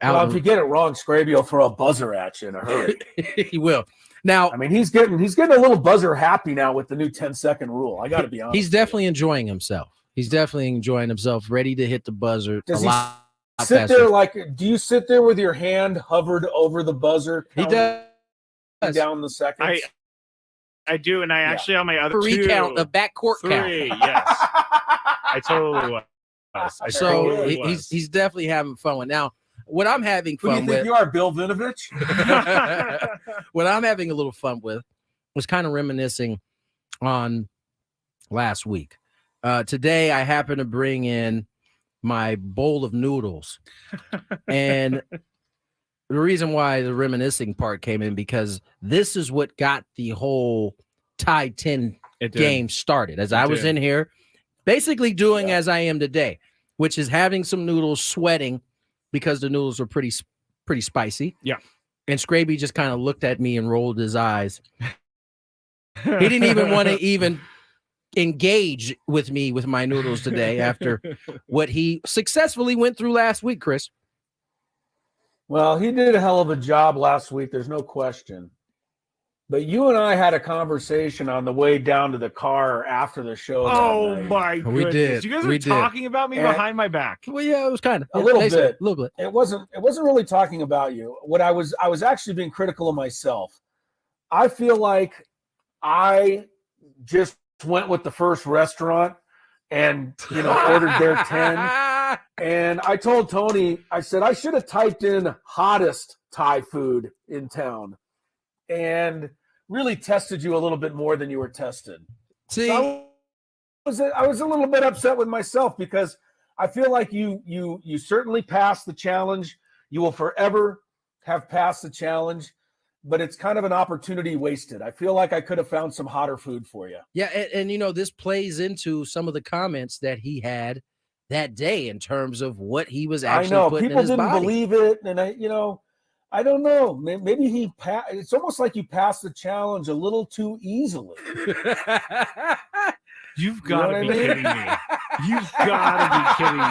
Well, if you get it wrong, Skraby will throw a buzzer at you in a hurry. He will. Now, I mean, he's getting a little buzzer happy now with the new 10-second rule. I got to be honest. he's definitely enjoying himself. He's definitely enjoying himself, ready to hit the buzzer. Does a he lot sit faster. there like? Do you sit there with your hand hovered over the buzzer? He does. Down the seconds. I do, and I actually on my other recount, a backcourt three, count. yes. I totally was. So he's definitely having fun with. Now, what I'm having Who do fun you think with, you are, Bill Vinovich? what I'm having a little fun with was kind of reminiscing on last week. Today, I happened to bring in my bowl of noodles, and the reason why the reminiscing part came in because this is what got the whole tie 10 game started. As I was in here, basically doing as I am today, which is having some noodles, sweating because the noodles are pretty spicy. Yeah. And Skraby just kind of looked at me and rolled his eyes. He didn't even want to even engage with me with my noodles today after what he successfully went through last week, Chris. Well, he did a hell of a job last week. There's no question. But you and I had a conversation on the way down to the car after the show. Oh my goodness! We did. You guys were talking about me behind my back. Well, yeah, it was kind of a little bit. A little bit. It wasn't really talking about you. What I was actually being critical of myself. I feel like I just went with the first restaurant and ordered their 10. And I told Tony, I said I should have typed in hottest Thai food in town and really tested you a little bit more than you were tested. See, so I was a little bit upset with myself because I feel like you certainly passed the challenge. You will forever have passed the challenge, but it's kind of an opportunity wasted. I feel like I could have found some hotter food for you. Yeah, and this plays into some of the comments that he had that day in terms of what he was actually putting people in his didn't body. believe it, and I don't know. Maybe it's almost like you passed the challenge a little too easily. You've got to be kidding me. You've got to be kidding me.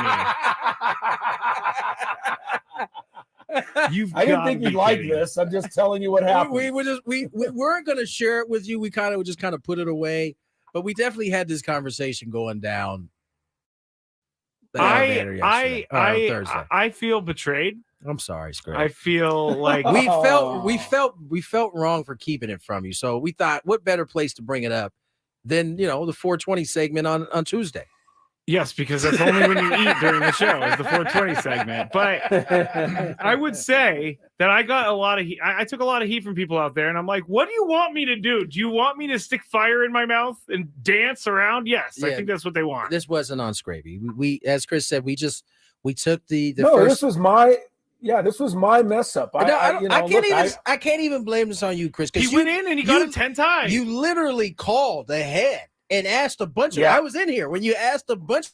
I didn't think you'd like this. I'm just telling you what happened. We weren't going to share it with you. We just put it away, but we definitely had this conversation going down. I feel betrayed. I'm sorry, Skraby. I feel like we felt wrong for keeping it from you. So we thought, what better place to bring it up than the 420 segment on Tuesday. Yes, because that's only when you eat during the show is the 420 segment. But I would say that I got a lot of heat. I took a lot of heat from people out there, and I'm like, what do you want me to do? Do you want me to stick fire in my mouth and dance around? Yes, yeah, I think that's what they want. This wasn't on Skraby. We as Chris said, we took the first. This was my mess up. I can't even blame this on you, Chris. He went in and he got it 10 times. You literally called ahead and asked a bunch of. I was in here when you asked a bunch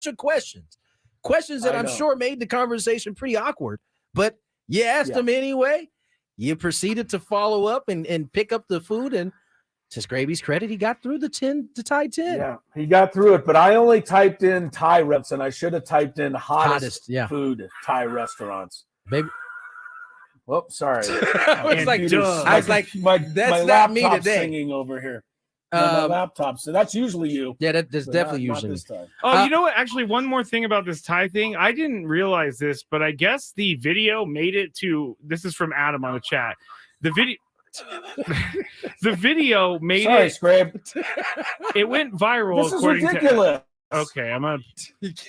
of questions that I'm sure made the conversation pretty awkward. But you asked them anyway. You proceeded to follow up and pick up the food, and to Skraby's credit, he got through the tie 10. Yeah, he got through it, but I only typed in Thai restaurants, and I should have typed in hottest food Thai restaurants. Maybe. Whoops, sorry. I was like, my that's not me today. Singing over here. My laptop. So that's usually you. Yeah, that's definitely usually this time. Oh, you know what? Actually, one more thing about this Thai thing. I didn't realize this, but I guess the video made it to. This is from Adam on the chat. The video made it. Scrab. It went viral. This is ridiculous. Okay, I'm gonna. Let's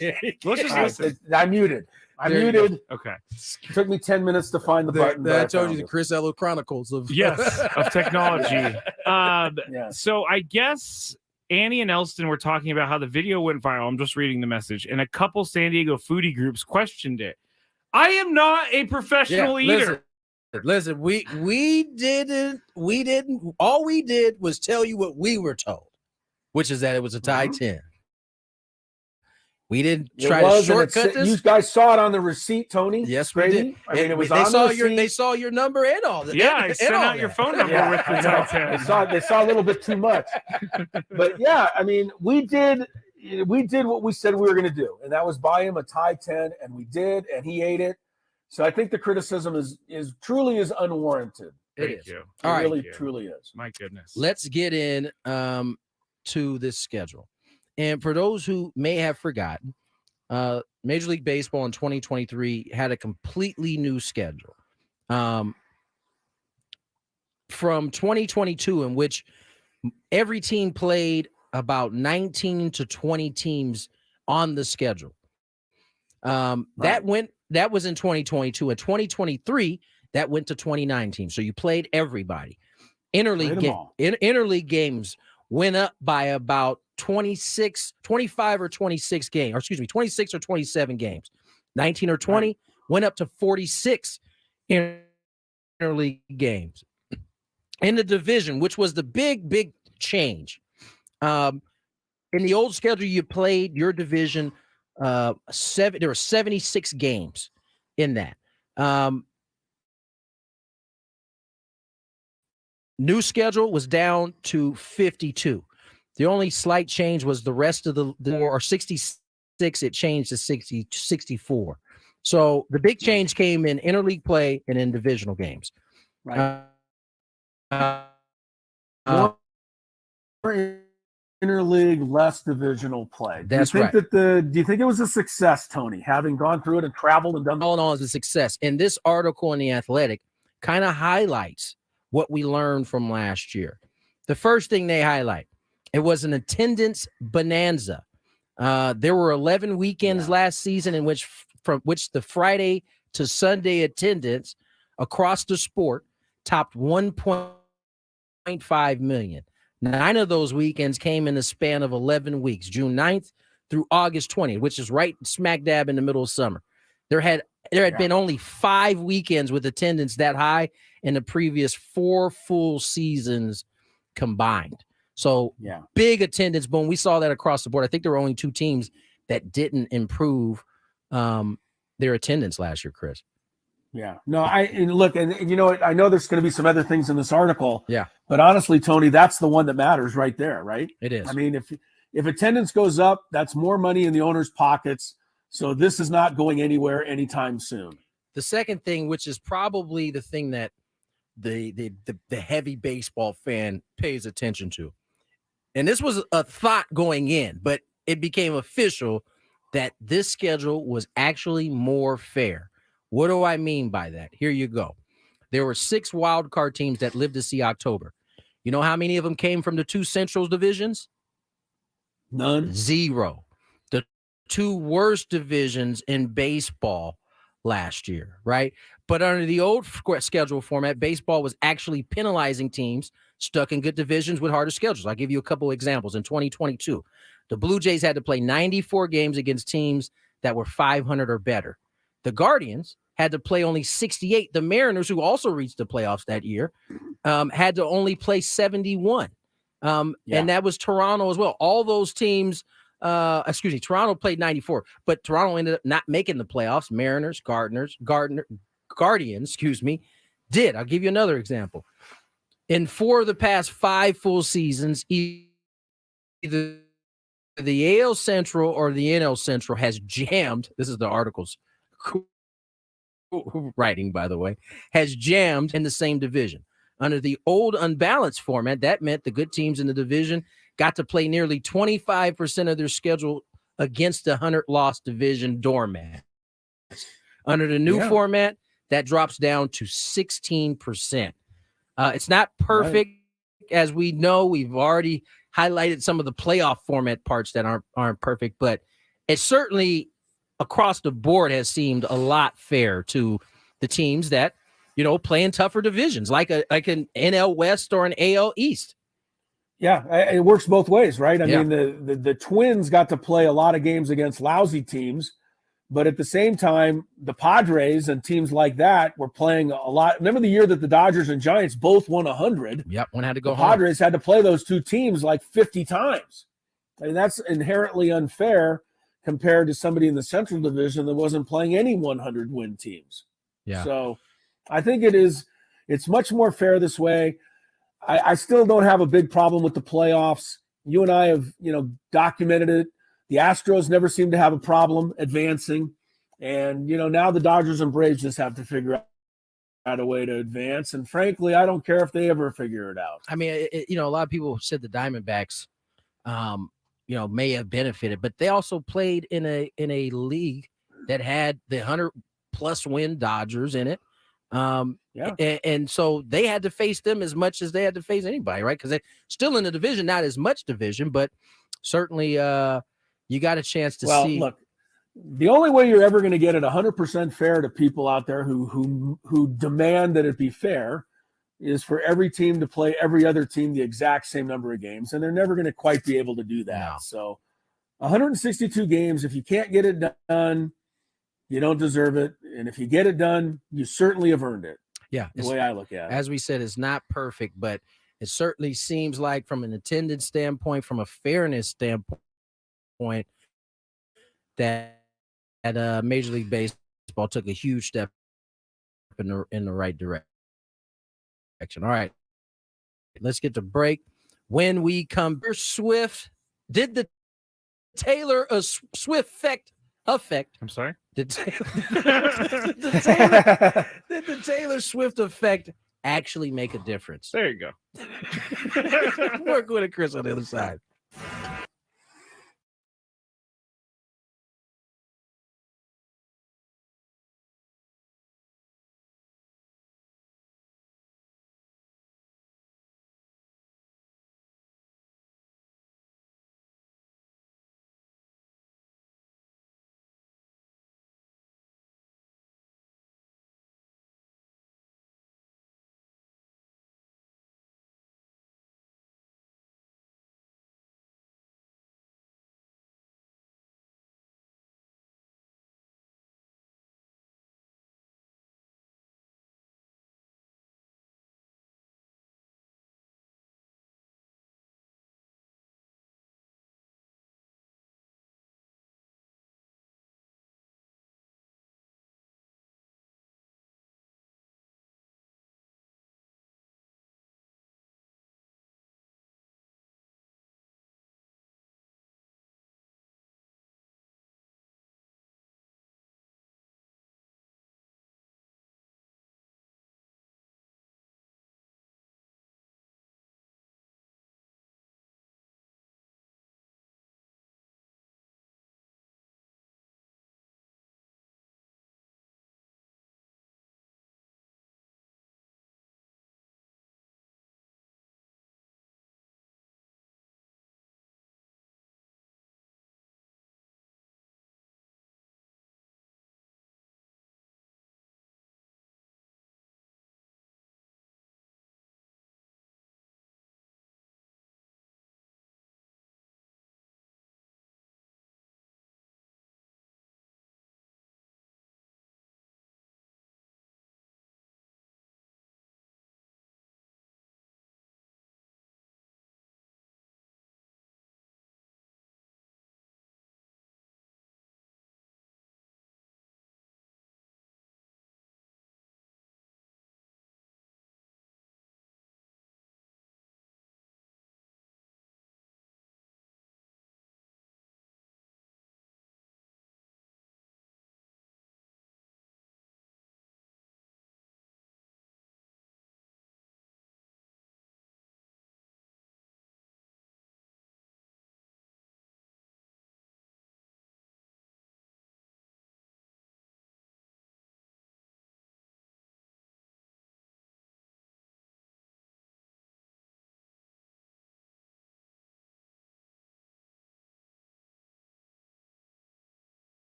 just listen. I muted. Okay. It took me 10 minutes to find the button. I told you the Chris Ello Chronicles of of technology. So I guess Annie and Elston were talking about how the video went viral. I'm just reading the message, and a couple San Diego foodie groups questioned it. I am not a professional eater. Listen, we didn't. All we did was tell you what we were told, which is that it was a tie 10. We didn't try to shortcut this. You guys saw it on the receipt, Tony. Yes, we did. I mean, it was they on saw the your receipt. they saw your number and all that. Yeah, I sent out your phone number with the tie 10. They saw a little bit too much. But yeah, I mean, we did what we said we were going to do, and that was buy him a tie 10, and we did, and he ate it. So I think the criticism is truly unwarranted. Thank you. It really truly is. My goodness. Let's get in to this schedule. And for those who may have forgotten, Major League Baseball in 2023 had a completely new schedule. From 2022, in which every team played about 19 to 20 teams on the schedule. That was in 2022. In 2023, that went to 29 teams. So you played everybody. Interleague games went up by about 25 or 26 games, or excuse me, 26 or 27 games. 19 or 20 went up to 46 interleague games. In the division, which was the big change. In the old schedule, you played your division there were 76 games in that. New schedule was down to 52. The only slight change was the rest of the 66, it changed to 64. So the big change came in interleague play and in divisional games. Right. More interleague, less divisional play. That's do you think right. Do you think it was a success, Tony, having gone through it and traveled and done all in all, is a success? And this article in The Athletic kind of highlights what we learned from last year. The first thing they highlight, it was an attendance bonanza. There were 11 weekends last season in which the Friday to Sunday attendance across the sport topped 1.5 million. 9 of those weekends came in the span of 11 weeks, June 9th through August 20th, which is right smack dab in the middle of summer. There had been only 5 weekends with attendance that high in the previous 4 full seasons combined. So big attendance boom. We saw that across the board. I think there were only 2 teams that didn't improve their attendance last year, Chris. Yeah. No, look, and you know what? I know there's going to be some other things in this article. Yeah. But honestly, Tony, that's the one that matters right there, right? It is. I mean, if attendance goes up, that's more money in the owner's pockets. So this is not going anywhere anytime soon. The second thing, which is probably the thing that the heavy baseball fan pays attention to, and this was a thought going in, but it became official that this schedule was actually more fair. What do I mean by that? Here you go. There were 6 wild card teams that lived to see October. You know how many of them came from the 2 Central divisions? None. 0. The 2 worst divisions in baseball last year, right? But under the old schedule format, baseball was actually penalizing teams stuck in good divisions with harder schedules. I'll give you a couple examples. In 2022, the Blue Jays had to play 94 games against teams that were 500 or better. The Guardians had to play only 68. The Mariners, who also reached the playoffs that year, had to only play 71. And that was Toronto as well. All those teams, Toronto played 94, but Toronto ended up not making the playoffs. Mariners, Guardians, did. I'll give you another example. In 4 of the past 5 full seasons, either the AL Central or the NL Central has jammed. This is the article's writing, by the way, has jammed in the same division. Under the old unbalanced format, that meant the good teams in the division got to play nearly 25% of their schedule against the 100-loss division doormat. Under the new format, that drops down to 16%. It's not perfect, as we know. We've already highlighted some of the playoff format parts that aren't perfect, but it certainly across the board has seemed a lot fair to the teams that, play in tougher divisions, like an NL West or an AL East. Yeah, it works both ways, right? I Yeah. mean, the Twins got to play a lot of games against lousy teams, but at the same time, the Padres and teams like that were playing a lot. Remember the year that the Dodgers and Giants both won 100? Yep, one had to go The home. Padres had to play those two teams like 50 times. I mean, that's inherently unfair compared to somebody in the Central Division that wasn't playing any 100-win teams. Yeah. So I think it's much more fair this way. I still don't have a big problem with the playoffs. You and I have, documented it. The Astros never seem to have a problem advancing. And, now the Dodgers and Braves just have to figure out a way to advance. And frankly, I don't care if they ever figure it out. I mean, a lot of people said the Diamondbacks, may have benefited, but they also played in a league that had the 100+ win Dodgers in it. And so they had to face them as much as they had to face anybody, right? Because they're still in the division, not as much division, but certainly you got a chance to see. Look, the only way you're ever going to get it 100% fair to people out there who demand that it be fair is for every team to play every other team the exact same number of games, and they're never going to quite be able to do that. No. So 162 games, if you can't get it done, you don't deserve it. And if you get it done, you certainly have earned it. Yeah. The way I look at it. As we said, it's not perfect, but it certainly seems like from an attendance standpoint, from a fairness standpoint, that Major League Baseball took a huge step in the right direction. All right. Let's get to break. When we come, Swift, did the Taylor Swift effect? I'm sorry? Did the Taylor Swift effect actually make a difference? There you go. Work with Chris on the other side.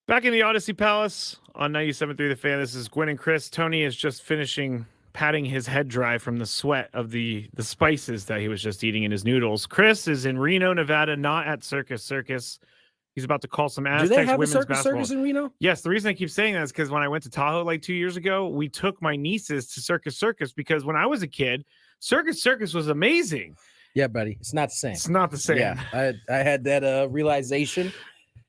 Back in the Odyssey Palace on 97.3 The Fan. This is Gwynn and Chris. Tony is just finishing patting his head dry from the sweat of the spices that he was just eating in his noodles. Chris is in Reno, Nevada, not at Circus Circus. He's about to call some Aztecs Do they have a women's Circus basketball. Circus in Reno? Yes, the reason I keep saying that is because when I went to Tahoe like 2 years ago, we took my nieces to Circus Circus because when I was a kid, Circus Circus was amazing. Yeah, buddy. It's not the same. It's not the same. Yeah, I had that realization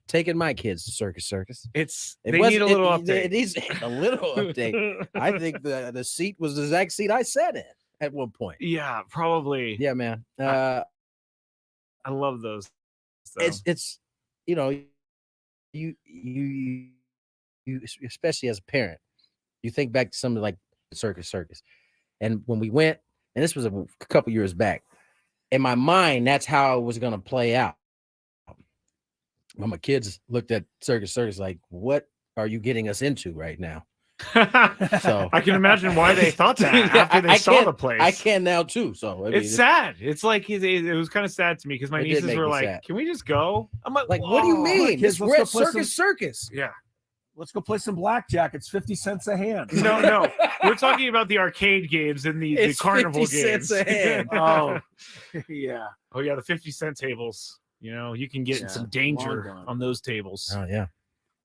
taking my kids to Circus Circus. They need a little update. It needs a little update. I think the seat was the exact seat I sat in at one point. Yeah, probably. Yeah, man. I love those. So. It's you especially as a parent, you think back to something like Circus Circus, and when we went, and this was a couple years back, in my mind, that's how it was going to play out. When my kids looked at Circus Circus like, what are you getting us into right now? So I can imagine why they thought that after they saw the place. I can now too. So I mean, it's sad. It's like it was kind of sad to me because my nieces were like, sad. "Can we just go?" I'm like, what do you mean? Kids, We're let's at go play Circus Circus. Yeah. Let's go play some blackjack. It's 50 cents a hand. No. We're talking about the arcade games and the carnival 50 games. cents a hand. Oh, yeah. Oh yeah, the 50-cent tables. You know, you can get in some danger on those tables. Oh yeah.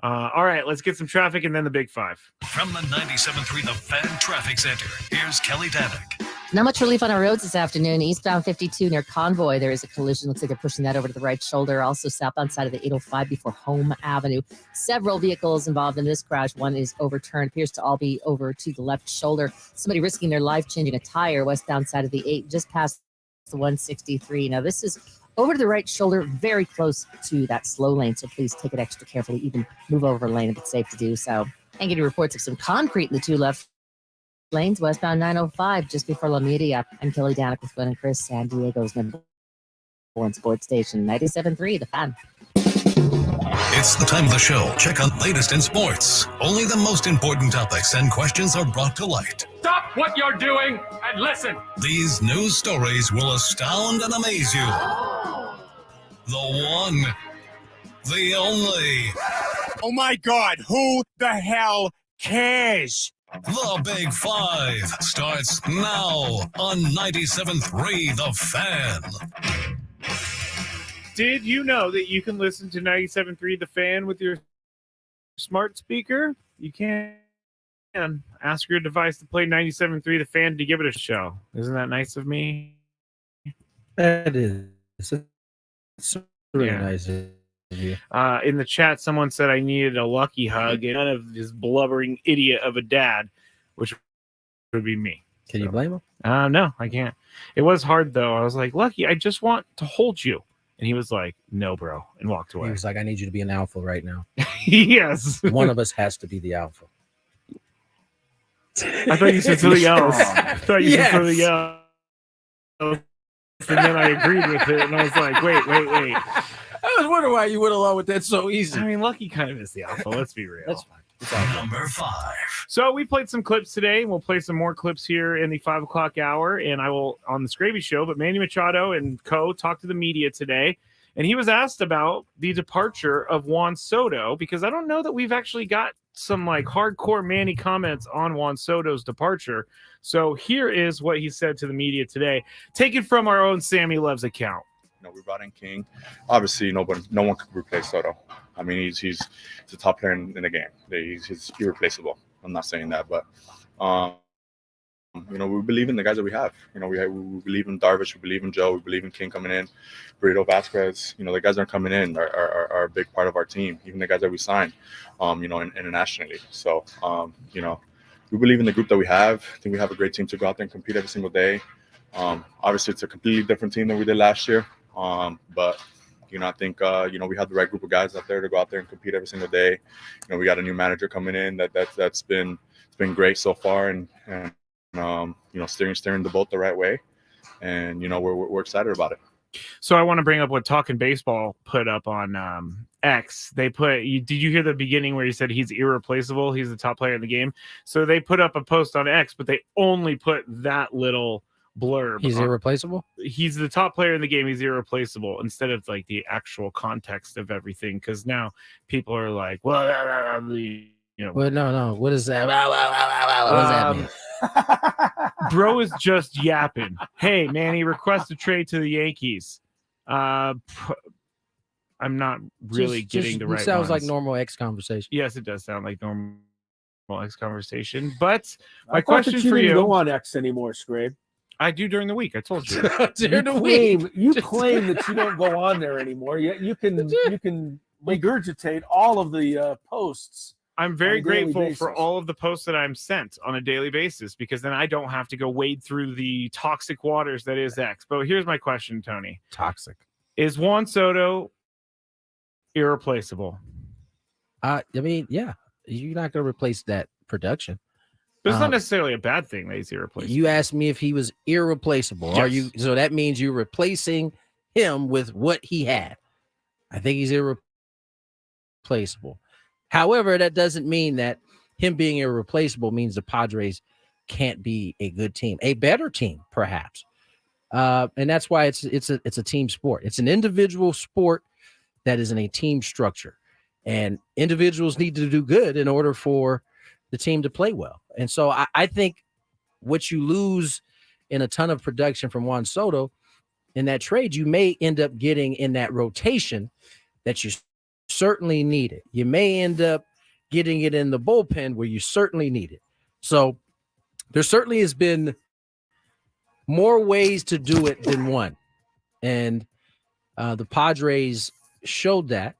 All right, let's get some traffic and then the Big Five. From the 97.3 The Fan Traffic Center, here's Kelly Danick. Not much relief on our roads this afternoon. Eastbound 52 near Convoy, there is a collision. Looks like they're pushing that over to the right shoulder. Also southbound side of the 805 before Home Avenue. Several vehicles involved in this crash. One is overturned, appears to all be over to the left shoulder. Somebody risking their life changing a tire westbound side of the 8, just past the 163. Now this is over to the right shoulder, very close to that slow lane. So please take it extra carefully. Even move over a lane if it's safe to do so. And getting reports of some concrete in the 2 left lanes westbound 905 just before La Media. I'm Kelly Danick with Gwynn and Chris, San Diego's number 1 sports station, 97.3 The Fan. It's the time of the show. Check out latest in sports. Only the most important topics and questions are brought to light. Stop what you're doing and listen. These news stories will astound and amaze you. The one, the only. Oh my God, who the hell cares? The Big Five starts now on 97.3 The Fan. Did you know that you can listen to 97.3 The Fan with your smart speaker? You can ask your device to play 97.3 The Fan to give it a show. Isn't that nice of me? That is. It's really nice of you. In the chat, someone said I needed a lucky hug and none of this blubbering idiot of a dad, which would be me. Can you blame him? No, I can't. It was hard, though. I was like, Lucky, I just want to hold you. And he was like, no, bro, and walked away. He was like, I need you to be an alpha right now. Yes. One of us has to be the alpha. I thought you said something else. I thought you said something else. And then I agreed with it, and I was like, wait. I was wondering why you went along with that so easy. I mean, Lucky kind of is the alpha. Let's be real. That's fine. Number 5. So we played some clips today, and we'll play some more clips here in the 5 o'clock hour. And I will on the Skraby show, but Manny Machado and co talked to the media today, and he was asked about the departure of Juan Soto because I don't know that we've actually got some like hardcore Manny comments on Juan Soto's departure. So here is what he said to the media today, taken from our own Sammy Loves account. We brought in King. Obviously, no one could replace Soto. I mean, he's the top player in the game. He's irreplaceable. I'm not saying that, but we believe in the guys that we have. We believe in Darvish. We believe in Joe. We believe in King coming in. Burrito Vasquez. The guys that are coming in are a big part of our team. Even the guys that we signed, internationally. So, we believe in the group that we have. I think we have a great team to go out there and compete every single day. Obviously, it's a completely different team than we did last year. But I think we have the right group of guys out there to go out there and compete every single day. We got a new manager coming in that's been great so far, and steering the boat the right way, and we're excited about it. So I want to bring up what Talking Baseball put up on X. They put, did you hear the beginning where he said he's irreplaceable? He's the top player in the game. So they put up a post on X, but they only put that little blurb. He's irreplaceable? He's the top player in the game. He's irreplaceable, instead of like the actual context of everything. Because now people are like, well, Well, no. What is that? What does that mean? Bro is just yapping. Hey, man, he requests a trade to the Yankees. I'm not really getting the right. Sounds like ones. normal X conversation. Yes, it does sound like normal X conversation. But my I thought question that you for didn't you: go on X anymore, Skrabe. I do during the week. I told you. You claim that you don't go on there anymore. Yet you can regurgitate all of the posts. I'm very on a daily grateful for basis. all of the posts that I'm sent on a daily basis, because then I don't have to go wade through the toxic waters that is X. But here's my question, Tony. Toxic. Is Juan Soto irreplaceable? I mean, yeah, you're not going to replace that production. But it's not necessarily a bad thing that he's irreplaceable. You asked me if he was irreplaceable. Yes. Are you? So that means you're replacing him with what he had. I think he's irreplaceable. However, that doesn't mean that him being irreplaceable means the Padres can't be a good team, a better team, perhaps. And that's why it's a team sport. It's an individual sport that is in a team structure, and individuals need to do good in order for the team to play well. And so I think what you lose in a ton of production from Juan Soto in that trade, you may end up getting in that rotation that you certainly need it. You may end up getting it in the bullpen where you certainly need it. So there certainly has been more ways to do it than one. And the Padres showed that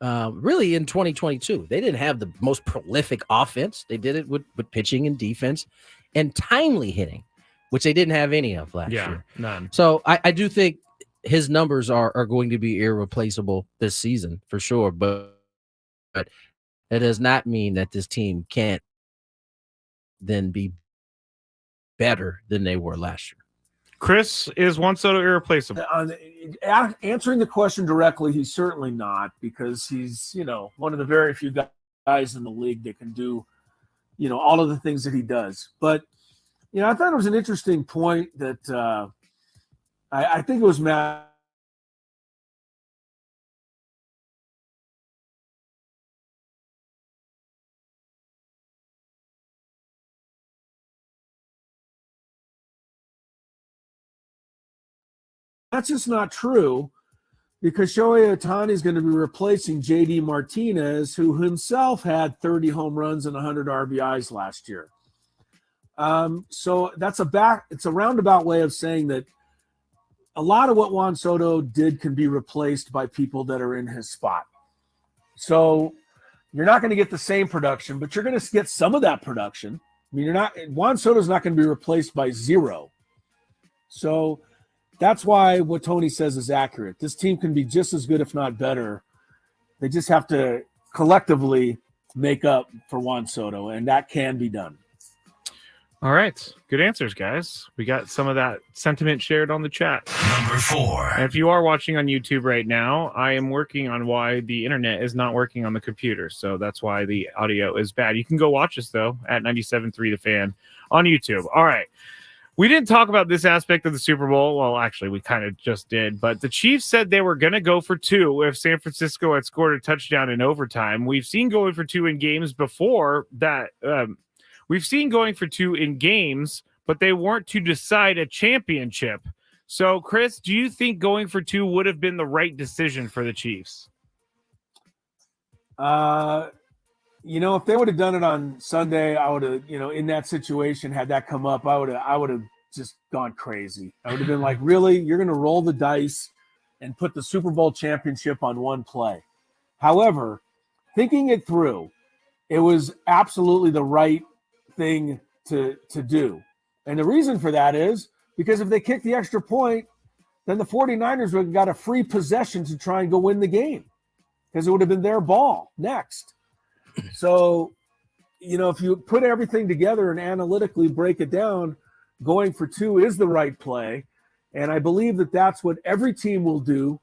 really in 2022. They didn't have the most prolific offense. They did it with pitching and defense and timely hitting, which they didn't have any of last year. None. So I do think his numbers are going to be irreplaceable this season for sure, but that does not mean that this team can't then be better than they were last year. Chris, is Juan Soto irreplaceable? Answering the question directly, he's certainly not, because he's, one of the very few guys in the league that can do, all of the things that he does. But, I thought it was an interesting point that I think it was Matt. That's just not true, because Shohei Ohtani is going to be replacing JD Martinez, who himself had 30 home runs and 100 RBIs last year. So it's a roundabout way of saying that a lot of what Juan Soto did can be replaced by people that are in his spot. So you're not going to get the same production, but you're going to get some of that production. I mean, Juan Soto's not going to be replaced by zero. So that's why what Tony says is accurate. This team can be just as good, if not better. They just have to collectively make up for Juan Soto, and that can be done. All right. Good answers, guys. We got some of that sentiment shared on the chat. Number 4. And if you are watching on YouTube right now, I am working on why the internet is not working on the computer. So that's why the audio is bad. You can go watch us, though, at 97.3 The Fan on YouTube. All right. We didn't talk about this aspect of the Super Bowl. Well, actually, we kind of just did. But the Chiefs said they were going to go for 2 if San Francisco had scored a touchdown in overtime. We've seen going for 2 in games before that. We've seen going for 2 in games, but they weren't to decide a championship. So, Chris, do you think going for 2 would have been the right decision for the Chiefs? If they would have done it on Sunday, I would have, in that situation, had that come up, I would have just gone crazy. I would have been like, really? You're going to roll the dice and put the Super Bowl championship on one play. However, thinking it through, it was absolutely the right thing to do. And the reason for that is because if they kicked the extra point, then the 49ers would have got a free possession to try and go win the game, because it would have been their ball next. So, if you put everything together and analytically break it down, going for 2 is the right play. And I believe that that's what every team will do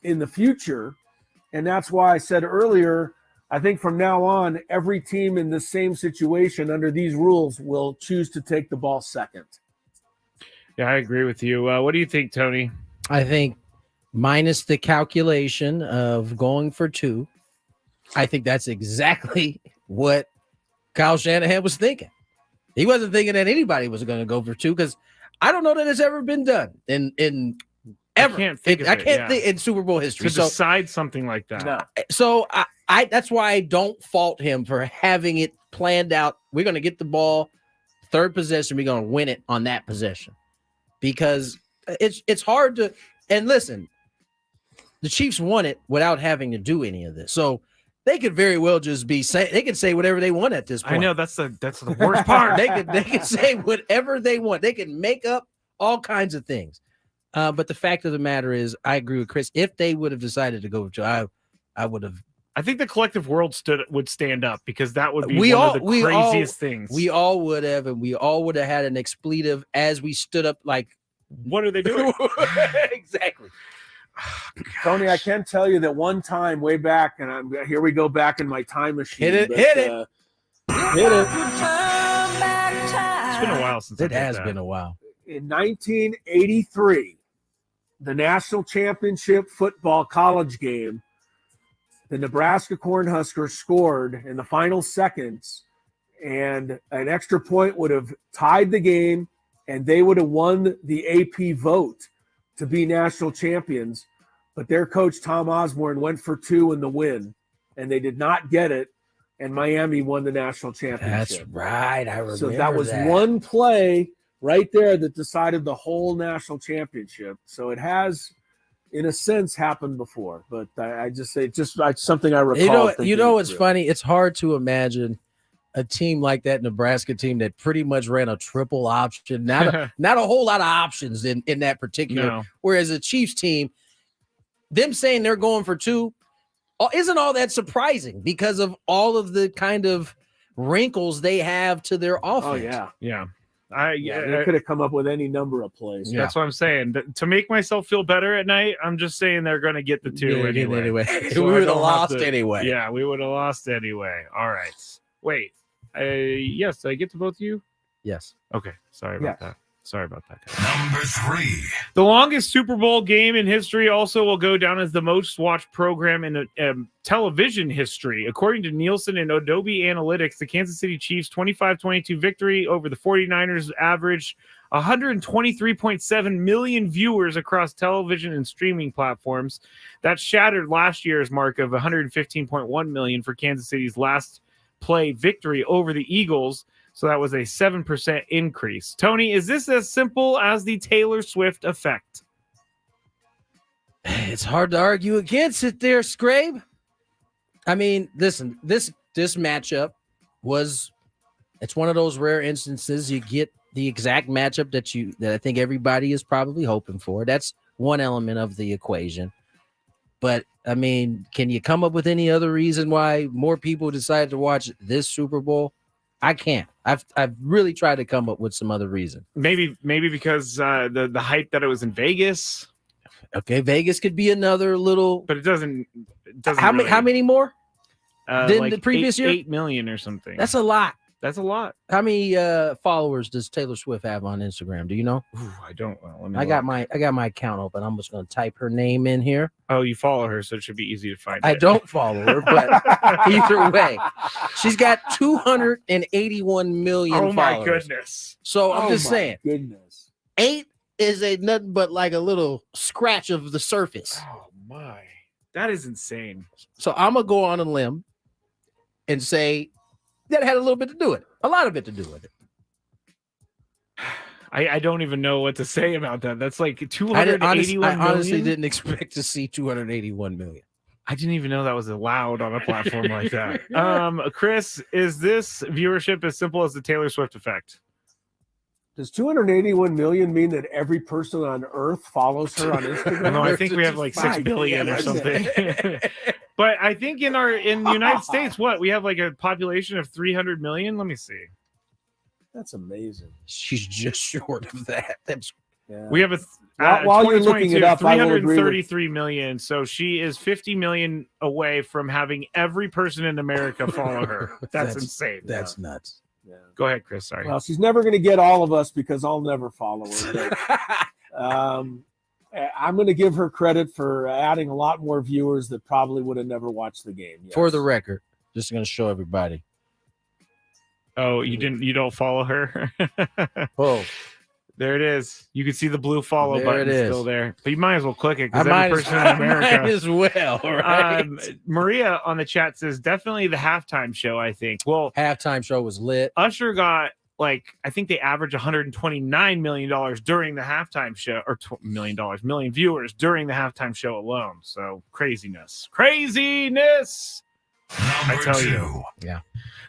in the future. And that's why I said earlier, I think from now on, every team in the same situation under these rules will choose to take the ball second. Yeah, I agree with you. What do you think, Tony? I think minus the calculation of going for 2, I think that's exactly what Kyle Shanahan was thinking. He wasn't thinking that anybody was going to go for 2 because I don't know that it's ever been done in ever. I can't think in Super Bowl history to decide something like that. No. So I that's why I don't fault him for having it planned out. We're going to get the ball, 3rd possession. We're going to win it on that possession because it's hard to. And listen, the Chiefs won it without having to do any of this. So they could very well just be saying they could say whatever they want at this point. I know that's the worst part. they could say whatever they want. They can make up all kinds of things. But the fact of the matter is, I agree with Chris. If they would have decided to go with Joe, I would have. I think the collective world would stand up because that would be one of the craziest things. We all would have, and we all would have had an expletive as we stood up. Like, what are they doing? Exactly. Tony, I can tell you that one time way back, and here we go back in my time machine. Hit it. Hit it. It's been a while since it has been a while. In 1983, the national championship football college game, the Nebraska Cornhuskers scored in the final seconds, and an extra point would have tied the game, and they would have won the AP vote to be national champions. But their coach, Tom Osborne, went for 2 in the win, and they did not get it, and Miami won the national championship. That's right. I remember So that was one play right there that decided the whole national championship. So it has, in a sense, happened before. But I just say it's something I recall. You know, it's funny. It's hard to imagine a team like that Nebraska team that pretty much ran a triple option. Not a whole lot of options in that particular. No. Whereas a Chiefs team, them saying they're going for 2 isn't all that surprising because of all of the kind of wrinkles they have to their offense. Oh, yeah. Yeah. They could have come up with any number of plays. That's what I'm saying. To make myself feel better at night, I'm just saying they're going to get the 2 anyway. So we would have lost anyway. Yeah, we would have lost anyway. All right. Wait. Yes, did I get to both of you? Yes. Okay. Sorry about that. Sorry about that. Number 3. The longest Super Bowl game in history also will go down as the most watched program in television history. According to Nielsen and Adobe Analytics, the Kansas City Chiefs' 25-22 victory over the 49ers averaged 123.7 million viewers across television and streaming platforms. That shattered last year's mark of 115.1 million for Kansas City's last play victory over the Eagles. So that was a 7% increase. Tony, is this as simple as the Taylor Swift effect? It's hard to argue against it there, Skrabe. I mean, listen, this matchup it's one of those rare instances you get the exact matchup that I think everybody is probably hoping for. That's one element of the equation. But I mean, can you come up with any other reason why more people decided to watch this Super Bowl? I can't. I've really tried to come up with some other reason. Maybe because the hype that it was in Vegas. Okay, Vegas could be another little, but it doesn't. How many more than like the previous year? 8 million or something. That's a lot. That's a lot. How many followers does Taylor Swift have on Instagram? Do you know? Ooh, I don't. Well, let me I got my account open. I'm just going to type her name in here. Oh, you follow her, so it should be easy to find. I don't follow her, but either way, she's got 281 million. Oh my followers. goodness! So I'm just saying, goodness, 8 is nothing but like a little scratch of the surface. Oh my, that is insane. So I'm gonna go on a limb and say that had a little bit to do with it, a lot of it to do with it. I don't even know what to say about that. That's like 281 I honestly million? didn't expect to see 281 million. I didn't even know that was allowed on a platform like that. Chris, is this viewership as simple as the Taylor Swift effect? Does 281 million mean that every person on Earth follows her on Instagram? No, I think we have like 6 billion or something. But I think in the United States, we have like a population of 300 million. Let me see. That's amazing. She's just short of that. We have while you're looking it up, 333 million. So she is 50 million away from having every person in America follow her. That's insane. That's nuts. Go ahead, Chris. Sorry. Well, she's never going to get all of us because I'll never follow her. But, I'm going to give her credit for adding a lot more viewers that probably would have never watched the game. Yes. For the record, just going to show everybody. Oh, you don't follow her? Oh, there it is. You can see the blue follow There button it is. still there, but you might as well click it I because might every person in America. might as well. Right? Maria on the chat says definitely the halftime show. I think. Well, halftime show was lit. Usher got I think they average $129 million during the halftime show, or million viewers during the halftime show alone. So craziness. I tell you. Yeah.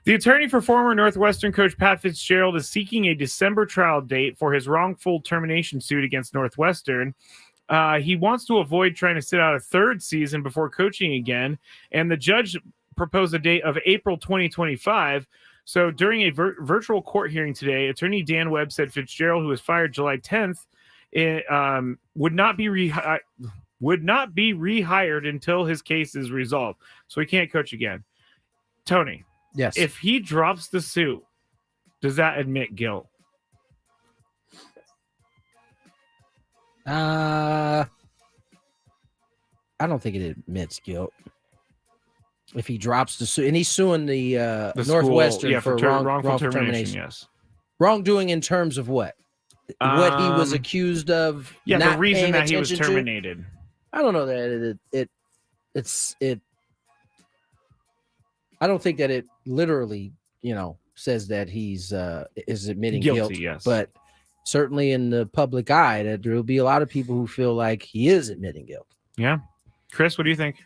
The attorney for former Northwestern coach Pat Fitzgerald is seeking a December trial date for his wrongful termination suit against Northwestern. He wants to avoid trying to sit out a third season before coaching again, and the judge proposed a date of April 2025. So during a virtual court hearing today, attorney Dan Webb said Fitzgerald, who was fired July 10th, would not be rehired until his case is resolved. So he can't coach again. Tony. Yes. If he drops the suit, does that admit guilt? I don't think it admits guilt. If he drops the suit, and he's suing the Northwestern school, for wrongful termination. Yes. Wrongdoing in terms of what? What he was accused of? Yeah, not the reason paying that he was attention to? terminated. I don't know that it's I don't think that it literally, says that he's is admitting guilt. Yes. But certainly in the public eye, that there will be a lot of people who feel like he is admitting guilt. Yeah. Chris, what do you think?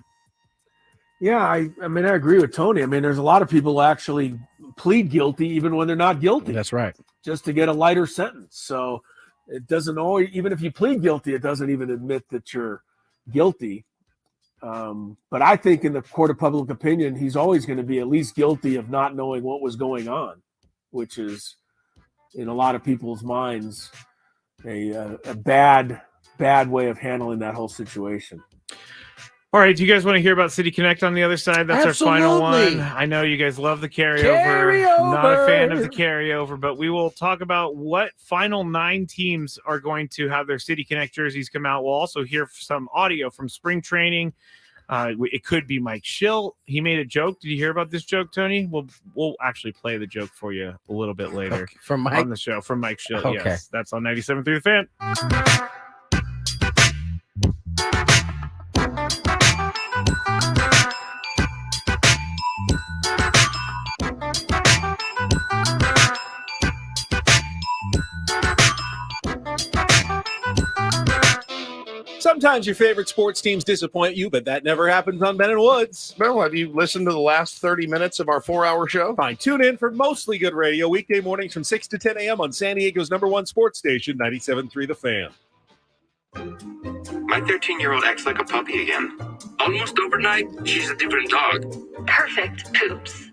Yeah, I mean, I agree with Tony. I mean, there's a lot of people who actually plead guilty even when they're not guilty. That's right. Just to get a lighter sentence. So it doesn't always, even if you plead guilty, it doesn't even admit that you're guilty. But I think in the court of public opinion, he's always going to be at least guilty of not knowing what was going on, which is in a lot of people's minds a bad way of handling that whole situation. All right, do you guys want to hear about City Connect on the other side? That's Absolutely. our final one. I know you guys love the carryover. Not a fan of the carryover, but we will talk about what final 9 teams are going to have their City Connect jerseys come out. We'll also hear some audio from spring training. It could be Mike Schill. He made a joke. Did you hear about this joke, Tony? We'll actually play the joke for you a little bit later. Okay. From Mike? On the show. From Mike Schill, Okay. Yes. That's on 97.3 The Fan. Sometimes your favorite sports teams disappoint you, but that never happens on Ben and Woods. Bill, have you listened to the last 30 minutes of our 4-hour show? Fine. Tune in for mostly good radio weekday mornings from 6 to 10 a.m. on San Diego's #1 sports station, 97.3 The Fan. My 13-year-old acts like a puppy again. Almost overnight, she's a different dog. Perfect poops.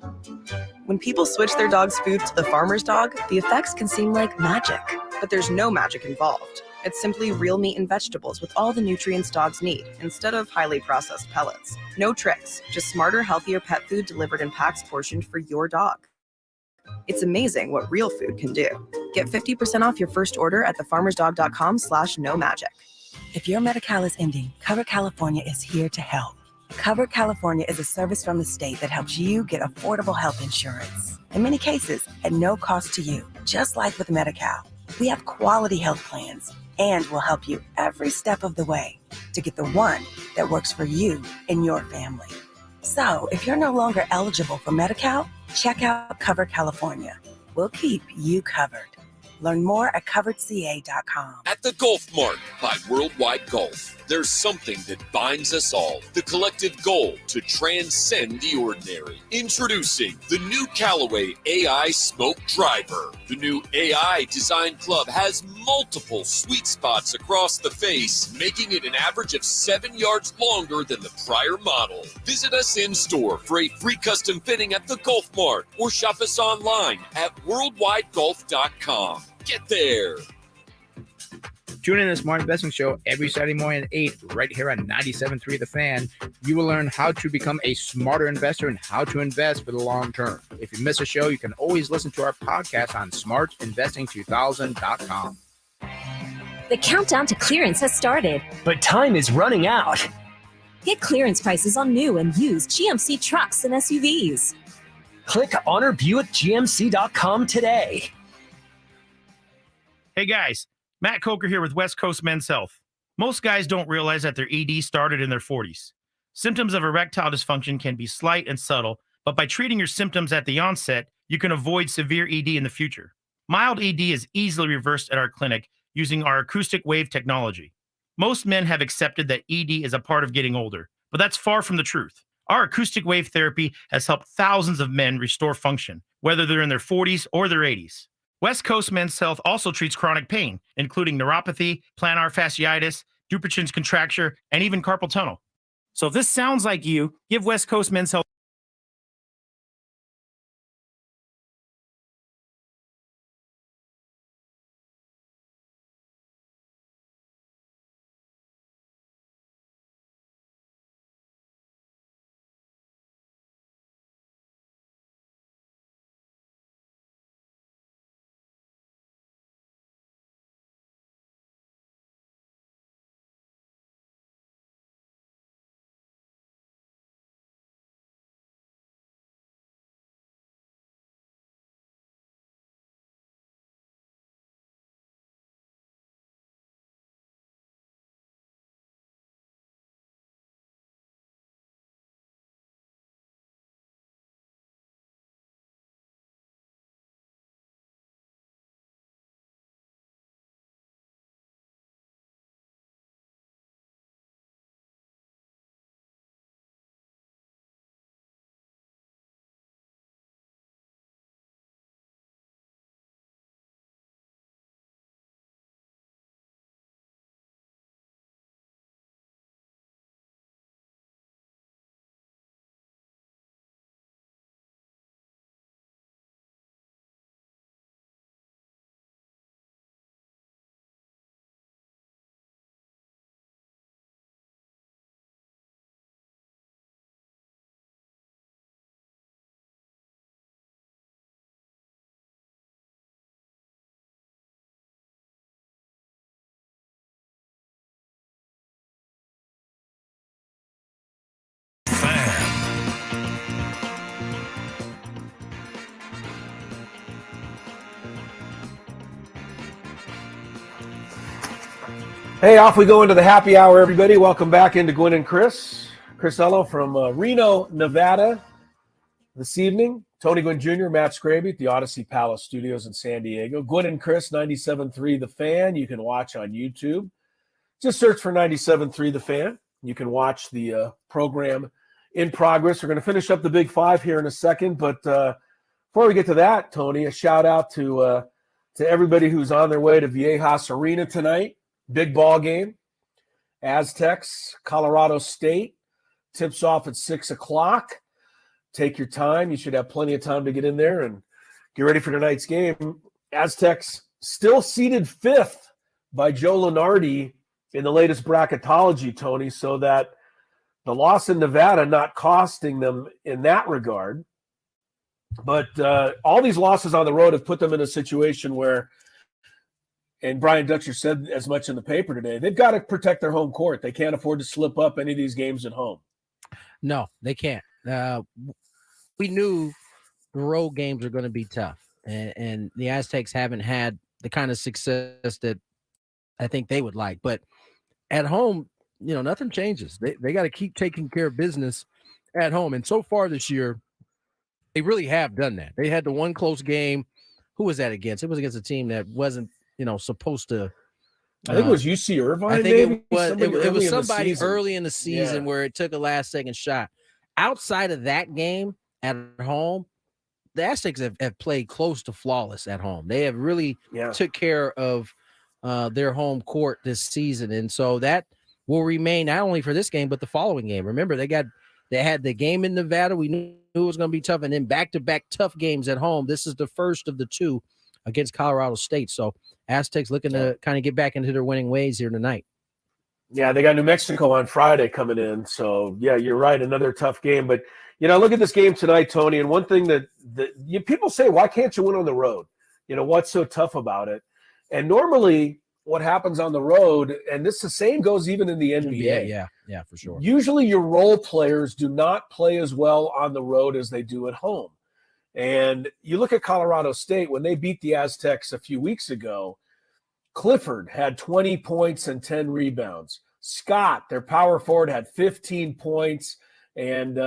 When people switch their dog's food to the farmer's dog, the effects can seem like magic, but there's no magic involved. It's simply real meat and vegetables with all the nutrients dogs need, instead of highly processed pellets. No tricks, just smarter, healthier pet food delivered in packs portioned for your dog. It's amazing what real food can do. Get 50% off your first order at thefarmersdog.com/no-magic. If your Medi-Cal is ending, Cover California is here to help. Cover California is a service from the state that helps you get affordable health insurance. In many cases, at no cost to you, just like with Medi-Cal. We have quality health plans and will help you every step of the way to get the one that works for you and your family. So, if you're no longer eligible for Medi-Cal, check out Cover California. We'll keep you covered. Learn more at coveredca.com. At the Golf Mart by Worldwide Golf, there's something that binds us all. The collective goal to transcend the ordinary. Introducing the new Callaway AI Smoke Driver. The new AI Design Club has multiple sweet spots across the face, making it an average of 7 yards longer than the prior model. Visit us in store for a free custom fitting at the Golf Mart or shop us online at worldwidegolf.com. Get there. Tune in to the Smart Investing Show every Saturday morning at 8 right here on 97.3 The Fan. You will learn how to become a smarter investor and how to invest for the long term. If you miss a show, you can always listen to our podcast on smartinvesting2000.com. The countdown to clearance has started. But time is running out. Get clearance prices on new and used GMC trucks and SUVs. Click honorbuickgmc.com today. Hey guys, Matt Coker here with West Coast Men's Health. Most guys don't realize that their ED started in their 40s. Symptoms of erectile dysfunction can be slight and subtle, but by treating your symptoms at the onset, you can avoid severe ED in the future. Mild ED is easily reversed at our clinic using our acoustic wave technology. Most men have accepted that ED is a part of getting older, but that's far from the truth. Our acoustic wave therapy has helped thousands of men restore function, whether they're in their 40s or their 80s. West Coast Men's Health also treats chronic pain, including neuropathy, plantar fasciitis, Dupuytren's contracture, and even carpal tunnel. So if this sounds like you, give West Coast Men's Health. Hey, off we go into the happy hour, everybody. Welcome back into Gwynn and Chris. Chris Ello from Reno, Nevada this evening. Tony Gwynn Jr., Matt Skraby at the Odyssey Palace Studios in San Diego. Gwynn and Chris, 97.3 The Fan. You can watch on YouTube. Just search for 97.3 The Fan. You can watch the program in progress. We're going to finish up the Big Five here in a second. But before we get to that, Tony, a shout out to everybody who's on their way to Viejas Arena tonight. Big ball game. Aztecs, Colorado State. Tips off at 6 o'clock. Take your time. You should have plenty of time to get in there and get ready for tonight's game. Aztecs still seeded 5th by Joe Lunardi in the latest bracketology, Tony, so that the loss in Nevada not costing them in that regard. But all these losses on the road have put them in a situation where, and Brian Dutcher said as much in the paper today, they've got to protect their home court. They can't afford to slip up any of these games at home. No, they can't. We knew the road games are going to be tough, and the Aztecs haven't had the kind of success that I think they would like. But at home, nothing changes. They got to keep taking care of business at home. And so far this year, they really have done that. They had the one close game. Who was that against? It was against a team that wasn't, supposed to. I think it was UC Irvine. I think maybe? it was somebody early in the season where it took a last-second shot. Outside of that game at home, the Aztecs have played close to flawless at home. They have really took care of their home court this season, and so that will remain not only for this game but the following game. Remember, they had the game in Nevada. We knew it was going to be tough, and then back-to-back tough games at home. This is the first of the two against Colorado State. So Aztecs looking to kind of get back into their winning ways here tonight. Yeah, they got New Mexico on Friday coming in. So, yeah, you're right. Another tough game. But, look at this game tonight, Tony. And one thing that people say, why can't you win on the road? What's so tough about it? And normally what happens on the road, and the same goes even in the NBA. Yeah, for sure. Usually your role players do not play as well on the road as they do at home. And you look at Colorado State, when they beat the Aztecs a few weeks ago, Clifford had 20 points and 10 rebounds. Scott, their power forward, had 15 points and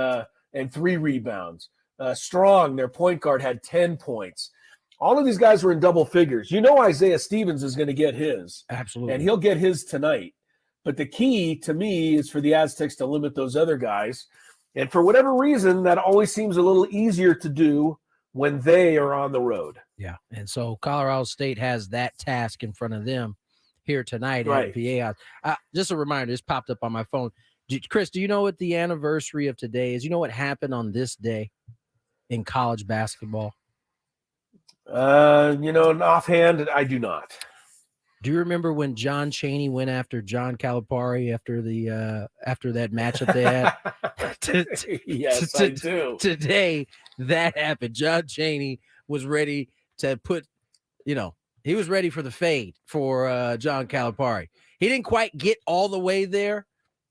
3 rebounds. Strong, their point guard, had 10 points. All of these guys were in double figures. Isaiah Stevens is going to get his. Absolutely. And he'll get his tonight. But the key to me is for the Aztecs to limit those other guys. And for whatever reason, that always seems a little easier to do when they are on the road. Yeah, and so Colorado State has that task in front of them here tonight Right. at PA. Just a reminder, this popped up on my phone. Chris, do you know what the anniversary of today is? You know what happened on this day in college basketball? Offhand, I do not. Do you remember when John Chaney went after John Calipari after that matchup they had? Yes, I do. Today, that happened. John Chaney was ready to put, he was ready for the fade for John Calipari. He didn't quite get all the way there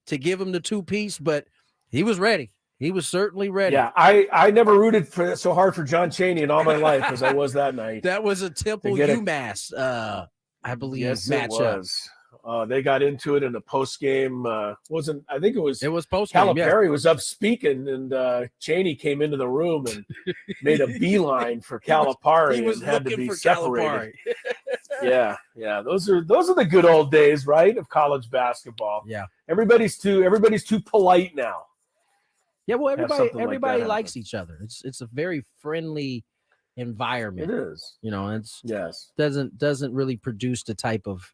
to give him the 2-piece, but he was ready. He was certainly ready. Yeah, I never rooted so hard for John Chaney in all my life as I was that night. That was a Temple UMass, I believe, yes, matchup. It was. They got into it in the post game. I think it was post game. Calipari was up speaking, and Chaney came into the room and made a beeline for Calipari. He was and had to looking be for separated. Yeah. Those are the good old days, right, of college basketball. Yeah. Everybody's too polite now. Yeah, well, everybody that likes happen. each other. It's a very friendly environment. It is. It's doesn't really produce the type of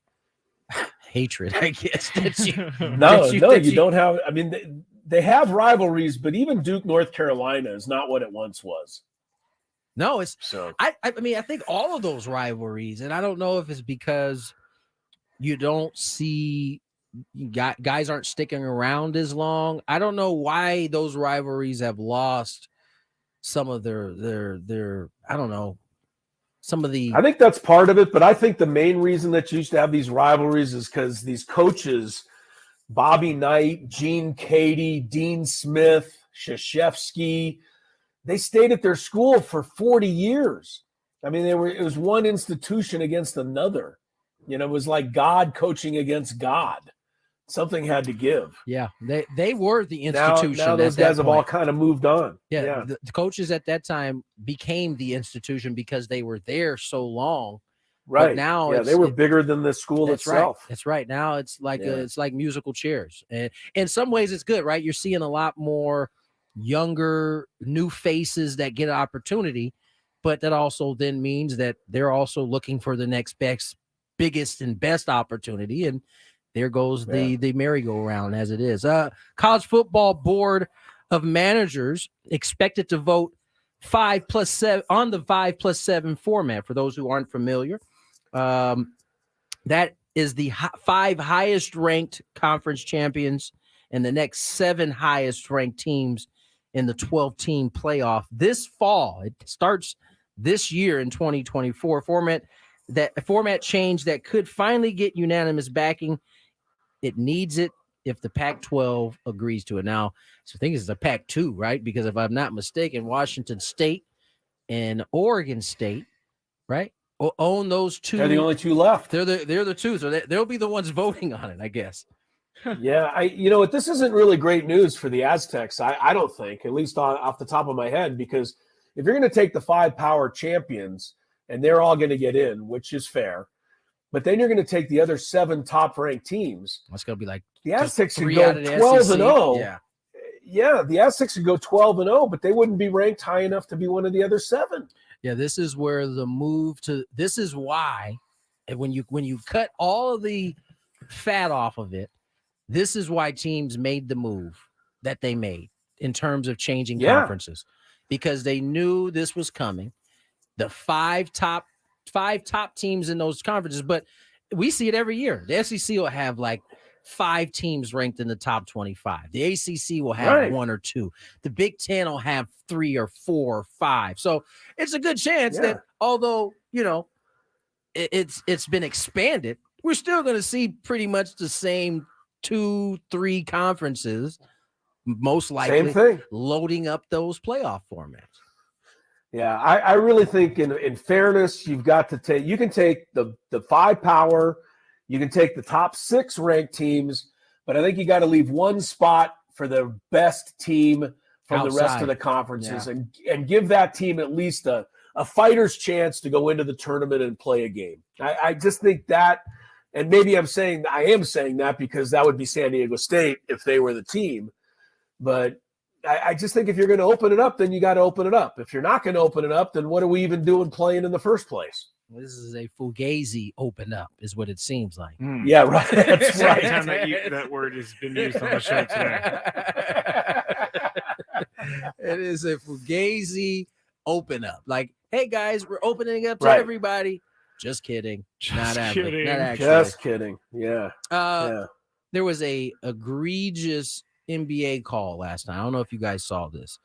hatred, I guess. You don't have. I mean, they have rivalries, but even Duke, North Carolina is not what it once was. No, it's so. I think all of those rivalries, and I don't know if it's because you don't see guys aren't sticking around as long. I don't know why those rivalries have lost some of their I don't know, some of the. I think that's part of it, but I think the main reason that you used to have these rivalries is because these coaches, Bobby Knight, Gene Cady, Dean Smith, Krzyzewski, they stayed at their school for 40 years. I mean, it was one institution against another. It was like God coaching against God. Something had to give. Yeah, they were the institution. Now those guys have all kind of moved on. Yeah. The coaches at that time became the institution because they were there so long. Right. But now they were bigger than the school itself. Right. That's right. Now it's like it's like musical chairs. And in some ways it's good, right? You're seeing a lot more younger, new faces that get an opportunity, but that also then means that they're also looking for the next biggest and best opportunity. And there goes the merry-go-round as it is. College Football Board of Managers expected to vote 5+7 on the 5+7 format. For those who aren't familiar, that is the 5 highest-ranked conference champions and the next 7 highest-ranked teams in the 12-team playoff this fall. It starts this year in 2024. A format change that could finally get unanimous backing. It needs it if the Pac-12 agrees to it. Now, so I think it's the Pac-2, right? Because if I'm not mistaken, Washington State and Oregon State, right, own those two. They're the only two left. They're the two, so they'll be the ones voting on it, I guess. Yeah, this isn't really great news for the Aztecs. I don't think, at least off the top of my head, because if you're going to take the 5 power champions and they're all going to get in, which is fair. But then you're going to take the other 7 top-ranked teams. It's going to be like the Aztecs could go 12-0. Yeah, the Aztecs could go 12-0, but they wouldn't be ranked high enough to be one of the other 7. Yeah, this is where the move to. This is why, and when you cut all of the fat off of it, this is why teams made the move that they made in terms of changing conferences, because they knew this was coming. The 5 top 5 top teams in those conferences, but we see it every year. The SEC will have like 5 teams ranked in the top 25. The ACC will have 1 or 2. The Big Ten will have 3 or 4 or 5. So it's a good chance that although, it's been expanded, we're still going to see pretty much the same 2-3 conferences, most likely Same thing. loading up those playoff formats. Yeah, I really think in fairness, you can take the 5 power, you can take the top 6 ranked teams, but I think you got to leave one spot for the best team from the rest of the conferences and give that team at least a fighter's chance to go into the tournament and play a game. I just think that, and maybe I am saying that because that would be San Diego State if they were the team, but I just think if you're going to open it up, then you got to open it up. If you're not going to open it up, then what are we even doing playing in the first place? This is a fugazi open up, is what it seems like. Yeah, right. That's right. Every time that word has been used on the show today. It is a fugazi open up. Like, hey guys, we're opening up to Right. everybody. Just kidding. Not kidding. actually. Just kidding. Yeah. There was a egregious NBA call last night. I don't know if you guys saw this.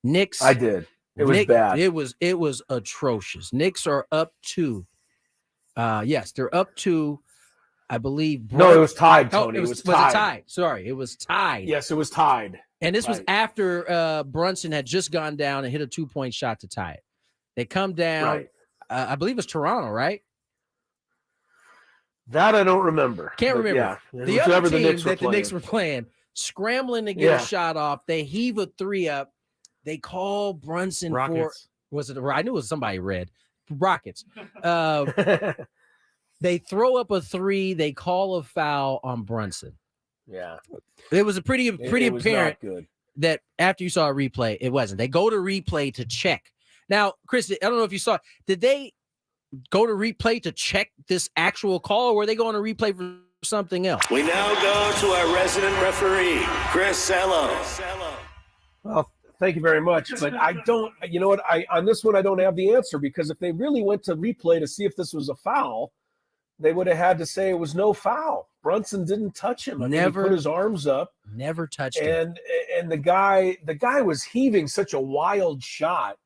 Knicks. I did. It was bad. It was atrocious. Knicks are up 2. Yes, they're up 2. I believe. No, it was tied, Oh, Tony. was it it tied? Sorry, it was tied. Yes, it was tied. And this was after Brunson had just gone down and hit a 2-point shot to tie it. They come down. Right. I believe it's Toronto, right? That I don't remember. Can't But remember. yeah, The whoever other the team Knicks were that the Knicks playing. were playing, scrambling to get Yeah. a shot off. They heave a 3 up. They call Brunson for, Rockets. was it? I knew it was somebody red. Rockets. They throw up a 3. They call a foul on Brunson. Yeah. It was a pretty It was not apparent good. that after you saw a replay, it wasn't. They go to replay to check. Now, Chris, I don't know if you saw. Did they go to replay to check this actual call, or were they going to replay for something else? We now go to our resident referee, Chris Sello. Well, thank you very much. But I don't, you know what? On this one, I don't have the answer, because if they really went to replay to see if this was a foul, they would have had to say it was no foul. Brunson didn't touch him. I mean, he put his arms up. Never touched him. And the guy was heaving such a wild shot.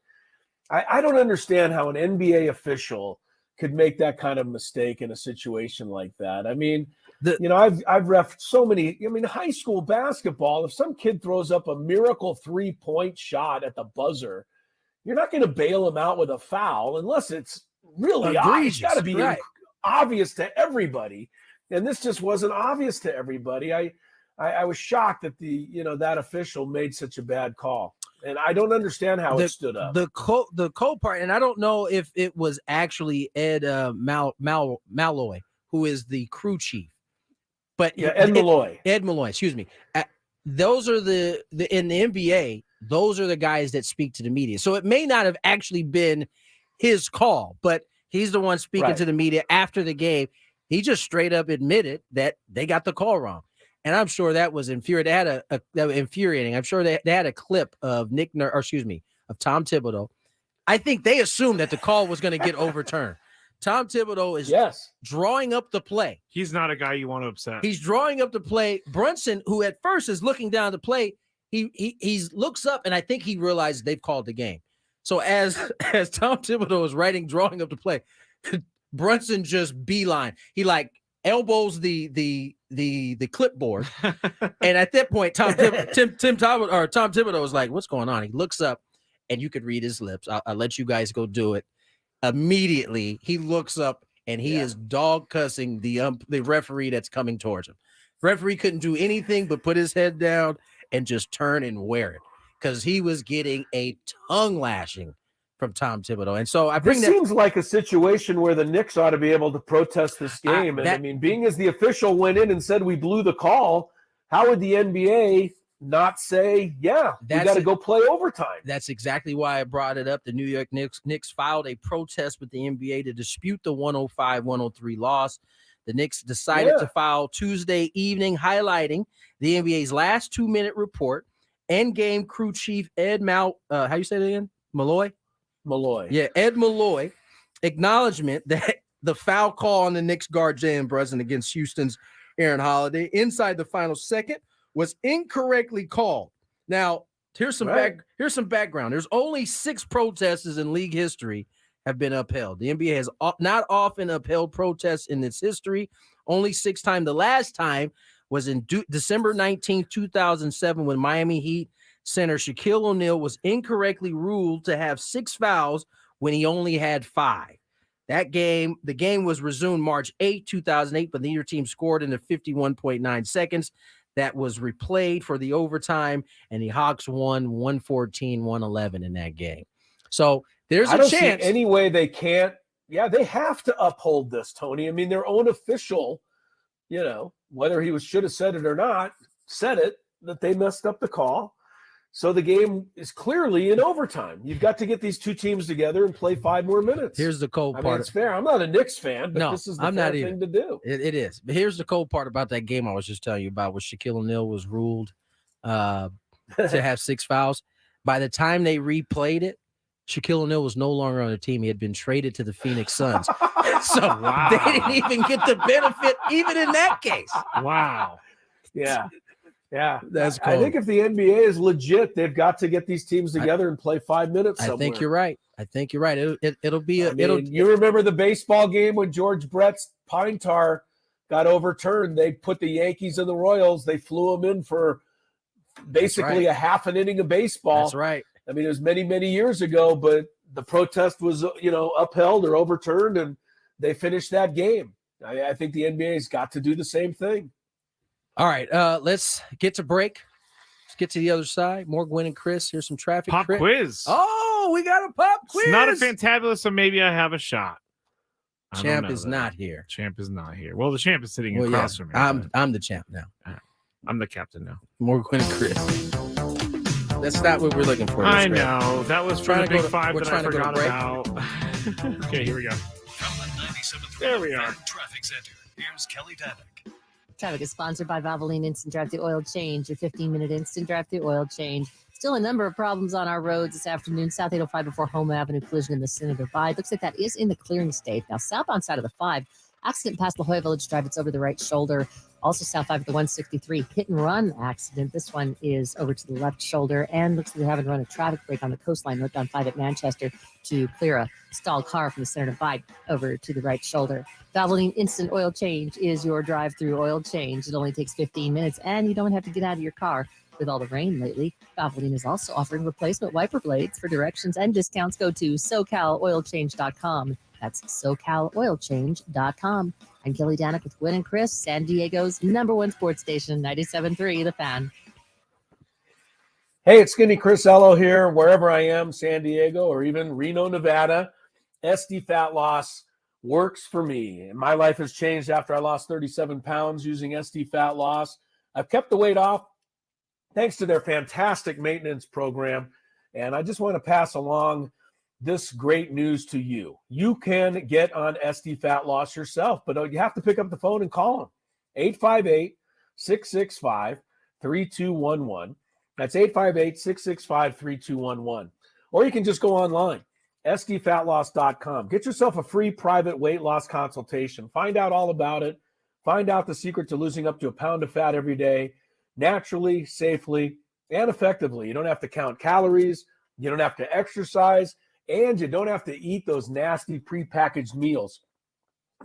I don't understand how an NBA official could make that kind of mistake in a situation like that. I mean, I've reffed so many. I mean, high school basketball, if some kid throws up a miracle 3-point shot at the buzzer, you're not going to bail him out with a foul unless it's really obvious. It's got to be obvious to everybody. And this just wasn't obvious to everybody. I was shocked that that official made such a bad call. And I don't understand how it stood up. The co-part, and I don't know if it was actually Ed Malloy, who is the crew chief. But Ed Malloy. Ed Malloy, excuse me. Those are the in the NBA, those are the guys that speak to the media. So it may not have actually been his call, but he's the one speaking to the media after the game. He just straight up admitted that they got the call wrong. And I'm sure that was infuriating. That was infuriating. I'm sure they had a clip of of Tom Thibodeau. I think they assumed that the call was going to get overturned. Tom Thibodeau is drawing up the play. He's not a guy you want to upset. He's drawing up the play. Brunson, who at first is looking down the play, he looks up, and I think he realizes they've called the game. So as Tom Thibodeau is drawing up the play, Brunson just beeline. He elbows the clipboard, and at that point, Tom Thibodeau is like, "What's going on?" He looks up, and you could read his lips. I'll let you guys go do it. Immediately, he looks up, and he is dog cussing the referee that's coming towards him. Referee couldn't do anything but put his head down and just turn and wear it, because he was getting a tongue lashing from Tom Thibodeau. And so This seems like a situation where the Knicks ought to be able to protest this game. Being as the official went in and said we blew the call, how would the NBA not say, we got to go play overtime? That's exactly why I brought it up. The New York Knicks filed a protest with the NBA to dispute the 105-103 loss. The Knicks decided to file Tuesday evening, highlighting the NBA's last 2-minute report. Endgame crew chief Ed how you say it again? Malloy? Malloy. Yeah, Ed Malloy acknowledgement that the foul call on the Knicks guard Jalen Brunson against Houston's Aaron Holiday inside the final second was incorrectly called. Now, here's some background. There's only 6 protests in league history have been upheld. The NBA has not often upheld protests in its history. Only 6 times. The last time was in December 19, 2007, when Miami Heat center Shaquille O'Neal was incorrectly ruled to have 6 fouls when he only had 5. The game was resumed March 8, 2008, but neither team scored in the 51.9 seconds. That was replayed for the overtime, and the Hawks won 114-111 in that game. So there's a chance. See any way they can't. Yeah, they have to uphold this, Tony. I mean, their own official, whether he should have said it or not, said it, that they messed up the call. So the game is clearly in overtime. You've got to get these 2 teams together and play 5 more minutes. Here's the cold part. I mean, it's fair. I'm not a Knicks fan, but this is the fair thing to do. It is. But here's the cold part about that game I was just telling you about, where Shaquille O'Neal was ruled to have 6 fouls. By the time they replayed it, Shaquille O'Neal was no longer on the team. He had been traded to the Phoenix Suns. So they didn't even get the benefit even in that case. Wow. Yeah. Yeah, that's cool. I think if the NBA is legit, they've got to get these teams together and play 5 minutes somewhere. I think you're right. It'll be you remember the baseball game when George Brett's pine tar got overturned? They put the Yankees and the Royals. They flew them in for basically a half an inning of baseball. That's right. I mean, it was many, many years ago, but the protest was, upheld or overturned, and they finished that game. I think the NBA's got to do the same thing. All right, let's get to break. Let's get to the other side. More Gwynn and Chris. Here's some traffic. Pop quiz. Oh, we got a pop quiz. It's not a fantabulous, so maybe I have a shot. Champ is not here. Champ is not here. Well, the champ is sitting across from me. I'm the champ now. I'm the captain now. More Gwynn and Chris. That's not what we're looking for. I know. That was for the big 5 that I forgot about. Okay, here we go. There we are. Traffic Center. Here's Kelly Danick. Traffic is sponsored by Valvoline Instant Drive-Thru Oil Change, your 15-minute instant drive-thru oil change. Still a number of problems on our roads this afternoon. South 805 before Home Avenue, collision in the Senator Divide. Looks like that is in the clearing state. Now, southbound side of the 5, accident past La Jolla Village Drive. It's over the right shoulder. Also, South 5 at the 163, hit-and-run accident. This one is over to the left shoulder, and looks like they're having to run a traffic break on the coastline, northbound 5 at Manchester, to clear a stalled car from the Senator Divide over to the right shoulder. Valvoline Instant Oil Change is your drive-through oil change. It only takes 15 minutes, and you don't have to get out of your car. With all the rain lately, Valvoline is also offering replacement wiper blades. For directions and discounts, go to SoCalOilChange.com. That's SoCalOilChange.com. I'm Kelly Danick with Gwynn and Chris, San Diego's #1 sports station, 97.3 The Fan. Hey, it's Skinny Chris Ello here, wherever I am, San Diego or even Reno, Nevada. SD Fat Loss works for me. And my life has changed after I lost 37 pounds using SD Fat Loss. I've kept the weight off thanks to their fantastic maintenance program. And I just want to pass along this great news to you. You can get on SD Fat Loss yourself, but you have to pick up the phone and call them. 858-665-3211. That's 858-665-3211. Or you can just go online, sdfatloss.com. Get yourself a free private weight loss consultation. Find out all about it. Find out the secret to losing up to a pound of fat every day, naturally, safely, and effectively. You don't have to count calories. You don't have to exercise. And you don't have to eat those nasty prepackaged meals.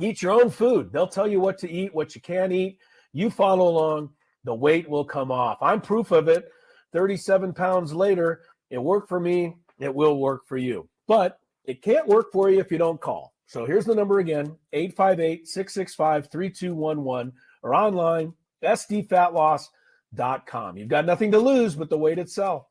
Eat your own food. They'll tell you what to eat, what you can't eat. You follow along, the weight will come off. I'm proof of it. 37 pounds later, it worked for me. It will work for you. But it can't work for you if you don't call. So here's the number again, 858-665-3211, or online, sdfatloss.com. You've got nothing to lose but the weight itself.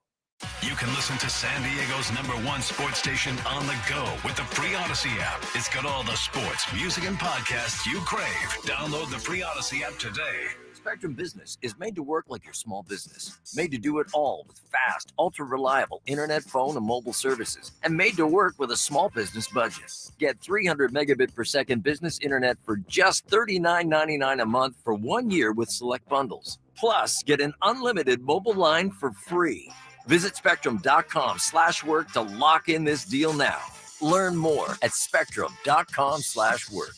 You can listen to San Diego's #1 sports station on the go with the free Odyssey app. It's got all the sports, music, and podcasts you crave. Download the free Odyssey app today. Spectrum Business is made to work like your small business. Made to do it all with fast, ultra-reliable internet, phone, and mobile services. And made to work with a small business budget. Get 300 megabit per second business internet for just $39.99 a month for 1 year with select bundles. Plus, get an unlimited mobile line for free. Visit Spectrum.com/work to lock in this deal now. Learn more at spectrum.com/work.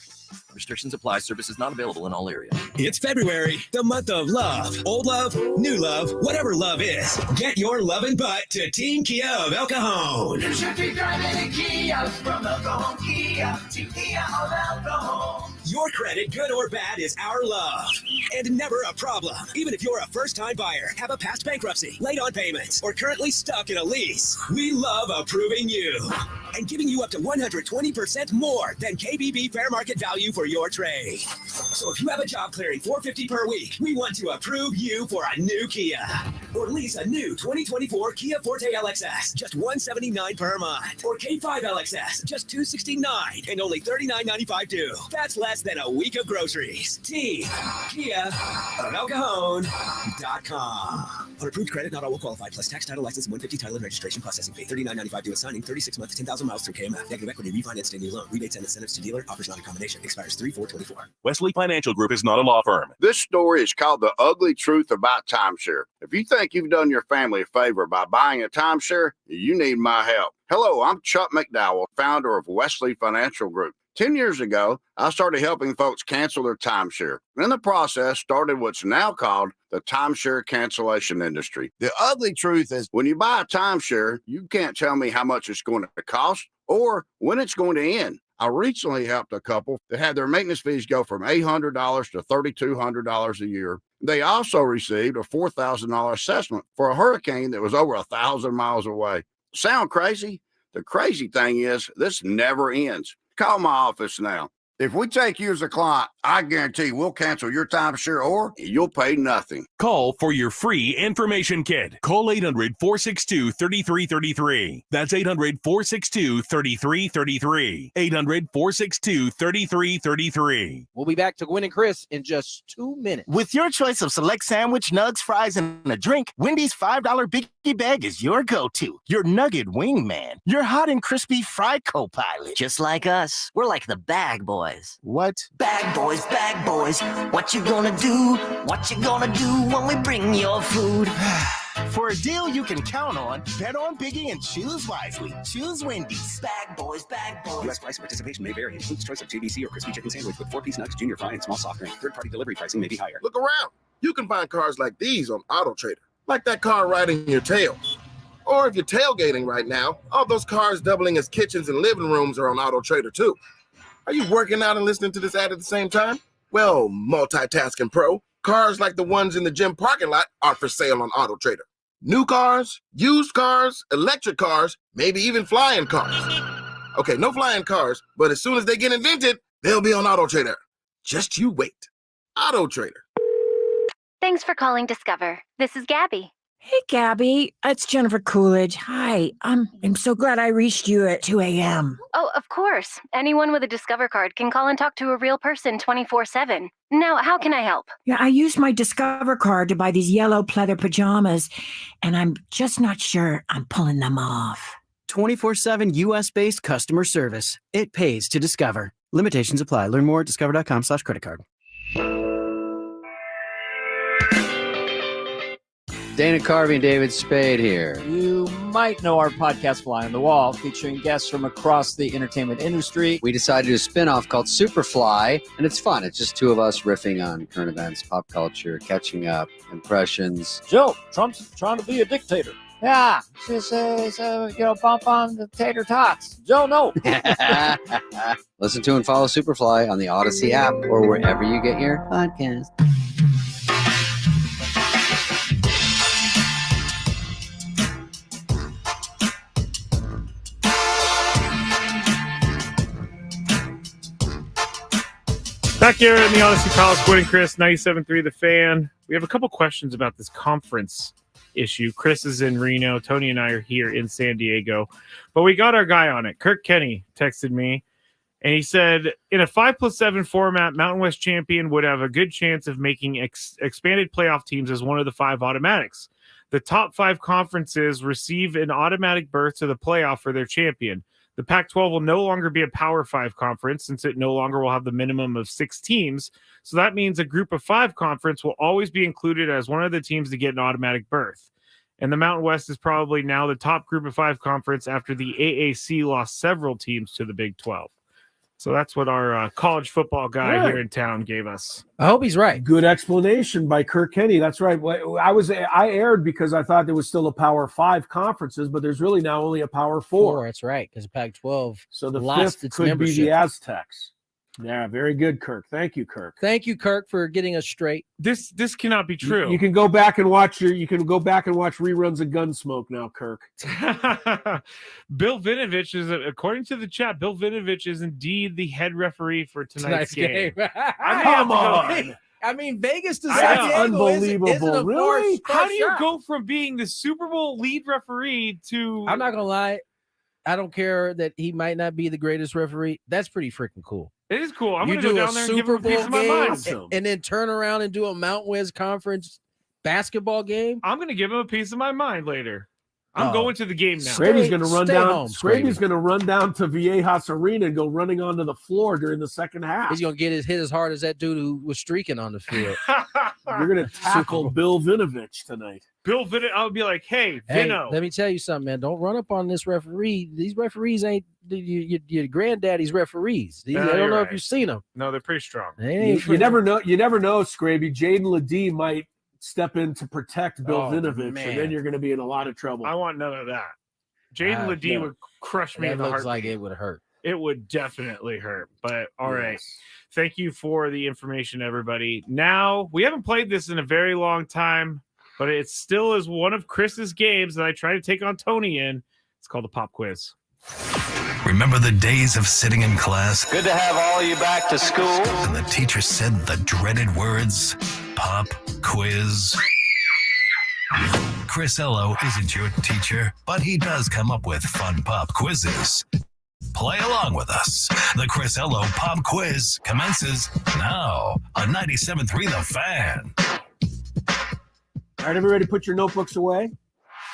Restrictions apply. Services not available in all areas. It's February, the month of love. Old love, new love, whatever love is. Get your love and butt to Team Kia of El Cajon. You should be driving a Kia from El Cajon Kia to Kia of El Cajon. Your credit, good or bad, is our love. And never a problem. Even if you're a first-time buyer, have a past bankruptcy, late on payments, or currently stuck in a lease, we love approving you and giving you up to 120% more than KBB fair market value for your trade. So if you have a job clearing $450 per week, we want to approve you for a new Kia. Or lease a new 2024 Kia Forte LXS, just $179 per month. Or K5 LXS, just $269 and only $39.95 due. That's less than a week of groceries. Team Kia of ElCajon.com. On approved credit, not all will qualify, plus tax, title, license, and 150 title and registration processing fee. $39.95 due at signing, 36 months, 10,000 miles through KMF. Negative equity, refinance, new loan. Rebates and incentives to dealer. Offers not in combination. Expires 3/4/24. Wesley Financial Group is not a law firm. This story is called The Ugly Truth About Timeshare. If you think you've done your family a favor by buying a timeshare, you need my help. Hello, I'm Chuck McDowell, founder of Wesley Financial Group. 10 years ago, I started helping folks cancel their timeshare. In the process, started what's now called the timeshare cancellation industry. The ugly truth is when you buy a timeshare, you can't tell me how much it's going to cost or when it's going to end. I recently helped a couple that had their maintenance fees go from $800 to $3,200 a year. They also received a $4,000 assessment for a hurricane that was over 1,000 miles away. Sound crazy? The crazy thing is this never ends. Call my office now. If we take you as a client, I guarantee we'll cancel your timeshare or you'll pay nothing. Call for your free information kit. Call 800-462-3333. That's 800-462-3333. 800-462-3333. We'll be back to Gwynn and Chris in just 2 minutes. With your choice of select sandwich, nugs, fries, and a drink, Wendy's $5 Biggie Bag is your go-to. Your nugget wingman. Your hot and crispy fry co-pilot. Just like us. We're like the bag boys. What? Bag boys, what you gonna do? What you gonna do when we bring your food? For a deal you can count on, bet on Biggie and choose wisely. Choose Wendy's. Bag boys. U.S. price participation may vary. Includes choice of JBC or crispy chicken sandwich with 4-piece nugs, junior fry, and small soft drink. Third-party delivery pricing may be higher. Look around. You can find cars like these on AutoTrader, like that car riding your tail. Or if you're tailgating right now, all those cars doubling as kitchens and living rooms are on AutoTrader too. Are you working out and listening to this ad at the same time? Well, multitasking pro, cars like the ones in the gym parking lot are for sale on AutoTrader. New cars, used cars, electric cars, maybe even flying cars. Okay, no flying cars, but as soon as they get invented, they'll be on AutoTrader. Just you wait. AutoTrader. Thanks for calling Discover. This is Gabby. Hey, Gabby. It's Jennifer Coolidge. Hi. I'm so glad I reached you at 2 a.m. Oh, of course. Anyone with a Discover card can call and talk to a real person 24/7. Now, how can I help? Yeah, I used my Discover card to buy these yellow pleather pajamas, and I'm just not sure I'm pulling them off. 24/7 U.S.-based customer service. It pays to Discover. Limitations apply. Learn more at discover.com/credit card. Dana Carvey and David Spade here. You might know our podcast Fly on the Wall, featuring guests from across the entertainment industry. We decided to do a spinoff called Superfly, and it's fun. It's just two of us riffing on current events, pop culture, catching up, impressions. Joe, Trump's trying to be a dictator. Yeah, just bump on the tater tots. Joe, no. Listen to and follow Superfly on the Odyssey app or wherever you get your podcast. Back here in the Odyssey Palace, Gwynn and Chris, 97.3 The Fan. We have a couple questions about this conference issue. Chris is in Reno. Tony and I are here in San Diego. But we got our guy on it. Kirk Kenny texted me, and he said, in a 5+7 format, Mountain West champion would have a good chance of making expanded playoff teams as one of the 5 automatics. The top 5 conferences receive an automatic berth to the playoff for their champion. The Pac-12 will no longer be a Power 5 conference since it no longer will have the minimum of 6 teams. So that means a Group of 5 conference will always be included as one of the teams to get an automatic berth. And the Mountain West is probably now the top group of 5 conference after the AAC lost several teams to the Big 12. So that's what our college football guy Right. here in town gave us. I hope he's right. Good explanation by Kirk Kenny. That's right. I erred because I thought there was still a Power 5 conferences, but there's really now only a Power 4. That's right, because Pac-12 So the lost 5th its could membership. be the Aztecs. Yeah, very good, Kirk. Thank you, Kirk. Thank you, Kirk, for getting us straight. This cannot be true. You can go back and watch reruns of Gunsmoke now, Kirk. Bill Vinovich is, according to the chat, Bill Vinovich is indeed the head referee for tonight's game. Come on. I mean, Vegas to I San know. Diego Unbelievable. isn't a Really? How do you go from being the Super Bowl lead referee to... I'm not going to lie. I don't care that he might not be the greatest referee. That's pretty freaking cool. It is cool. I'm You going to do go a down there and give Super him a piece Bowl of my mind. game and then turn around and do a Mountain West Conference basketball game. I'm going to give him a piece of my mind later. I'm Oh. going to the game now. Skraby's going to run stay down. home, Skraby's Skraby. going to run down to Viejas Arena and go running onto the floor during the second half. He's going to hit as hard as that dude who was streaking on the field. You're going to tackle Bill Vinovich tonight. Bill Vinovich, I'll be like, hey, Hey, Vino. let me tell you something, man. Don't run up on this referee. These referees ain't your granddaddy's referees. I don't know if you've seen them. No, they're pretty strong. You never know. You never know, Skraby. Jaden Ledee might step in to protect Bill Vinovich, man. and then you're going to be in a lot of trouble. I want none of that. Jaden Ledee would crush me That in the looks heart. like it would hurt. It would definitely hurt. But all right. Thank you for the information, everybody. Now, we haven't played this in a very long time, but it still is one of Chris's games that I try to take on Tony in. It's called the Pop Quiz. Remember the days of sitting in class? Good to have all you back to school. And the teacher said the dreaded words, pop quiz. Chris Ello isn't your teacher, but he does come up with fun pop quizzes. Play along with us. The Chris Ello Pop Quiz commences now on 97.3 The Fan. All right, everybody, put your notebooks away.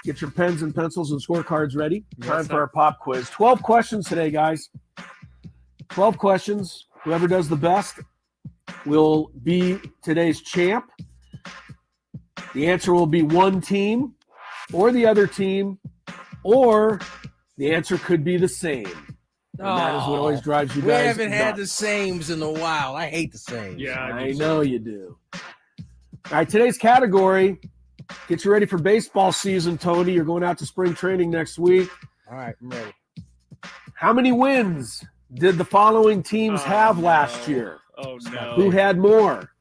Get your pens and pencils and scorecards ready. Time for our pop quiz. 12 questions today, guys. 12 questions. Whoever does the best will be today's champ. The answer will be one team or the other team, or the answer could be the same. And that is what always drives you guys We haven't had nuts. the sames in a while. I hate the sames. Yeah, I know you do. All right, today's category. Get you ready for baseball season, Tony. You're going out to spring training next week. All right, I'm ready. How many wins did the following teams have last year? Oh, no. Who had more?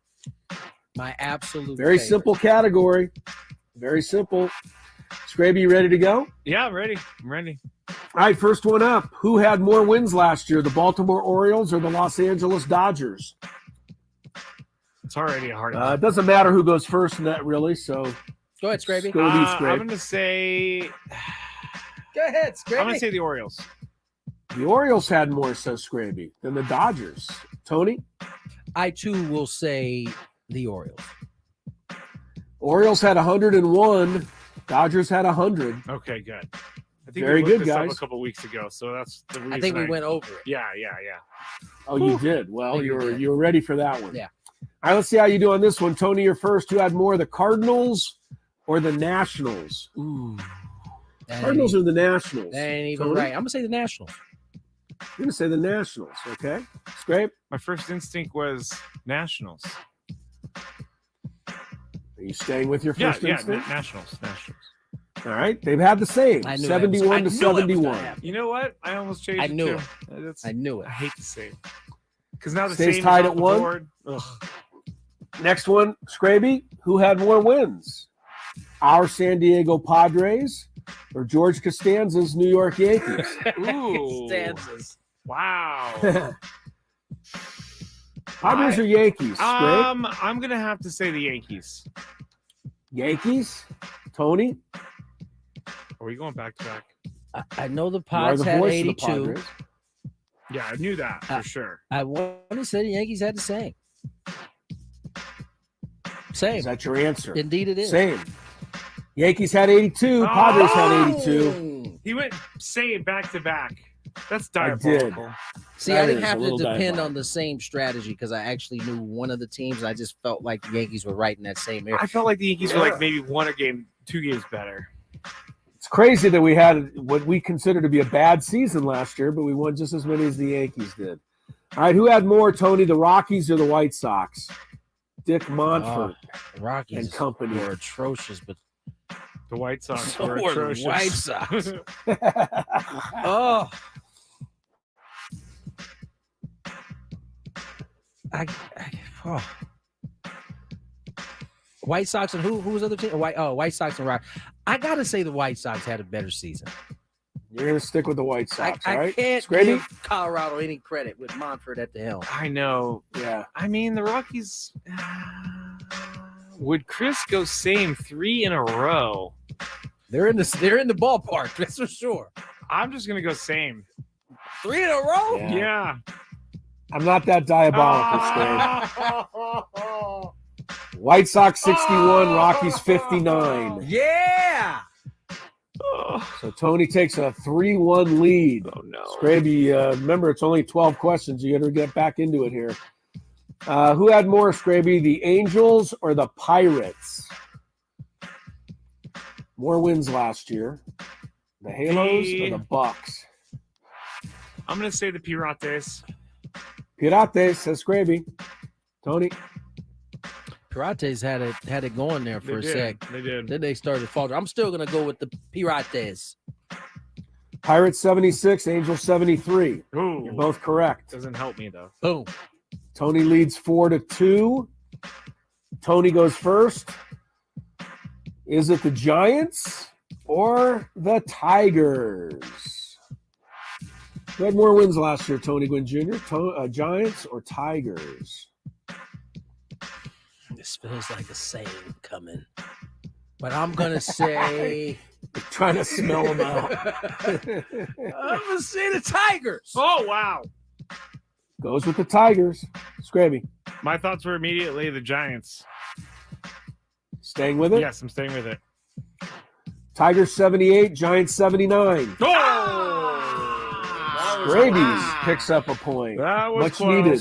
My absolute Very favorite. simple category. Very simple. Skraby, you ready to go? Yeah, I'm ready. I'm ready. All right, first one up. Who had more wins last year, the Baltimore Orioles or the Los Angeles Dodgers? It's already a hard It doesn't matter who goes first in that, really. So Go ahead, Skraby. Go with you, Skraby. I'm going to say... Go ahead, Skraby. I'm going to say the Orioles. The Orioles had more, says Skraby, than the Dodgers. Tony? I, too, will say the Orioles. Orioles had 101. Dodgers had 100. Okay, good. I think Very we looked good, this up guys. a couple weeks ago, so that's the reason I think we went over it. Yeah. Oh, you did. Well, think we you were ready for that one. Yeah. All right, let's see how you do on this one. Tony, you're first. Who had more, the Cardinals or the Nationals? Ooh. Cardinals or the Nationals? That ain't even Tony? right. I'm going to say the Nationals. I'm going to say the Nationals, okay? Scrape? My first instinct was Nationals. Are you staying with your first instinct? Nationals. All right. They've had the same, I knew 71 to that was gonna 71. happen. You know what? I almost changed I it knew too. it. I knew it. I hate to say it. Because now the Stays same tied is at off the one. board. Ugh. Next one, Scraby. Who had more wins? Our San Diego Padres or George Costanza's New York Yankees? Ooh. Stanzas. Wow. Padres or Yankees? Scrape? I'm gonna have to say the Yankees. Yankees? Tony? Are we going back to back? I know the You are Pods the had voice of the 82. Padres. Yeah, I knew that for sure. I want to say the Yankees had the same. Same. Is that your answer? Indeed it is. Same. Yankees had 82. Padres had 82. He went saying back to back. That's I did. diabolical. See, That I didn't is a have to little depend diabolical. on the same strategy because I actually knew one of the teams. I just felt like the Yankees were right in that same area. I felt like the Yankees were like maybe 2 games better. crazy that we had what we consider to be a bad season last year, but we won just as many as the Yankees did. All right, who had more, Tony, the Rockies or the White Sox? Dick Monfort Rockies and company were atrocious, but the White Sox so were were the atrocious. White Sox. Oh. Oh. White Sox and who was the other team? White Sox and Rock. I gotta say the White Sox had a better season. You're gonna stick with the White Sox, I right? can't Skraby? give Colorado any credit with Monfort at the helm. I know. Yeah. I mean, the Rockies. Would Chris go same 3 in a row? They're in the ballpark, that's for sure. I'm just gonna go same. 3 in a row? Yeah. I'm not that diabolical, Skraby. White Sox 61, Rockies 59. Yeah. So Tony takes a 3-1 lead. Oh no. Skraby, remember it's only 12 questions. You got to get back into it here. Who had more, Skraby, the Angels or the Pirates? More wins last year. The Halos or the Bucks? I'm gonna say the Pirates. Pirates, says Skraby. Tony? Pirates had it going there for a sec. They did. Then they started to falter. I'm still gonna go with the Pirates. Pirates 76, Angels 73. Ooh. You're both correct. Doesn't help me though. Boom. Tony leads 4-2. Tony goes first. Is it the Giants or the Tigers? Who had more wins last year, Tony Gwynn Jr.? Giants or Tigers? This feels like a same coming. But I'm going to say... Trying to smell them out. I'm going to say the Tigers. Oh, wow. Goes with the Tigers. Skraby. My thoughts were immediately the Giants. Staying with it? Yes, I'm staying with it. Tigers 78, Giants 79. Oh! Skraby picks up a point. That was Much close. needed.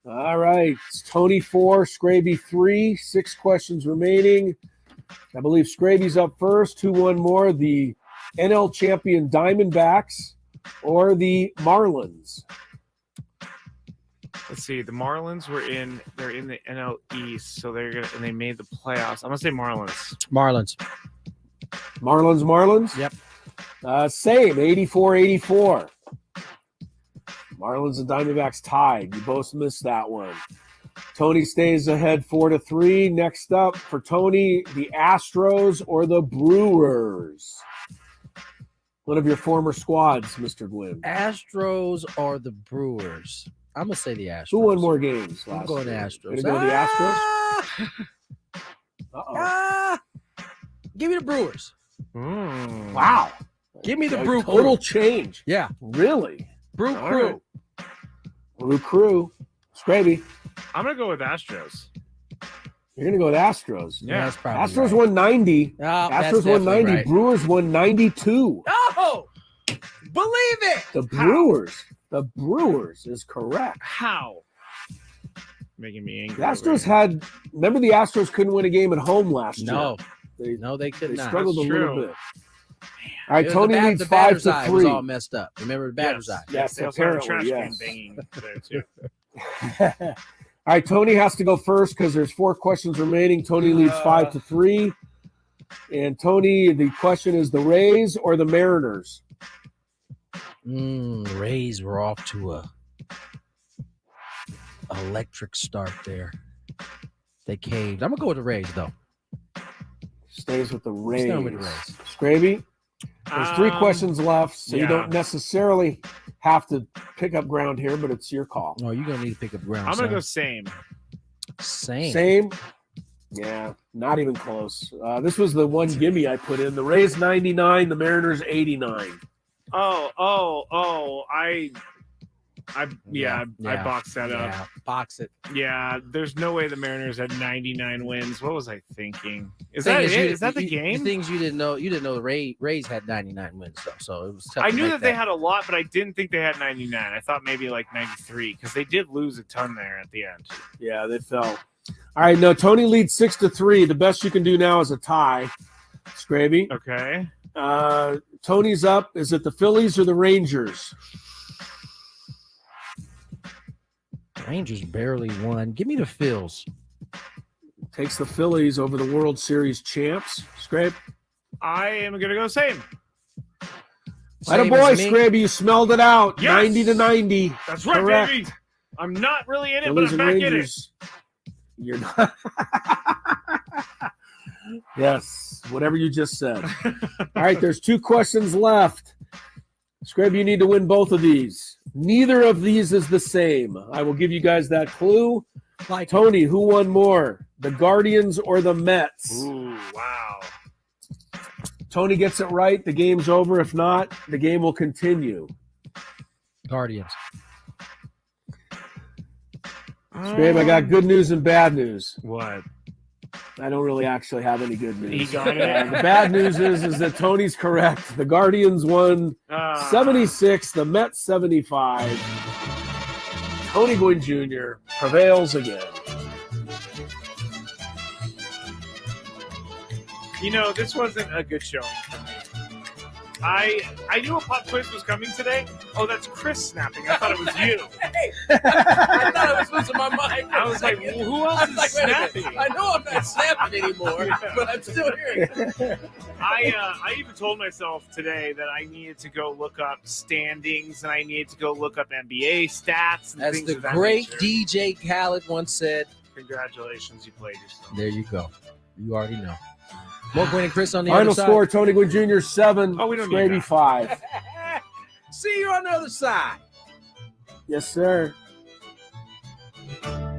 All right. It's Tony 4, Skraby 3. 6 questions remaining. I believe Skraby's up first. Who won more, the NL champion Diamondbacks or the Marlins? Let's see. The Marlins they're in the NL East, so and they made the playoffs. I'm gonna say Marlins. Marlins. Marlins? Yep. Same, 84-84. Marlins and Diamondbacks tied. You both missed that one. Tony stays ahead 4-3. Next up for Tony, the Astros or the Brewers? One of your former squads, Mr. Gwynn. Astros or the Brewers? I'm going to say the Astros. Who won more games last I'm going year? Astros. Gonna go with the Astros? Uh-oh. Give me the Brewers. Wow. Give me the Okay, Brew total Crew. change. Yeah. Really? Brew All Crew. right. Brew Crew. Skraby. I'm gonna go with Astros. You're going to go with Astros. Yeah, that's probably Astros right. won 90. that's Astros won definitely 90. right. Brewers won 92. Oh! Believe it! The Brewers is correct. How? Making me angry. The Astros remember the Astros couldn't win a game at home last No. year. They could They not. struggled That's a little true. bit. All right, Tony leads the 5-3. batter's eye was all messed up. Remember the batter's eye? Yes, They also have a trash apparently, can yes. banging there too. All right, Tony has to go first because there's 4 questions remaining. Tony leads 5-3. And Tony, the question is the Rays or the Mariners? Rays were off to a electric start there. They caved. I'm gonna go with the Rays though. Stays with the Rays. Staying with the Rays. Skraby, there's 3 questions left, so you yeah. don't necessarily have to pick up ground here, but it's your call. Oh, you're gonna need to pick up ground. I'm gonna go son. same. Same? Yeah, not even close. This was the one gimme I put in. The Rays 99, the Mariners 89. I boxed that up. Yeah, box it. Yeah, there's no way the Mariners had 99 wins. What was I thinking? Is Thing that is, it? Is that the game? The things you didn't know. You didn't know the Rays had 99 wins though, so it was tough. I to knew make that they had a lot, but I didn't think they had 99. I thought maybe like 93 because they did lose a ton there at the end. Yeah, they fell. All right, no, Tony leads 6-3. The best you can do now is a tie. Skraby. Okay. Tony's up. Is it the Phillies or the Rangers? Rangers barely won. Give me the Phils. Takes the Phillies over the World Series champs. Scrape. I am going to go same. Atta boy, Skraby, you smelled it out. Yes! 90-90. That's right, Correct. baby. I'm not really in it, Phillies but I'm and back Rangers. You're not. Yes, whatever you just said. All right, there's 2 questions left. Skraby, you need to win both of these. Neither of these is the same. I will give you guys that clue. Tony, who won more, the Guardians or the Mets? Ooh, wow. Tony gets it right. The game's over. If not, the game will continue. Guardians. Skrabe, I got good news and bad news. What? I don't really actually have any good news. He got it. The bad news is that Tony's correct. The Guardians won 76, the Mets 75. Tony Gwynn Jr. prevails again. You know, this wasn't a good showing for me. I knew a pop quiz was coming today. Oh, that's Chris snapping. I thought it was you. Hey, I thought I was losing my mind. I was like, well, who else is snapping? I know I'm not snapping anymore, but I'm still hearing it. I even told myself today that I needed to go look up standings and I needed to go look up NBA stats. And As things the of that great nature. DJ Khaled once said, Congratulations, you played yourself. there you go. You already know. More Gwynn and Chris on the Final other side. score, Tony Gwynn Jr. 7, Oh, we don't need Skraby that. 5. See you on the other side. Yes, sir. Ben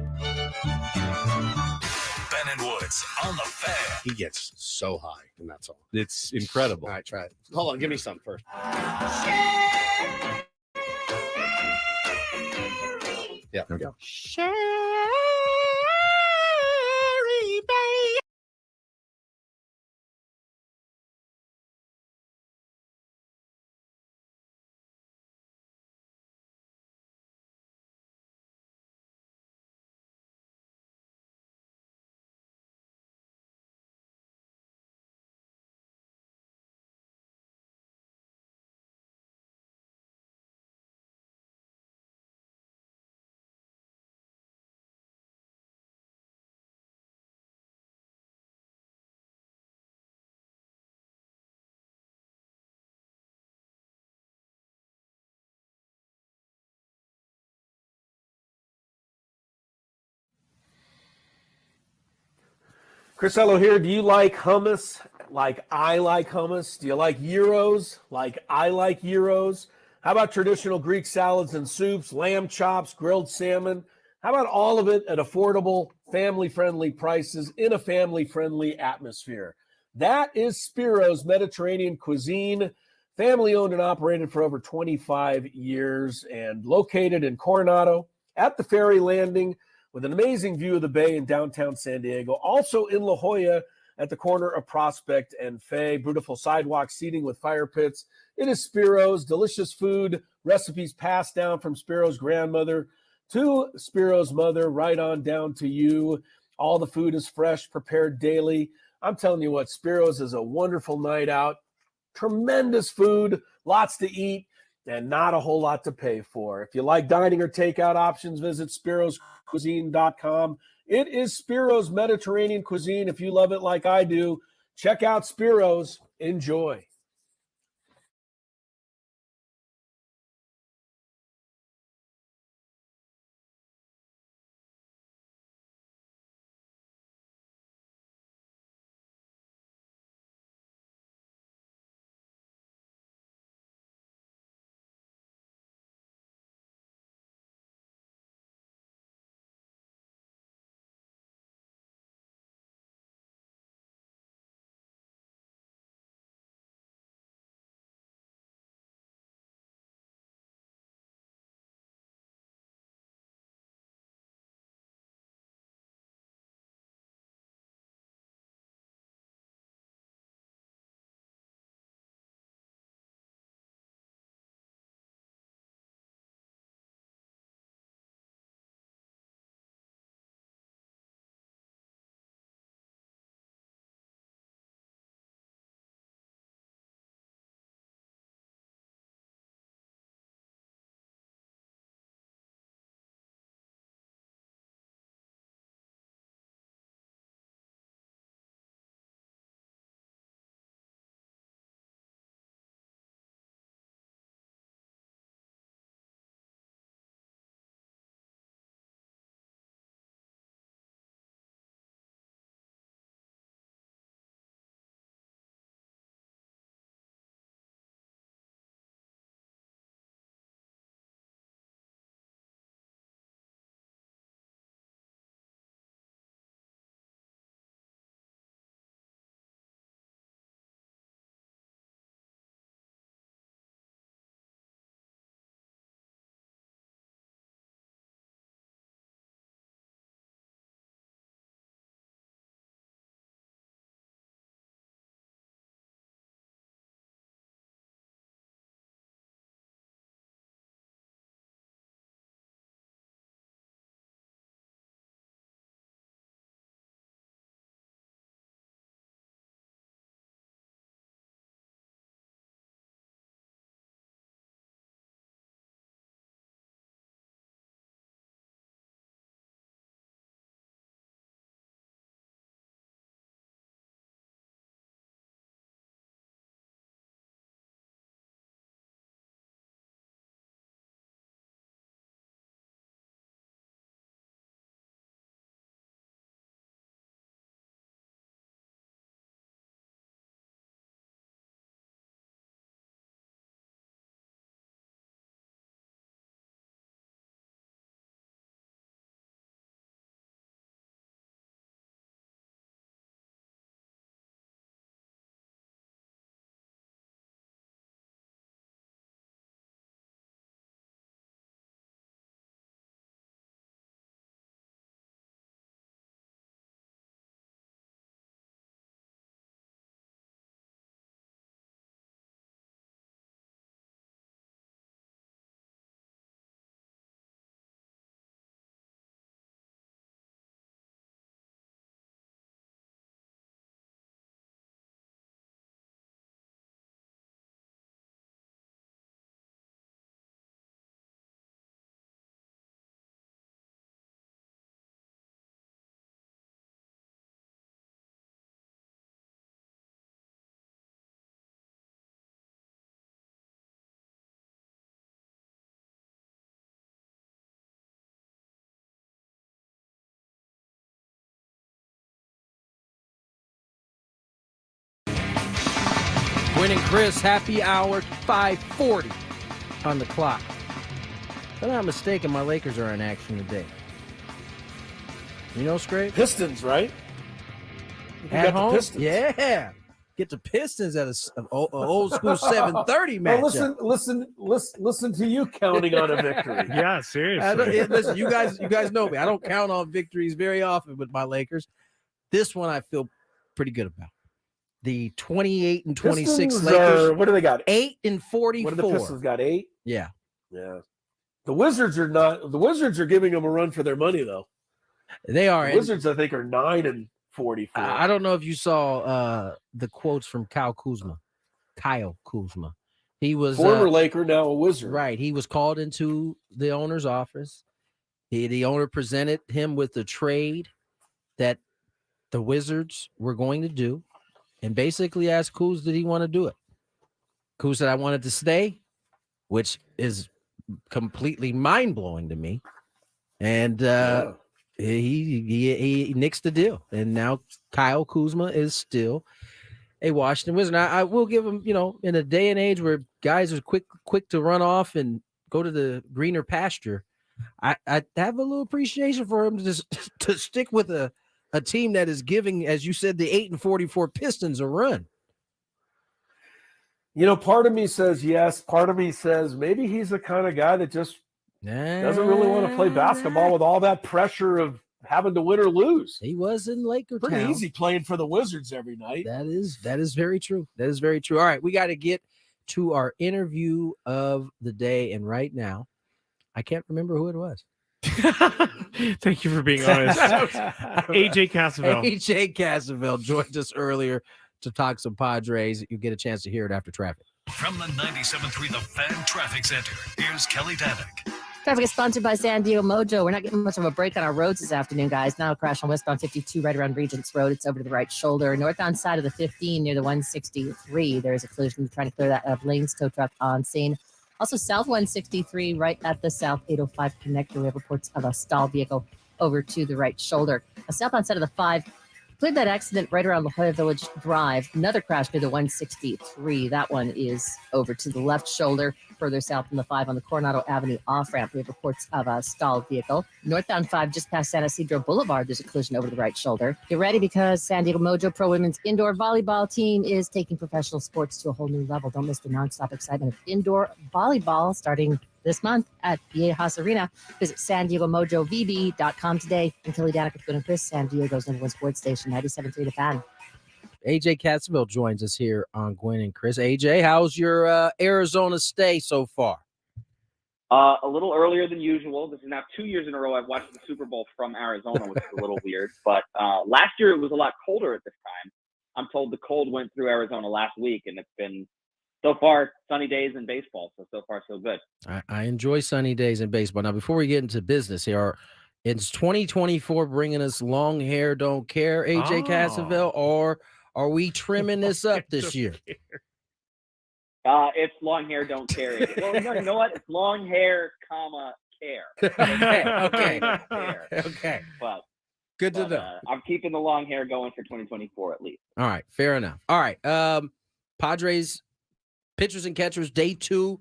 and Woods on the Fan. He gets so high, and that's all. It's incredible. All right, try it. Hold on, give me some first. Yeah, there we go. Chris Ello here. Do you like hummus like I like hummus? Do you like gyros like I like gyros? How about traditional Greek salads and soups, lamb chops, grilled salmon? How about all of it at affordable, family-friendly prices in a family-friendly atmosphere? That is Spiro's Mediterranean Cuisine, family-owned and operated for over 25 years and located in Coronado at the ferry landing with an amazing view of the bay in downtown San Diego. Also in La Jolla at the corner of Prospect and Fay. Beautiful sidewalk seating with fire pits. It is Spiro's. Delicious food, recipes passed down from Spiro's grandmother to Spiro's mother, right on down to you. All the food is fresh, prepared daily. I'm telling you what, Spiro's is a wonderful night out. Tremendous food, lots to eat, and not a whole lot to pay for. If you like dining or takeout options, visit spiroscuisine.com. It is Spiro's Mediterranean Cuisine. If you love it like I do, check out Spiro's. Enjoy. Gwynn and Chris, happy hour, 5:40 on the clock. If I'm not mistaken, my Lakers are in action today. You know, Skraby? Pistons, right? You At got the home? Pistons. Yeah. Get the Pistons at an old school 7:30 matchup. Well, listen to you counting on a victory. Yeah, seriously. Listen, you guys know me. I don't count on victories very often with my Lakers. This one I feel pretty good about. The 28 and 26 Pistons Lakers. what do they got? 8 and 44. What do the Pistons got? 8? Yeah. Yeah. The Wizards are not. The Wizards are giving them a run for their money, though. They are. The Wizards, I think, are 9 and 44. I don't know if you saw the quotes from Kyle Kuzma. He was former Laker, now a Wizard. Right. He was called into the owner's office. The owner presented him with the trade that the Wizards were going to do, and basically asked Kuz, did he want to do it? Kuz said, I wanted to stay, which is completely mind-blowing to me. And he nixed the deal. And now Kyle Kuzma is still a Washington Wizard. I will give him, in a day and age where guys are quick to run off and go to the greener pasture, I have a little appreciation for him to stick with a team that is giving, as you said, the 8 and 44 Pistons a run. Part of me says yes. Part of me says maybe he's the kind of guy that just doesn't really want to play basketball with all that pressure of having to win or lose. He was in Laker Pretty town. easy playing for the Wizards every night. That is very true. That is very true. All right, we got to get to our interview of the day, and right now, I can't remember who it was. Thank you for being honest. AJ Cassavell. AJ Cassavell joined us earlier to talk some Padres. You get a chance to hear it after traffic. From the 97.3 The Fan Traffic Center, here's Kelly Danick. Traffic is sponsored by San Diego Mojo. We're not getting much of a break on our roads this afternoon, guys. Now a crash on westbound 52 right around Regents Road. It's over to the right shoulder. Northbound side of the 15 near the 163. There's a collision. Trying to clear that up. Lanes tow truck on scene. Also, south 163 right at the south 805 connector. We have reports of a stalled vehicle over to the right shoulder. A southbound side of the 5. Cleared that accident right around La Jolla Village Drive. Another crash near the 163. That one is over to the left shoulder, further south from the 5 on the Coronado Avenue off-ramp. We have reports of a stalled vehicle. Northbound 5 just past San Isidro Boulevard. There's a collision over to the right shoulder. Get ready because San Diego Mojo Pro Women's Indoor Volleyball team is taking professional sports to a whole new level. Don't miss the nonstop excitement of indoor volleyball starting this month at Viejas Arena. Visit San Diego MojoVB.com today. And Kelly Danick with Gwynn and Chris, San Diego's #1 sports station, 97.3 The Fan. AJ Cassavell joins us here on Gwynn and Chris. AJ, how's your Arizona stay so far? A little earlier than usual. This is now 2 years in a row I've watched the Super Bowl from Arizona, which is a little weird. But last year it was a lot colder at this time. I'm told the cold went through Arizona last week, and it's been so far sunny days in baseball. So far, so good. I enjoy sunny days in baseball. Now, before we get into business here, is 2024 bringing us long hair, don't care, AJ Cassavell, or are we trimming this up this year? It's long hair, don't care. Well, you know what? It's long hair, care. Okay. But good to know. I'm keeping the long hair going for 2024 at least. All right, fair enough. All right, Padres pitchers and catchers, day 2.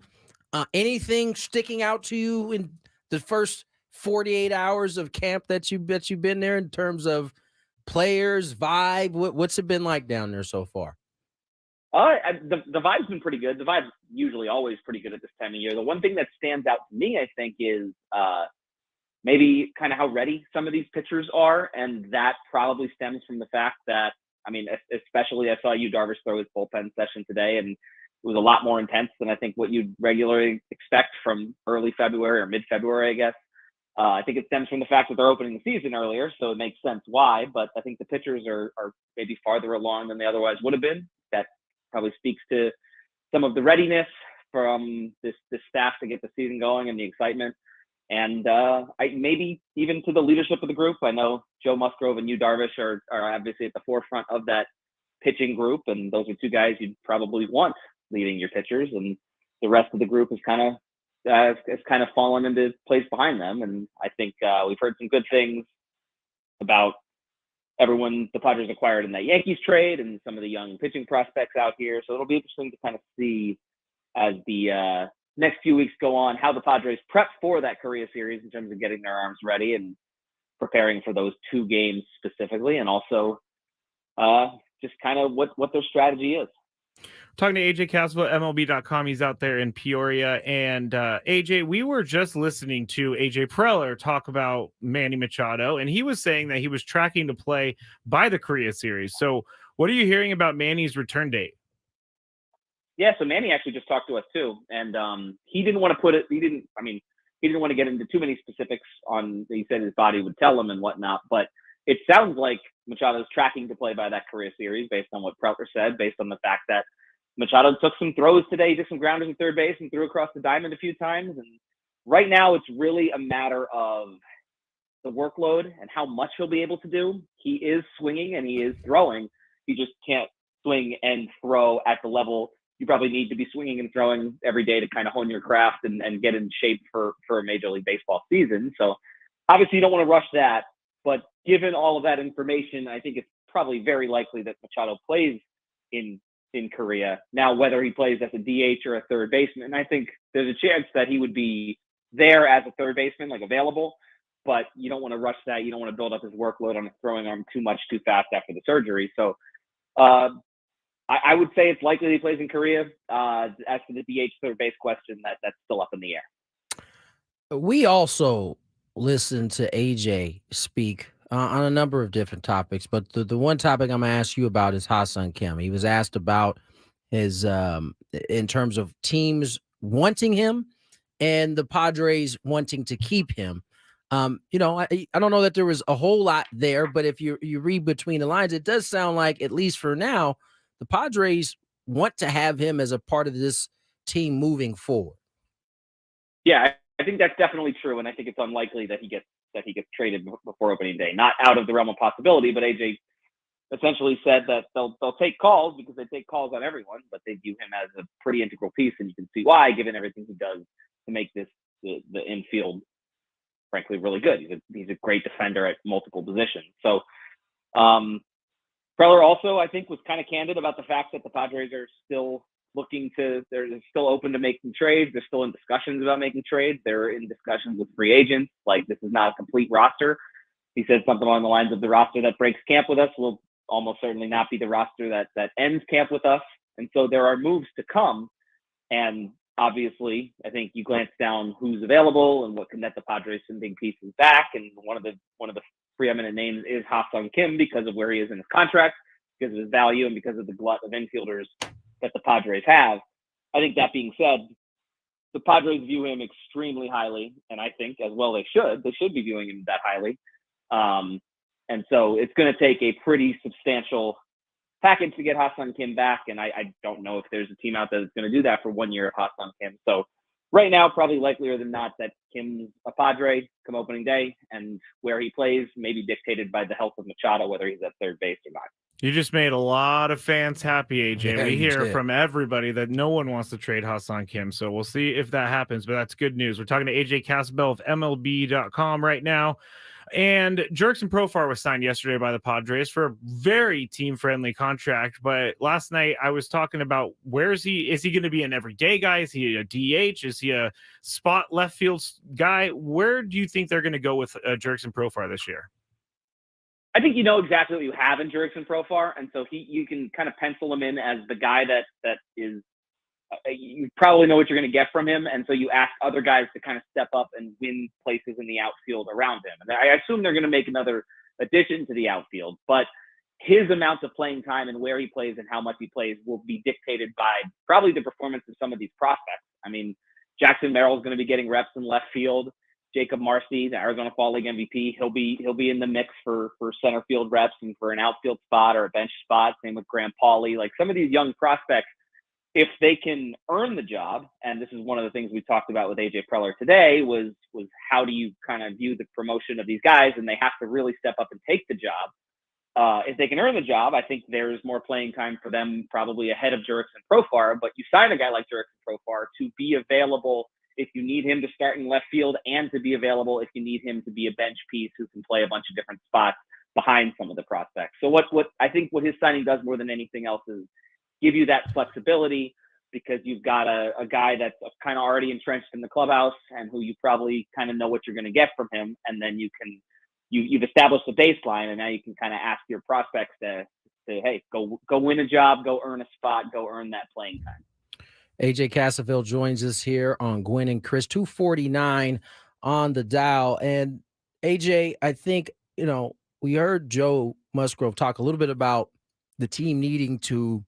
Anything sticking out to you in the first 48 hours of camp that you've been there in terms of players, vibe? What's it been like down there so far? The vibe's been pretty good. The vibe's usually always pretty good at this time of year. The one thing that stands out to me, I think, is maybe kind of how ready some of these pitchers are, and that probably stems from the fact that, especially I saw Yu Darvish throw his bullpen session today, and it was a lot more intense than I think what you'd regularly expect from early February or mid-February, I guess. I think it stems from the fact that they're opening the season earlier, so it makes sense why. But I think the pitchers are maybe farther along than they otherwise would have been. That probably speaks to some of the readiness from this staff to get the season going and the excitement. And maybe even to the leadership of the group. I know Joe Musgrove and Yu Darvish are obviously at the forefront of that pitching group, and those are two guys you'd probably want leading your pitchers, and the rest of the group is kind of fallen into place behind them. And I think we've heard some good things about the Padres acquired in that Yankees trade and some of the young pitching prospects out here. So it'll be interesting to kind of see as the next few weeks go on how the Padres prep for that Korea series in terms of getting their arms ready and preparing for those 2 games specifically, and also just kind of what their strategy is. Talking to AJ Cassavell, MLB.com. He's out there in Peoria. And AJ, we were just listening to AJ Preller talk about Manny Machado, and he was saying that he was tracking to play by the Korea series. So what are you hearing about Manny's return date? Yeah, so Manny actually just talked to us too, and he didn't want to he didn't want to get into too many specifics on, he said his body would tell him and whatnot, but it sounds like Machado's tracking to play by that Korea series based on what Preller said, based on the fact that Machado took some throws today, did some grounders in third base and threw across the diamond a few times. And right now it's really a matter of the workload and how much he'll be able to do. He is swinging and he is throwing. He just can't swing and throw at the level you probably need to be swinging and throwing every day to kind of hone your craft and get in shape for a Major League Baseball season. So obviously you don't want to rush that, but given all of that information, I think it's probably very likely that Machado plays in Korea. Now, whether he plays as a DH or a third baseman, I think there's a chance that he would be there as a third baseman, like available, but you don't want to rush that. You don't want to build up his workload on his throwing arm too fast after the surgery. So I would say it's likely he plays in Korea. As for the DH third base question, that's still up in the air. We also listened to AJ speak on a number of different topics, but the one topic I'm going to ask you about is Ha-Seong Kim. He was asked about his in terms of teams wanting him and the Padres wanting to keep him. I don't know that there was a whole lot there, but if you read between the lines, it does sound like, at least for now, the Padres want to have him as a part of this team moving forward. Yeah, I think that's definitely true, and I think it's unlikely that he gets traded before opening day. Not out of the realm of possibility, but AJ essentially said that they'll take calls because they take calls on everyone, but they view him as a pretty integral piece, and you can see why, given everything he does to make the infield, frankly, really good. He's a great defender at multiple positions. So Preller also, I think, was kind of candid about the fact that the Padres are still they're still open to making trades. They're still in discussions about making trades. They're in discussions with free agents. Like, this is not a complete roster. He said something along the lines of, the roster that breaks camp with us will almost certainly not be the roster that ends camp with us. And so there are moves to come. And obviously, I think you glance down who's available and what can net the Padres some big pieces back. And one of the preeminent names is Ha-Seong Kim because of where he is in his contract, because of his value, and because of the glut of infielders that the Padres have. I think that being said, the Padres view him extremely highly, and I think as well they should be viewing him that highly. And so it's going to take a pretty substantial package to get Ha-Seong Kim back, and I don't know if there's a team out there that's going to do that for 1 year of Ha-Seong Kim. So right now, probably likelier than not that Kim's a Padre come opening day, and where he plays may be dictated by the health of Machado, whether he's at third base or not. You just made a lot of fans happy, AJ. Yeah, we hear did. from everybody that no one wants to trade Ha-Seong Kim, so we'll see if that happens, but that's good news. We're talking to AJ Cassavell of MLB.com right now. And Jurickson Profar was signed yesterday by the Padres for a very team-friendly contract. But last night I was talking about, where is he? Is he going to be an everyday guy? Is he a DH? Is he a spot left field guy? Where do you think they're going to go with Jurickson Profar this year? I think you know exactly what you have in Jurickson Profar, and so you can kind of pencil him in as the guy that is. You probably know what you're going to get from him, and so you ask other guys to kind of step up and win places in the outfield around him. And I assume they're going to make another addition to the outfield, but his amount of playing time and where he plays and how much he plays will be dictated by probably the performance of some of these prospects. I mean, Jackson Merrill is going to be getting reps in left field. Jacob Marcy, the Arizona Fall League MVP, he'll be in the mix for center field reps and for an outfield spot or a bench spot. Same with Graham Pauley. Like, some of these young prospects, if they can earn the job, and this is one of the things we talked about with AJ Preller today, was how do you kind of view the promotion of these guys, and they have to really step up and take the job. If they can earn the job, I think there's more playing time for them, probably ahead of Jurickson Profar. But you sign a guy like Jurickson Profar to be available if you need him to start in left field, and to be available if you need him to be a bench piece who can play a bunch of different spots behind some of the prospects. So what I think what his signing does more than anything else is give you that flexibility, because you've got a guy that's kind of already entrenched in the clubhouse and who you probably kind of know what you're going to get from him. And then you've established the baseline, and now you can kind of ask your prospects to say, hey, go win a job, go earn a spot, go earn that playing time. AJ Cassavell joins us here on Gwynn and Chris, 249 on the dial. And AJ, I think, we heard Joe Musgrove talk a little bit about the team needing to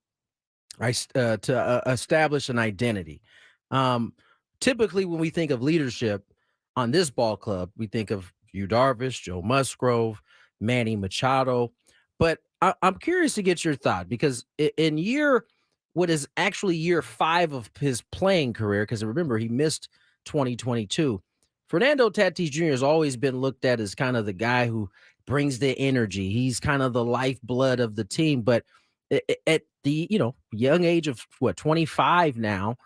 establish an identity. Typically, when we think of leadership on this ball club, we think of Yu Darvish, Joe Musgrove, Manny Machado. But I'm curious to get your thought, because in what is actually year 5 of his playing career, because remember, he missed 2022. Fernando Tatis Jr. has always been looked at as kind of the guy who brings the energy. He's kind of the lifeblood of the team. But at the young age of 25 now,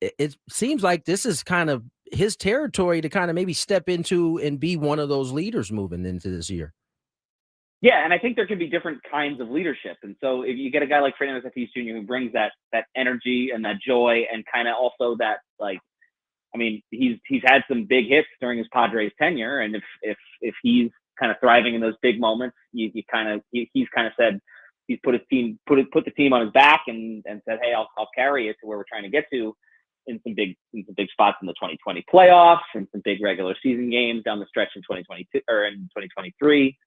it seems like this is kind of his territory to kind of maybe step into and be one of those leaders moving into this year. Yeah, and I think there can be different kinds of leadership. And so if you get a guy like Fernando Tatis Jr. who brings that energy and that joy, and kind of also that, like, I mean, he's had some big hits during his Padres tenure, and if he's kind of thriving in those big moments, he's kind of said he's put the team on his back and said, hey, I'll carry it to where we're trying to get to in some big spots in the 2020 playoffs and some big regular season games down the stretch in 2022 or in 2023.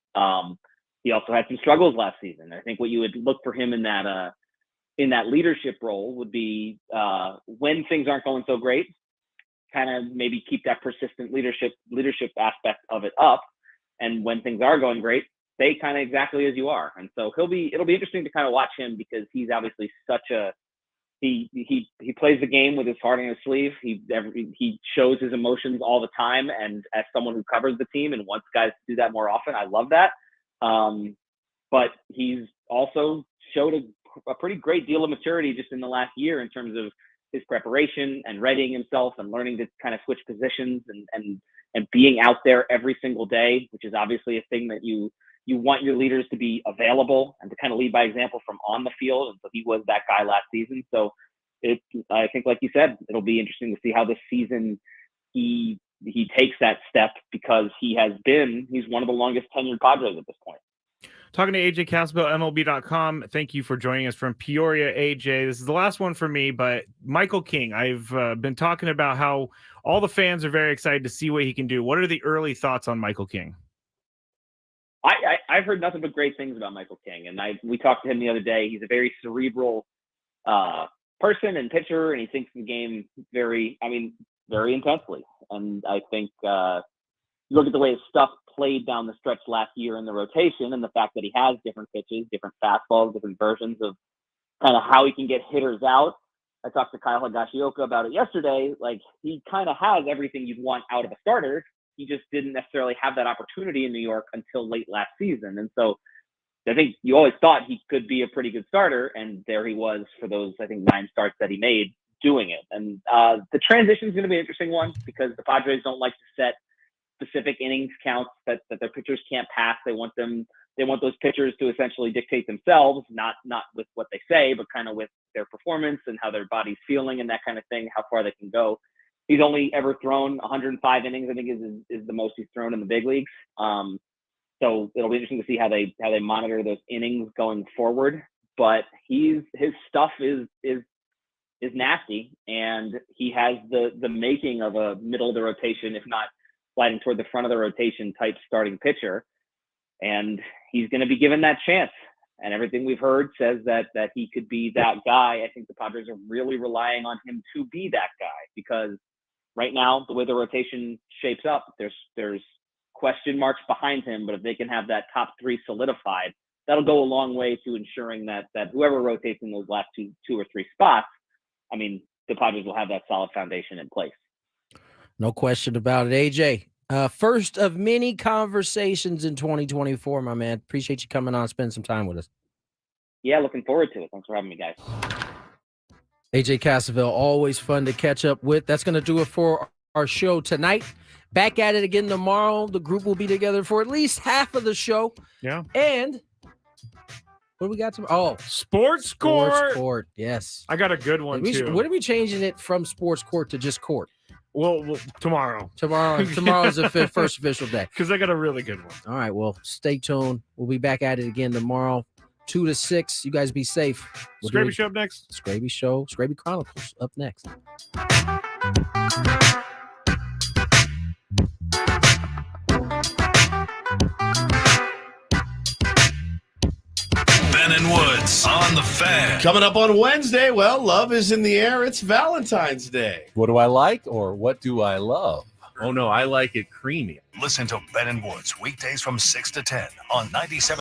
He also had some struggles last season. I think what you would look for him in that leadership role would be when things aren't going so great, kind of maybe keep that persistent leadership aspect of it up, and when things are going great, stay kind of exactly as you are. And so it'll be interesting to kind of watch him, because he's obviously he plays the game with his heart on his sleeve. He shows his emotions all the time, and as someone who covers the team and wants guys to do that more often, I love that. But he's also showed a pretty great deal of maturity just in the last year in terms of his preparation and readying himself and learning to kind of switch positions and being out there every single day, which is obviously a thing that you want your leaders to be available and to kind of lead by example from on the field. And so he was that guy last season. So I think, like you said, it'll be interesting to see how this season he takes that step, because he's one of the longest tenured Padres at this point. Talking to AJ Cassavell, MLB.com. Thank you for joining us from Peoria, AJ. This is the last one for me, but Michael King, I've been talking about how all the fans are very excited to see what he can do. What are the early thoughts on Michael King? I've heard nothing but great things about Michael King, and we talked to him the other day. He's a very cerebral person and pitcher, and he thinks the game very intensely. And I think you look at the way his stuff played down the stretch last year in the rotation, and the fact that he has different pitches, different fastballs, different versions of kind of how he can get hitters out. I talked to Kyle Higashioka about it yesterday. Like, he kind of has everything you'd want out of a starter. He just didn't necessarily have that opportunity in New York until late last season. And so I think you always thought he could be a pretty good starter, and there he was for those, I think, 9 starts that he made doing it. And the transition is going to be an interesting one, because the Padres don't like to set specific innings counts that their pitchers can't pass. They want those pitchers to essentially dictate themselves, not with what they say, but kind of with their performance and how their body's feeling and that kind of thing, how far they can go. He's only ever thrown 105 innings, I think is the most he's thrown in the big leagues. So it'll be interesting to see how they monitor those innings going forward. But his stuff is nasty, and he has the making of a middle of the rotation, if not sliding toward the front of the rotation type starting pitcher. And he's going to be given that chance. And everything we've heard says that he could be that guy. I think the Padres are really relying on him to be that guy, because right now, the way the rotation shapes up, there's question marks behind him. But if they can have that top 3 solidified, that'll go a long way to ensuring that whoever rotates in those last two or three spots, I mean, the Padres will have that solid foundation in place. No question about it. AJ, first of many conversations in 2024, my man. Appreciate you coming on, spending some time with us. Yeah, looking forward to it. Thanks for having me, guys. AJ Cassavell, always fun to catch up with. That's going to do it for our show tonight. Back at it again tomorrow. The group will be together for at least half of the show. Yeah. And what do we got tomorrow? Oh, Sports Court. Yes. I got a good one, too. When are we changing it from Sports Court to just Court? Well, tomorrow. Tomorrow's the first official day. Because I got a really good one. All right. Well, stay tuned. We'll be back at it again tomorrow, 2 to 6. You guys be safe. Skraby Show up next. Skraby Show. Skraby Chronicles up next. Ben and Woods on the Fan. Coming up on Wednesday, well, love is in the air. It's Valentine's Day. What do I like or what do I love? Oh, no, I like it creamy. Listen to Ben and Woods weekdays from 6 to 10 on 97.